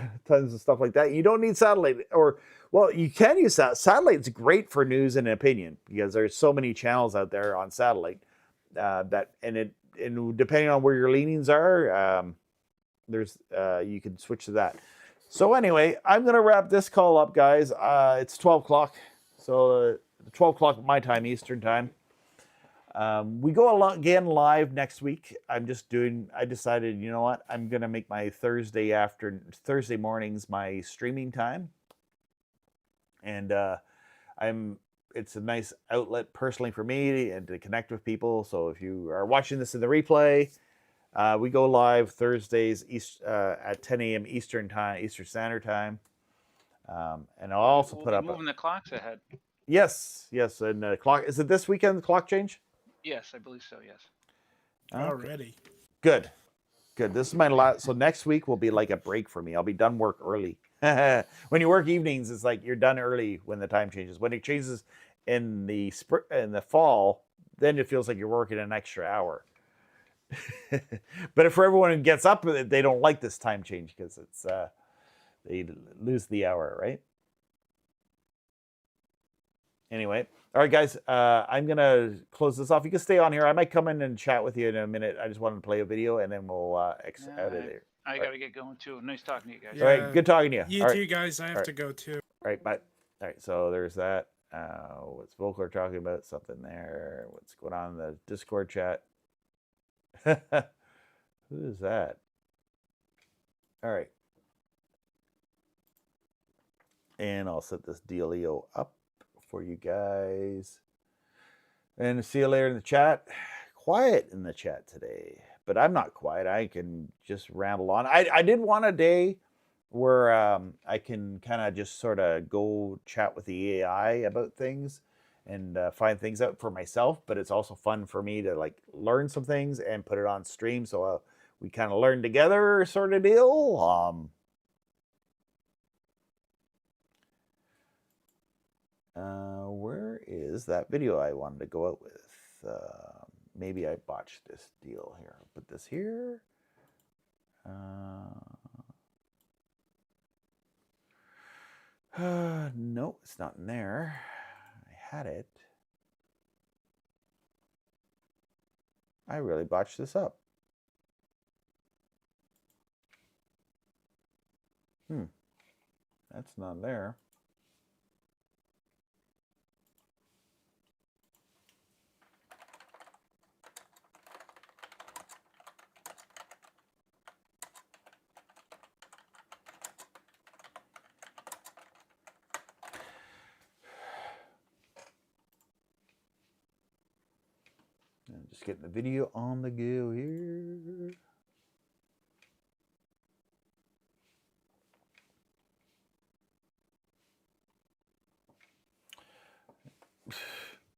stuff like that. You don't need satellite, you can use satellite's great for news and opinion because there's so many channels out there on satellite and depending on where your leanings are, there's you can switch to that. So anyway, I'm going to wrap this call up, guys. It's 12 o'clock. So 12 o'clock my time, Eastern time. We go again live next week. I decided, you know what? I'm going to make my Thursday mornings my streaming time. And it's a nice outlet personally for me and to connect with people. So if you are watching this in the replay, we go live Thursdays at 10 a.m. Eastern Standard Time. And I'll also put up moving the clocks ahead. Yes. And the clock, is it this weekend, the clock change? Yes, I believe so, yes. Already. Good. This is my last. So next week will be like a break for me. I'll be done work early. When you work evenings, it's like you're done early when the time changes. When it changes in the fall, then it feels like you're working an extra hour. But for everyone who gets up, they don't like this time change because it's they lose the hour, right? Anyway, all right, guys, I'm gonna close this off. You can stay on here. I might come in and chat with you in a minute. I just wanted to play a video, and then we'll exit out of there. I gotta get going too. Nice talking to you guys. Yeah. All right, good talking to you. You all too, right. guys. I have to go too. All right, bye. All right, so there's that. What's Volker talking about? Something there. What's going on in the Discord chat? Who is that? All right. And I'll set this dealio up for you guys. And see you later in the chat. Quiet in the chat today. But I'm not quiet. I can just ramble on. I did want a day where I can kind of just sort of go chat with the AI about things and find things out for myself. But it's also fun for me to like learn some things and put it on stream. So we kind of learn together sort of deal. Where is that video I wanted to go out with? Maybe I botched this deal here. I'll put this here. No, it's not in there. I had it. I really botched this up. That's not there. Just getting the video on the go here.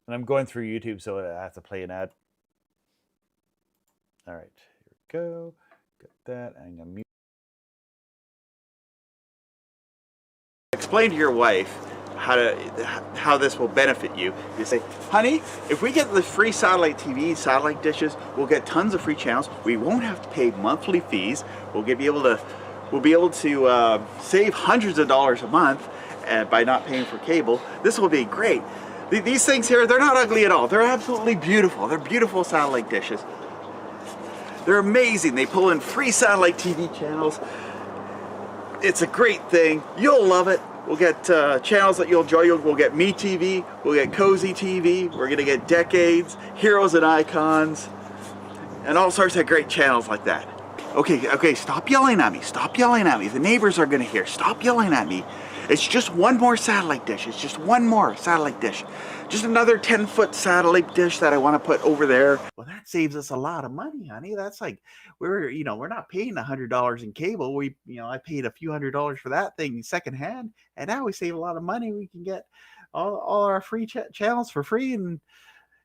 And I'm going through YouTube, so I have to play an ad. All right, here we go. Got that. I'm gonna mute. Explain to your wife how this will benefit you. You say, honey, if we get the free satellite TV, satellite dishes, we'll get tons of free channels. We won't have to pay monthly fees. We'll be able to save hundreds of dollars a month by not paying for cable. This will be great. These things here, they're not ugly at all. They're absolutely beautiful. They're beautiful satellite dishes. They're amazing. They pull in free satellite TV channels. It's a great thing. You'll love it. We'll get channels that you'll enjoy. We'll get MeTV. We'll get Cozy TV. We're gonna get Decades, Heroes and Icons, and all sorts of great channels like that. Okay, stop yelling at me. Stop yelling at me. The neighbors are gonna hear. Stop yelling at me. It's just one more satellite dish. It's just one more satellite dish. Just another 10-foot satellite dish that I want to put over there. Well, that saves us a lot of money, honey. That's like we're not paying $100 in cable. I paid a few $100s for that thing secondhand, and now we save a lot of money. We can get all our free channels for free and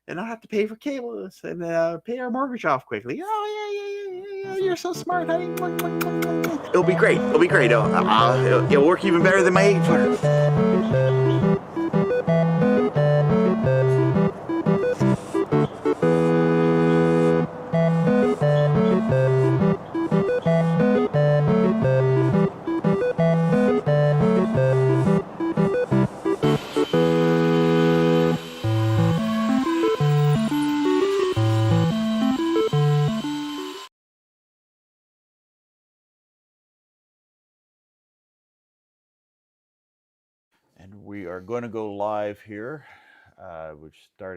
not have to pay for cable and pay our mortgage off quickly. Oh yeah. You're so smart, honey. It'll be great. It'll work even better than my 8-footer. And we are going to go live here, which started